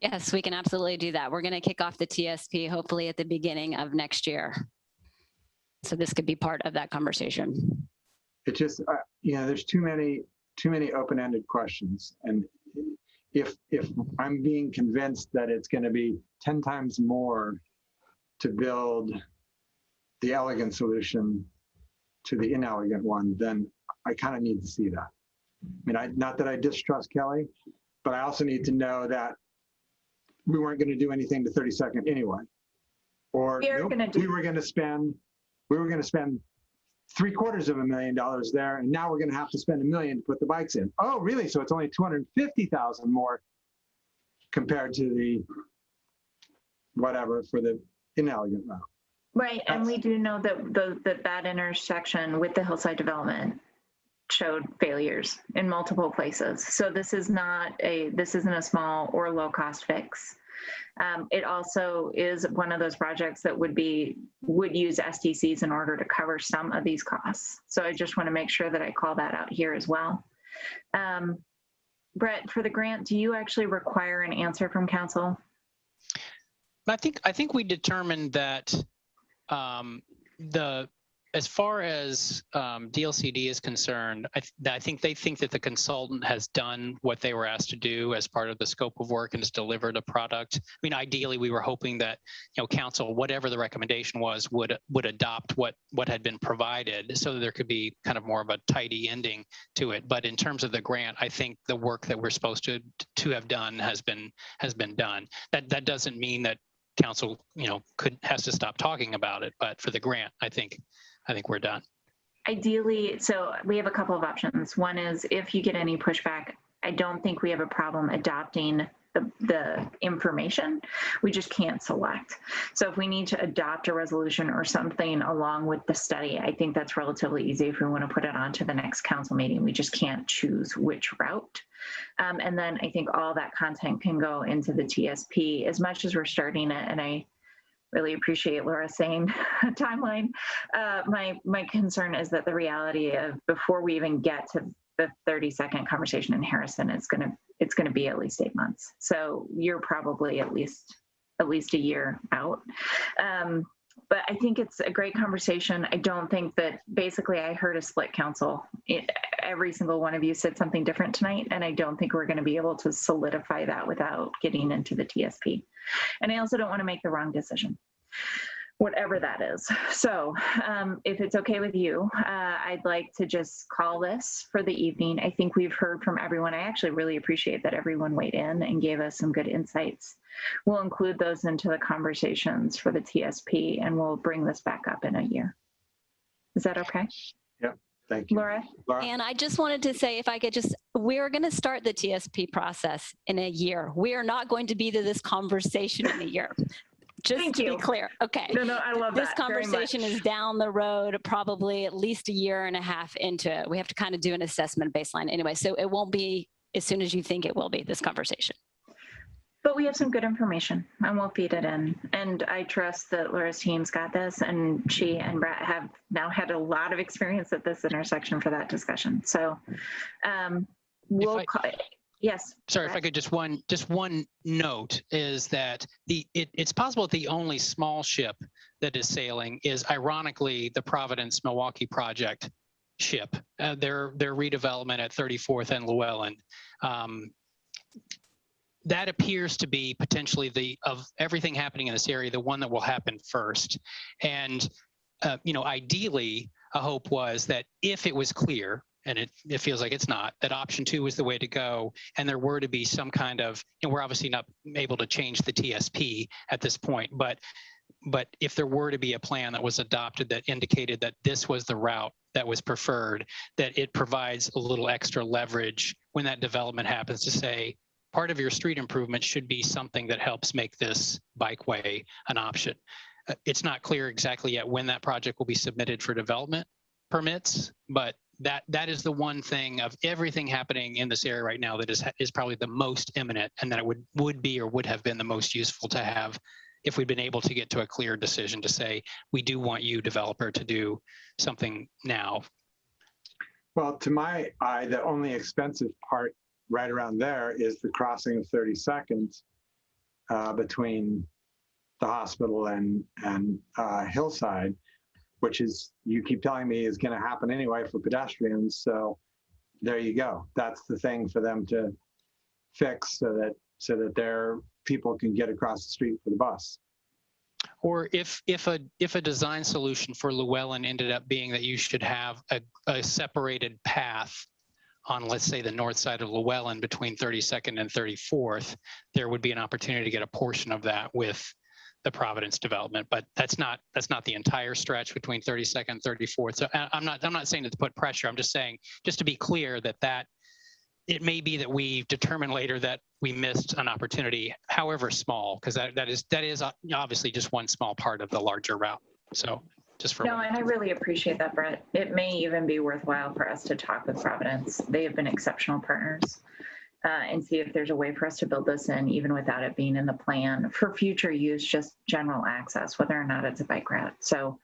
Yes, we can absolutely do that. We're going to kick off the TSP hopefully at the beginning of next year. So this could be part of that conversation. It just, there's too many open-ended questions. And if I'm being convinced that it's going to be 10 times more to build the elegant solution to the inelegant one, then I kind of need to see that. I mean, not that I distrust Kelly, but I also need to know that we weren't going to do anything to 32nd anyway. Or we were going to spend $750,000 there, and now we're going to have to spend $1 million to put the bikes in. Oh, really? So it's only $250,000 more compared to the whatever for the inelegant route. Right, and we do know that that intersection with the hillside development showed failures in multiple places. So this isn't a small or low cost fix. It also is one of those projects that would use SDCs in order to cover some of these costs. So I just want to make sure that I call that out here as well. Brett, for the grant, do you actually require an answer from council? I think we determined that as far as DLCD is concerned, I think they think that the consultant has done what they were asked to do as part of the scope of work and has delivered a product. I mean, ideally, we were hoping that council, whatever the recommendation was, would adopt what had been provided, so that there could be kind of more of a tidy ending to it. But in terms of the grant, I think the work that we're supposed to have done has been done. That doesn't mean that council has to stop talking about it, but for the grant, I think we're done. Ideally, so we have a couple of options. One is if you get any pushback, I don't think we have a problem adopting the information. We just can't select. So if we need to adopt a resolution or something along with the study, I think that's relatively easy if we want to put it on to the next council meeting. We just can't choose which route. And then I think all that content can go into the TSP as much as we're starting it. And I really appreciate Laura saying timeline. My concern is that the reality of before we even get to the 30-second conversation in Harrison, it's gonna be at least 8 months. So you're probably at least a year out. But I think it's a great conversation. I don't think that basically I heard a split council. Every single one of you said something different tonight, and I don't think we're going to be able to solidify that without getting into the TSP. And I also don't want to make the wrong decision, whatever that is. So if it's okay with you, I'd like to just call this for the evening. I think we've heard from everyone. I actually really appreciate that everyone weighed in and gave us some good insights. We'll include those into the conversations for the TSP, and we'll bring this back up in a year. Is that okay? Yep. Thank you. Laura? And I just wanted to say, if I could we're going to start the TSP process in a year. We are not going to be to this conversation in a year. Just to be clear. Okay. No, I love this that. conversation is down the road, probably at least a year and a half into it. We have to kind of do an assessment baseline anyway. So it won't be as soon as you think it will be, this conversation. But we have some good information and we'll feed it in. And I trust that Laura's team's got this, and she and Brett have now had a lot of experience at this intersection for that discussion. So yes. Sorry, if I could just one note is that it's possible that the only small ship that is sailing is ironically the Providence Milwaukie project ship, their redevelopment at 34th and Llewellyn. That appears to be potentially of everything happening in this area, the one that will happen first. And, ideally, a hope was that if it was clear, and it feels like it's not, that option 2 was the way to go, and there were to be some kind of, we're obviously not able to change the TSP at this point, but but if there were to be a plan that was adopted that indicated that this was the route that was preferred, that it provides a little extra leverage when that development happens to say, part of your street improvement should be something that helps make this bikeway an option. It's not clear exactly yet when that project will be submitted for development permits, but that is the one thing of everything happening in this area right now that is probably the most imminent, and that it would be or would have been the most useful to have if we'd been able to get to a clear decision to say, we do want you, developer, to do something now. Well, to my eye, the only expensive part right around there is the crossing of 32nd between the hospital and Hillside, which is, you keep telling me, is going to happen anyway for pedestrians. So there you go. That's the thing for them to fix so that their people can get across the street for the bus. Or if a design solution for Llewellyn ended up being that you should have a separated path on, let's say, the north side of Llewellyn between 32nd and 34th, there would be an opportunity to get a portion of that with the Providence development, but that's not the entire stretch between 32nd and 34th. So I'm not saying to put pressure. I'm just saying, just to be clear, that it may be that we determine later that we missed an opportunity, however small, because that is obviously just one small part of the larger route. So just for no, and I really appreciate that, Brett. It may even be worthwhile for us to talk with Providence. They have been exceptional partners, and see if there's a way for us to build this in, even without it being in the plan for future use, just general access, whether or not it's a bike route. So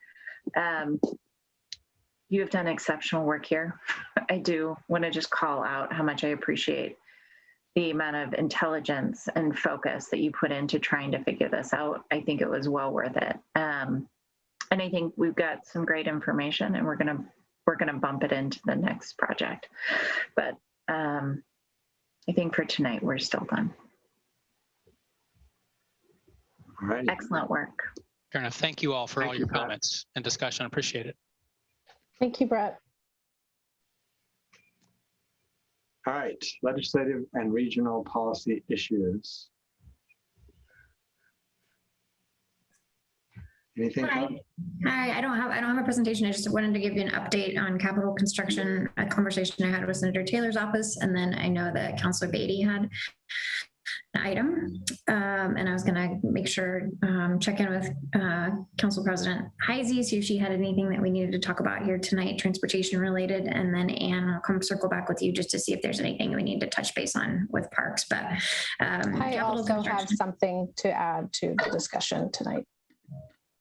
you have done exceptional work here. I do want to just call out how much I appreciate the amount of intelligence and focus that you put into trying to figure this out. I think it was well worth it. And I think we've got some great information, and we're gonna bump it into the next project. But I think for tonight, we're still done. All right. Excellent work. Fair enough. Thank you all for all your comments and discussion. Appreciate it. Thank you, Brett. All right, legislative and regional policy issues. Anything? Hi. I don't have a presentation. I just wanted to give you an update on capital construction, a conversation I had with Senator Taylor's office, and then I know that Councilor Beatty had an item, and I was going to make sure check in with Council President Heisey, see if she had anything that we needed to talk about here tonight, transportation related, and then Ann, I'll come circle back with you just to see if there's anything we need to touch base on with parks. But I also have something to add to the discussion tonight.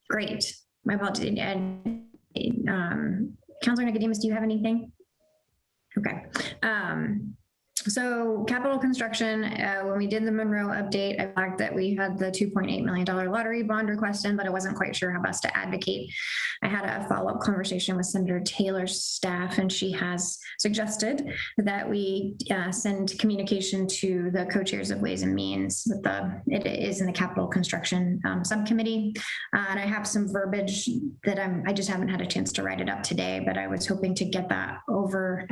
Great. My apologies. And Councilor Nicodemus, do you have anything? Okay. So capital construction, when we did the Monroe update, I flagged that we had the $2.8 million lottery bond request in, but I wasn't quite sure how best to advocate. I had a follow-up conversation with Senator Taylor's staff, and she has suggested that we send communication to the co-chairs of Ways and Means. It is in the capital construction subcommittee. And I have some verbiage that I just haven't had a chance to write it up today, but I was hoping to get that over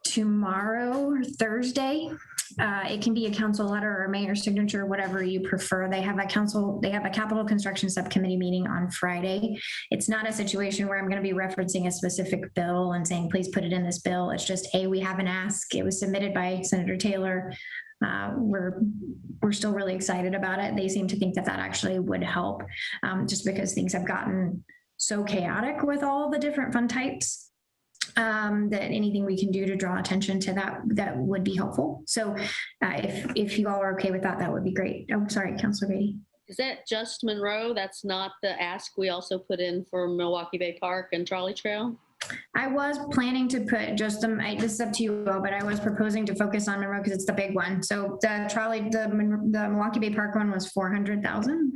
tomorrow or Thursday. It can be a council letter or a mayor's signature, whatever you prefer. They have a capital construction subcommittee meeting on Friday. It's not a situation where I'm going to be referencing a specific bill and saying, please put it in this bill. It's just, hey, we have an ask. It was submitted by Senator Taylor. We're still really excited about it. They seem to think that actually would help, just because things have gotten so chaotic with all the different fund types. That anything we can do to draw attention to that would be helpful. So if you all are okay with that, that would be great. Oh, sorry, Councilor Beatty. Is that just Monroe? That's not the ask we also put in for Milwaukie Bay Park and Trolley Trail? I was planning to put just them, this is up to you all, but I was proposing to focus on Monroe because it's the big one. So the Milwaukie Bay Park one was 425,000.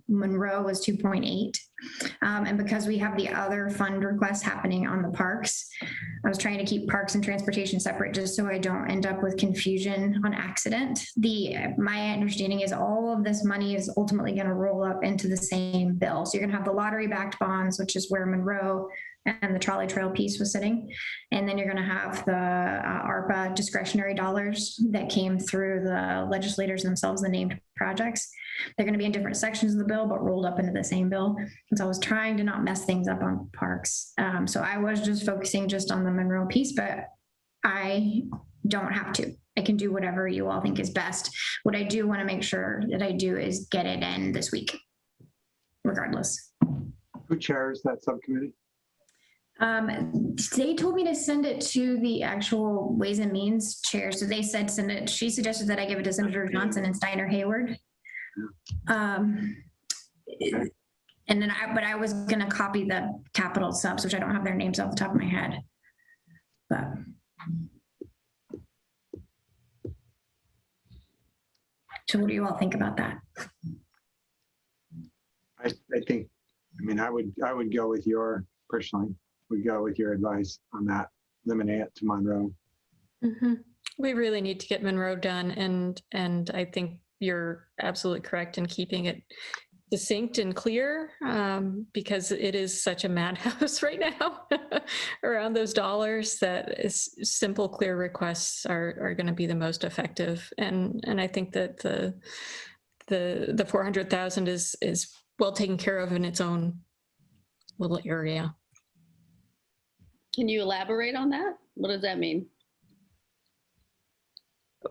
Monroe was 2.8. And because we have the other fund requests happening on the parks, I was trying to keep parks and transportation separate just so I don't end up with confusion on accident. My understanding is all of this money is ultimately going to roll up into the same bill. So you're going to have the lottery backed bonds, which is where Monroe and the trolley trail piece was sitting. And then you're going to have the ARPA discretionary dollars that came through the legislators themselves, the named projects. They're going to be in different sections of the bill, but rolled up into the same bill. And so I was trying to not mess things up on parks. So I was just focusing just on the Monroe piece, but I don't have to. I can do whatever you all think is best. What I do want to make sure that I do is get it in this week, regardless. Who chairs that subcommittee? They told me to send it to the actual Ways and Means chair. So they said send it. She suggested that I give it to Senator Johnson and Steiner Hayward. And then I was going to copy the capital subs, which I don't have their names off the top of my head. But so what do you all think about that? I think, I mean, I would go with your, personally, would go with your advice on that, eliminate it to Monroe. Mm-hmm. We really need to get Monroe done, and I think you're absolutely correct in keeping it succinct and clear, because it is such a madhouse right now around those dollars that simple, clear requests are going to be the most effective. And I think that the 400,000 is well taken care of in its own little area. Can you elaborate on that? What does that mean?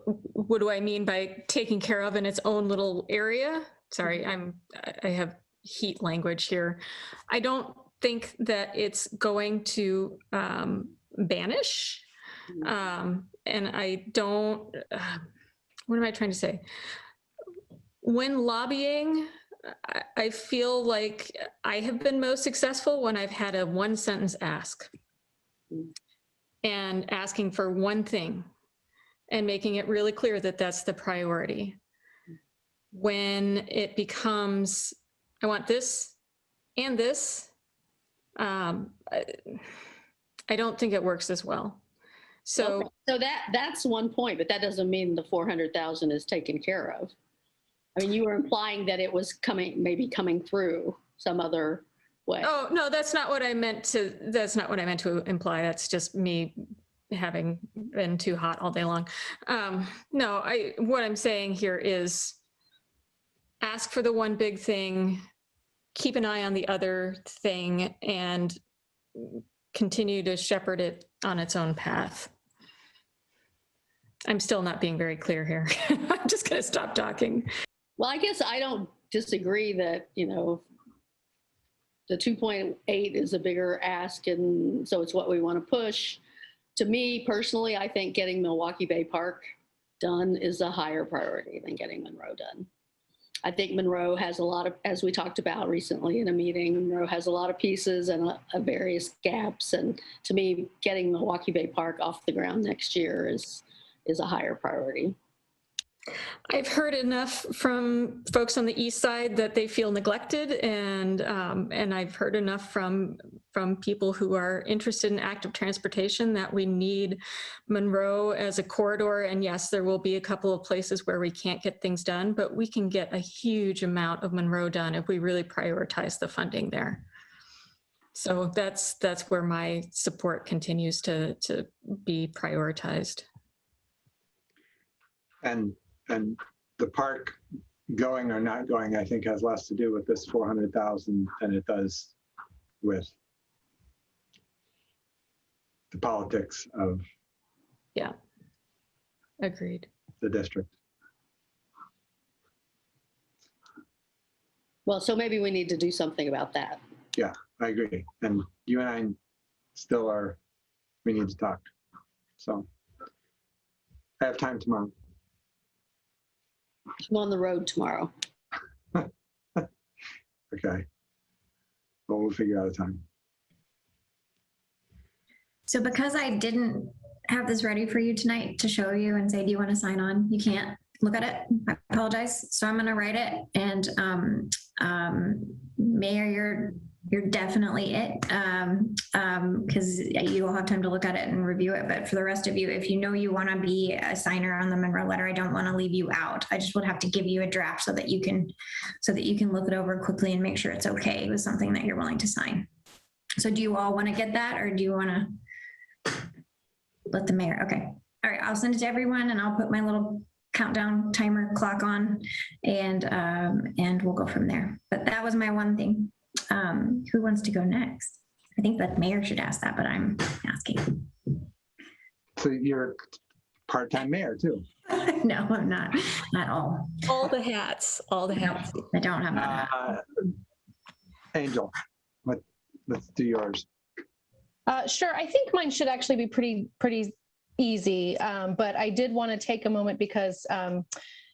What do I mean by taking care of in its own little area? Sorry, I have heat language here. I don't think that it's going to banish. And I don't, what am I trying to say? When lobbying, I feel like I have been most successful when I've had a one sentence ask and asking for one thing and making it really clear that that's the priority. When it becomes, I want this and this, I don't think it works as well. So that's one point, but that doesn't mean the 400,000 is taken care of. I mean, you were implying that it was maybe coming through some other way. Oh, no, that's not what I meant to imply. That's just me having been too hot all day long. No, what I'm saying here is ask for the one big thing, keep an eye on the other thing, and continue to shepherd it on its own path. I'm still not being very clear here. I'm just going to stop talking. Well, I guess I don't disagree that, the 2.8 is a bigger ask, and so it's what we want to push. To me personally, I think getting Milwaukie Bay Park done is a higher priority than getting Monroe done. I think Monroe has a lot of, as we talked about recently in a meeting, Monroe has a lot of pieces and various gaps. And to me, getting Milwaukie Bay Park off the ground next year is a higher priority. I've heard enough from folks on the east side that they feel neglected, and I've heard enough from people who are interested in active transportation that we need Monroe as a corridor. And yes, there will be a couple of places where we can't get things done, but we can get a huge amount of Monroe done if we really prioritize the funding there. So that's where my support continues to be prioritized. And the park going or not going, I think, has less to do with this 400,000 than it does with the politics of Agreed. the district. Well, so maybe we need to do something about that. Yeah, I agree. And you and I still we need to talk. So I have time tomorrow. I'm on the road tomorrow. Okay. Well, we'll figure out a time. So because I didn't have this ready for you tonight to show you and say, do you want to sign on? You can't look at it. I apologize. So I'm going to write it. And Mayor, you're definitely it, because you will have time to look at it and review it. But for the rest of you, if you know you want to be a signer on the Monroe letter, I don't want to leave you out. I just would have to give you a draft so that you can look it over quickly and make sure it's okay with something that you're willing to sign. So do you all want to get that, or do you want to let the mayor? Okay. All right. I'll send it to everyone, and I'll put my little countdown timer clock on, and we'll go from there. But that was my one thing. Who wants to go next? I think the mayor should ask that, but I'm asking. So you're part-time mayor too. No, I'm not at all. All the hats, all the hats. I don't have that. Angel, let's do yours. Sure. I think mine should actually be pretty easy, but I did want to take a moment because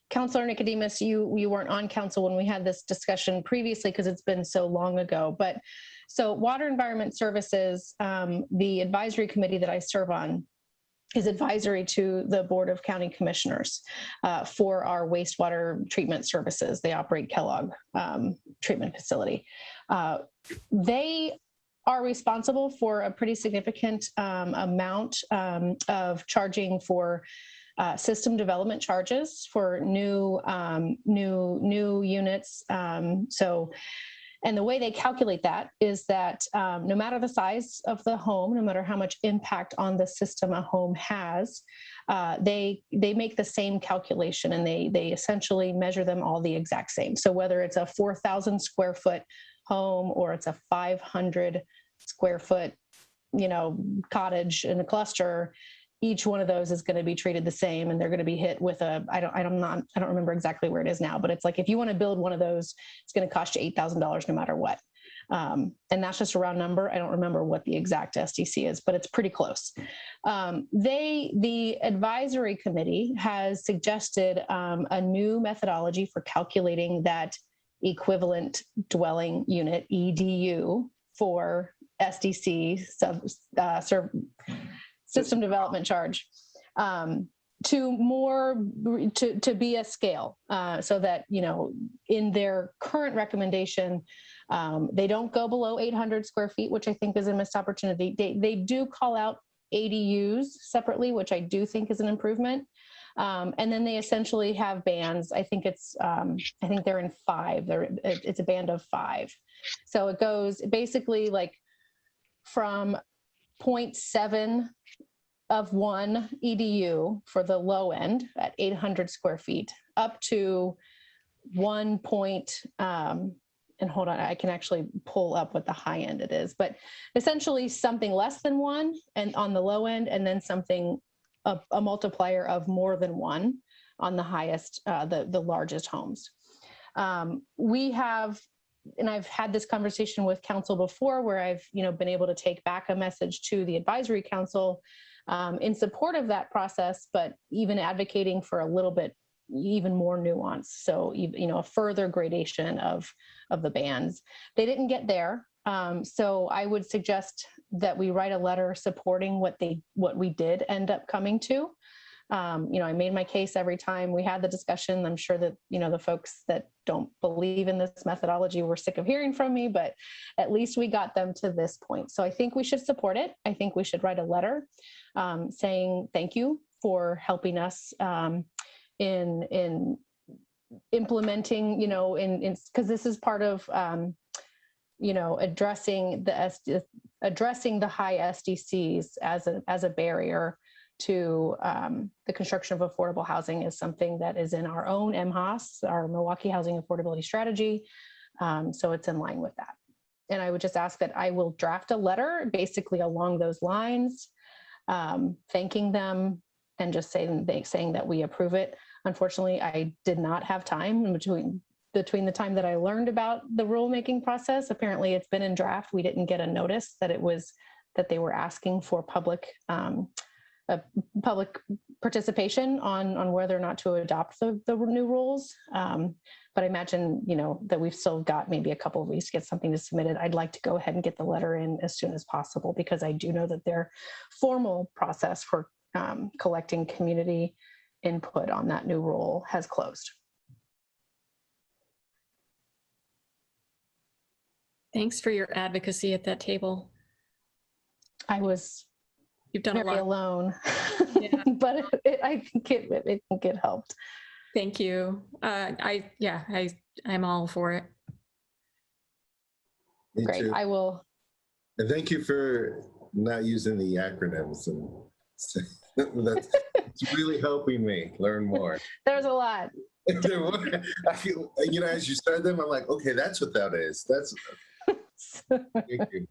Councilor Nicodemus, you weren't on council when we had this discussion previously because it's been so long ago. But so Water Environment Services, the advisory committee that I serve on, is advisory to the Board of County Commissioners for our wastewater treatment services. They operate Kellogg treatment facility. They are responsible for a pretty significant amount of charging for system development charges for new units. And the way they calculate that is that no matter the size of the home, no matter how much impact on the system a home has, they make the same calculation, and they essentially measure them all the exact same. So whether it's a 4,000 square foot home or it's a 500 square foot, cottage in a cluster, each one of those is going to be treated the same, and they're going to be hit with a, I don't remember exactly where it is now, but it's like, if you want to build one of those, it's going to cost you $8,000 no matter what. And that's just a round number. I don't remember what the exact SDC is, but it's pretty close. The advisory committee has suggested a new methodology for calculating that equivalent dwelling unit, EDU, for SDC system development charge, to be a scale, so that, in their current recommendation, they don't go below 800 square feet, which I think is a missed opportunity. They do call out ADUs separately, which I do think is an improvement. And then they essentially have bands. I think they're in 5. It's a band of 5. So it goes basically like from 0.7 of 1 EDU for the low end at 800 square feet up to 1 point, and hold on, I can actually pull up what the high end it is, but essentially something less than 1 and on the low end, and then something, a multiplier of more than 1 on the highest, the largest homes. We have, and I've had this conversation with council before, where I've been able to take back a message to the advisory council in support of that process, but even advocating for a little bit even more nuance. So a further gradation of the bands. They didn't get there, so I would suggest that we write a letter supporting what we did end up coming to. I made my case every time we had the discussion. I'm sure that, the folks that don't believe in this methodology were sick of hearing from me, but at least we got them to this point. So I think we should support it. I think we should write a letter saying thank you for helping us in implementing, because this is part of, addressing the high SDCs as a barrier to the construction of affordable housing is something that is in our own MHAS, our Milwaukie Housing Affordability Strategy. So it's in line with that. And I would just ask that I will draft a letter basically along those lines, thanking them and just saying that we approve it. Unfortunately, I did not have time between the time that I learned about the rulemaking process. Apparently it's been in draft. We didn't get a notice that they were asking for public participation on whether or not to adopt the new rules. But I imagine, that we've still got maybe a couple of weeks to get something submitted. I'd like to go ahead and get the letter in as soon as possible, because I do know that their formal process for collecting community input on that new rule has closed. Thanks for your advocacy at that table. You've done very a lot alone, yeah. But I think it can get helped. Thank you. I'm all for it. Me Great. too. I will. And thank you for not using the acronyms and It's really helping me learn more. There's a lot. I feel, you know, as you started them, I'm like, okay, that's what that is. That's, thank you.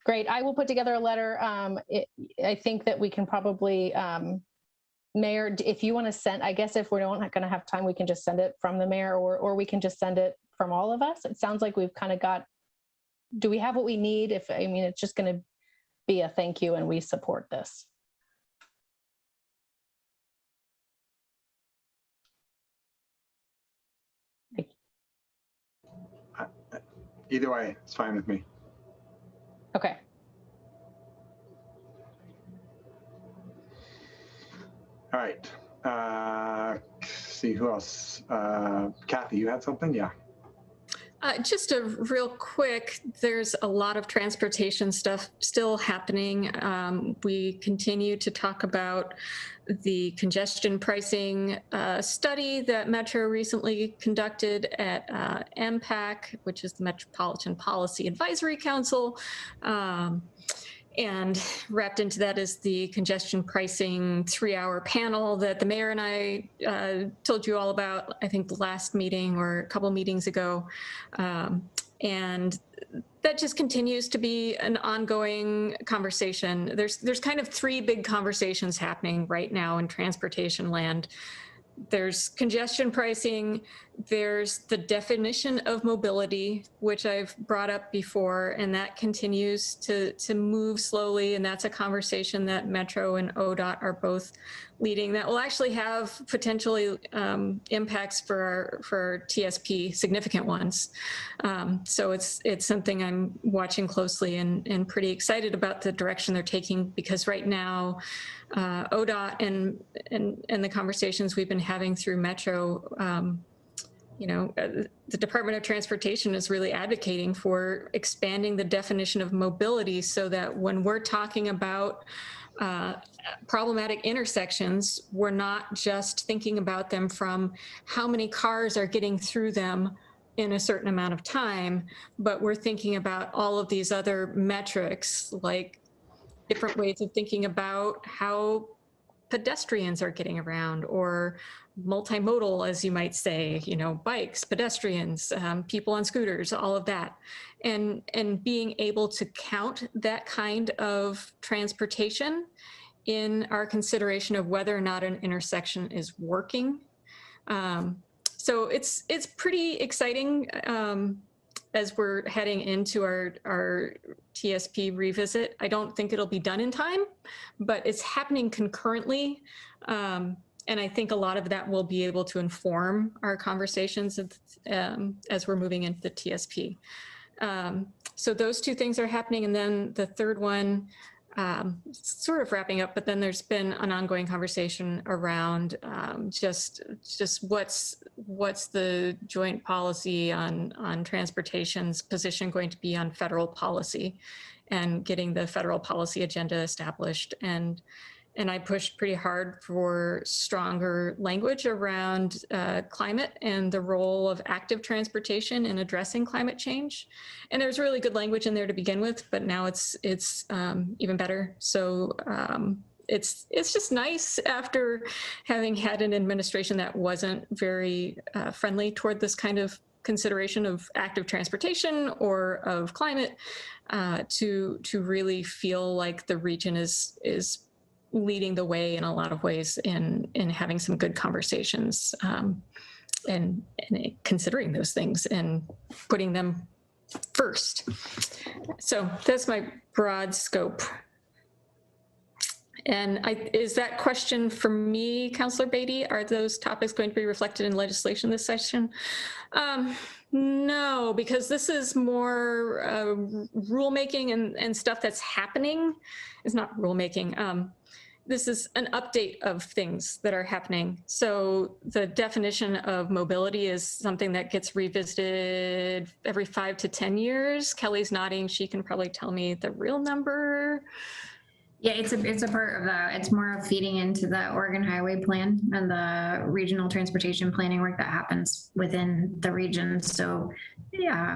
Great. I will put together a letter. I think that we can probably, Mayor, if you want to send, I guess if we're not going to have time, we can just send it from the mayor, or we can just send it from all of us. It sounds like we've kind of got, do we have what we need? If, I mean, it's just going to be a thank you and we support this. Either way, it's fine with me. Okay. All right. See who else. Kathy, you had something? Yeah. Just a real quick, there's a lot of transportation stuff still happening. We continue to talk about the congestion pricing study that Metro recently conducted at MPAC, which is the Metropolitan Policy Advisory Council. And wrapped into that is the congestion pricing 3-hour panel that the mayor and I told you all about, I think the last meeting or a couple meetings ago. And that just continues to be an ongoing conversation. There's kind of 3 big conversations happening right now in transportation land. There's congestion pricing, there's the definition of mobility, which I've brought up before, and that continues to move slowly, and that's a conversation that Metro and ODOT are both leading that will actually have potentially impacts for our TSP, significant ones. So it's something I'm watching closely and pretty excited about the direction they're taking, because right now ODOT and the conversations we've been having through Metro, you know, the Department of Transportation is really advocating for expanding the definition of mobility so that when we're talking about problematic intersections, we're not just thinking about them from how many cars are getting through them in a certain amount of time, but we're thinking about all of these other metrics, like different ways of thinking about how pedestrians are getting around, or multimodal, as you might say, you know, bikes, pedestrians, people on scooters, all of that. And being able to count that kind of transportation in our consideration of whether or not an intersection is working. So it's pretty exciting as we're heading into our TSP revisit. I don't think it'll be done in time, but it's happening concurrently. And I think a lot of that will be able to inform our conversations as we're moving into the TSP. So those 2 things are happening. And then the third one, sort of wrapping up, but then there's been an ongoing conversation around just what's the joint policy on transportation's position going to be on federal policy, and getting the federal policy agenda established. And I pushed pretty hard for stronger language around climate and the role of active transportation in addressing climate change. And there's really good language in there to begin with, but now it's even better. So it's just nice after having had an administration that wasn't very friendly toward this kind of consideration of active transportation or of climate, to really feel like the region is leading the way in a lot of ways in having some good conversations and considering those things and putting them first. So that's my broad scope. And is that question for me, Councillor Beatty? Are those topics going to be reflected in legislation this session? No, because this is more rulemaking and stuff that's happening. It's not rulemaking. This is an update of things that are happening. So the definition of mobility is something that gets revisited every 5 to 10 years. Kelly's nodding. She can probably tell me the real number. Yeah, it's a part of it's more of feeding into the Oregon Highway Plan and the regional transportation planning work that happens within the region. So yeah,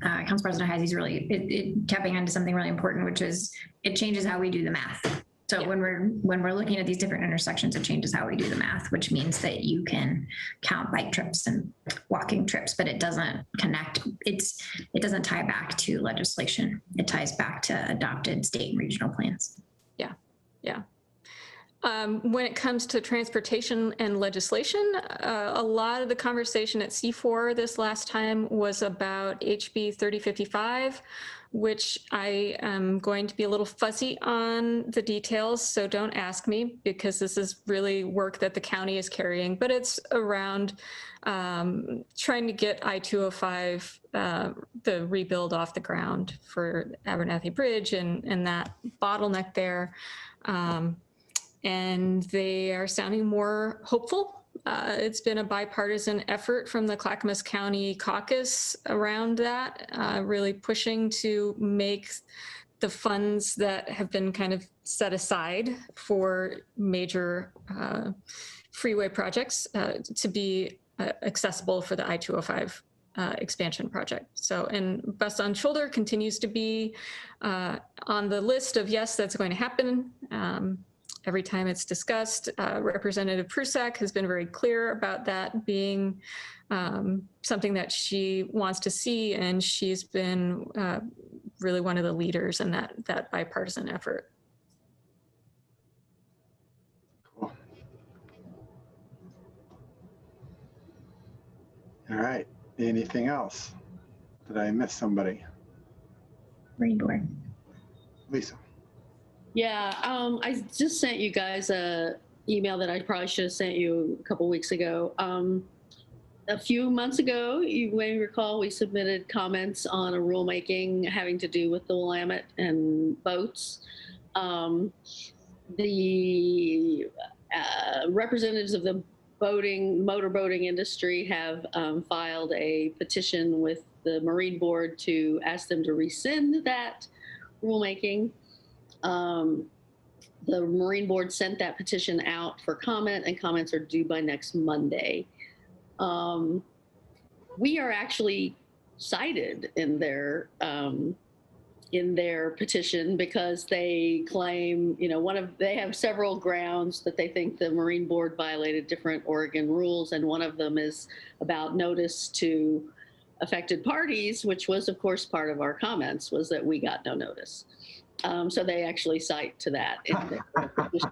Council President Heisey's really it tapping onto something really important, which is it changes how we do the math. So when we're looking at these different intersections, it changes how we do the math, which means that you can count bike trips and walking trips, but it doesn't connect. It doesn't tie back to legislation. It ties back to adopted state and regional plans. Yeah, yeah. When it comes to transportation and legislation, a lot of the conversation at C4 this last time was about HB 3055, which I am going to be a little fuzzy on the details, so don't ask me because this is really work that the county is carrying, but it's around trying to get I-205, the rebuild off the ground for Abernathy Bridge and that bottleneck there. And they are sounding more hopeful. It's been a bipartisan effort from the Clackamas County caucus around that, really pushing to make the funds that have been kind of set aside for major freeway projects to be accessible for the I-205 expansion project. So, and Bus on Shoulder continues to be on the list of yes, that's going to happen. Every time it's discussed, Representative Prusak has been very clear about that being something that she wants to see, and she's been really one of the leaders in that bipartisan effort. Cool. All right. Anything else? Did I miss somebody? Green board. Lisa. Yeah, I just sent you guys a email that I probably should have sent you a couple weeks ago. A few months ago, you may recall, we submitted comments on a rulemaking having to do with the Willamette and boats. The representatives of the motor boating industry have filed a petition with the Marine Board to ask them to rescind that rulemaking. The Marine Board sent that petition out for comment, and comments are due by next Monday. We are actually cited in their petition because they claim, you know, they have several grounds that they think the Marine Board violated different Oregon rules, and one of them is about notice to affected parties, which was, of course, part of our comments, was that we got no notice. So they actually cite to that in their petition.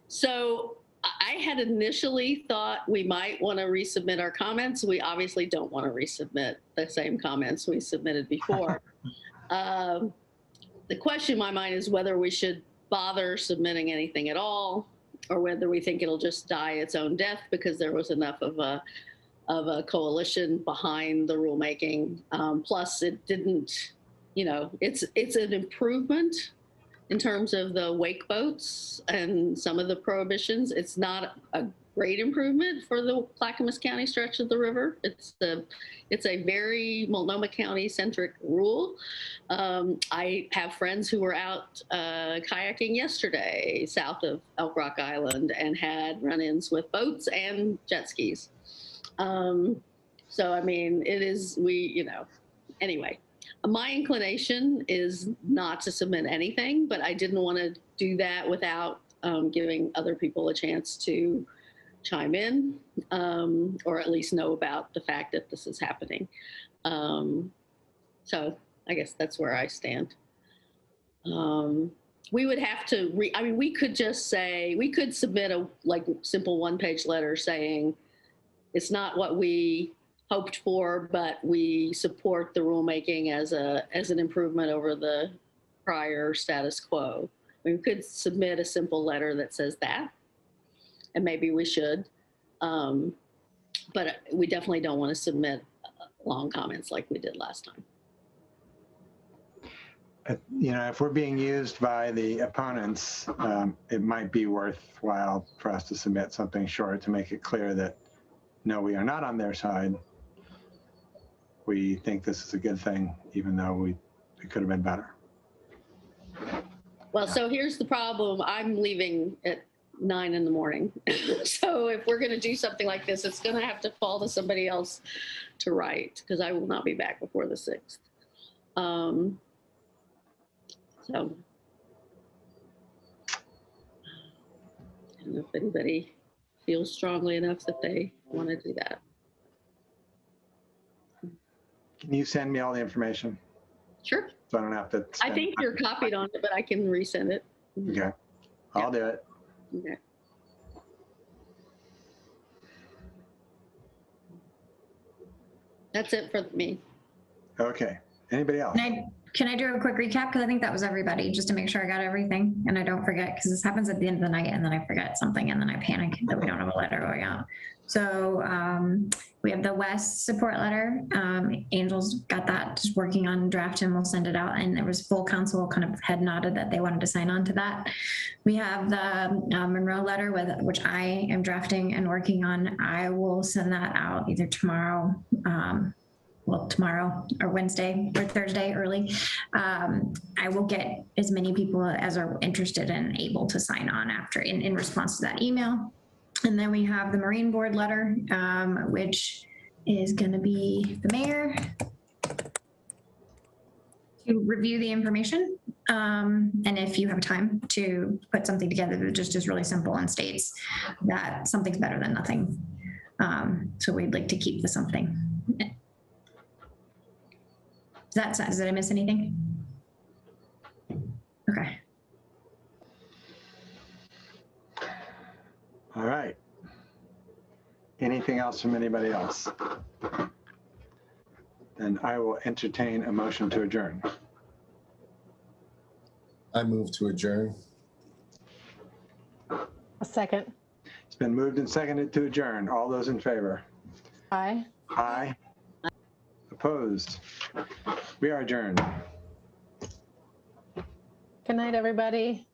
So I had initially thought we might want to resubmit our comments. We obviously don't want to resubmit the same comments we submitted before. The question in my mind is whether we should bother submitting anything at all, or whether we think it'll just die its own death because there was enough of a coalition behind the rulemaking. Plus, it didn't. You know, it's an improvement in terms of the wake boats and some of the prohibitions. It's not a great improvement for the Clackamas County stretch of the river. It's a very Multnomah County centric rule. I have friends who were out kayaking yesterday south of Elk Rock Island and had run-ins with boats and jet skis. So, I mean, anyway. My inclination is not to submit anything, but I didn't want to do that without giving other people a chance to chime in, or at least know about the fact that this is happening. So I guess that's where I stand. We would have to, we could just say, we could submit a simple one-page letter saying it's not what we hoped for, but we support the rulemaking as an improvement over the prior status quo. We could submit a simple letter that says that, and maybe we should, but we definitely don't want to submit long comments like we did last time. You know, if we're being used by the opponents, it might be worthwhile for us to submit something short to make it clear that, no, we are not on their side. We think this is a good thing, even though it could have been better. Well, so here's the problem. I'm leaving at 9 in the morning. So if we're going to do something like this, it's going to have to fall to somebody else to write, because I will not be back before the 6th. So I don't know if anybody feels strongly enough that they want to do that. Can you send me all the information? Sure. So I don't have to. I think you're copied on it, but I can resend it. Okay. I'll do it. Okay. That's it for me. Okay. Anybody else? Can I do a quick recap? Because I think that was everybody, just to make sure I got everything and I don't forget, because this happens at the end of the night and then I forget something and then I panic that we don't have a letter going out. So we have the West support letter. Angel's got that, just working on draft, and we'll send it out. And there was full council kind of head nodded that they wanted to sign on to that. We have the Monroe letter, which I am drafting and working on. I will send that out either tomorrow, tomorrow or Wednesday or Thursday early. I will get as many people as are interested and able to sign on after in response to that email. And then we have the Marine Board letter, which is going to be the mayor to review the information. And if you have time to put something together that just is really simple and states that something's better than nothing. So we'd like to keep the something. Did I miss anything? Okay. All right. Anything else from anybody else? Then I will entertain a motion to adjourn. I move to adjourn. A second. It's been moved and seconded to adjourn. All those in favor? Aye. Aye. Opposed? We are adjourned. Good night, everybody.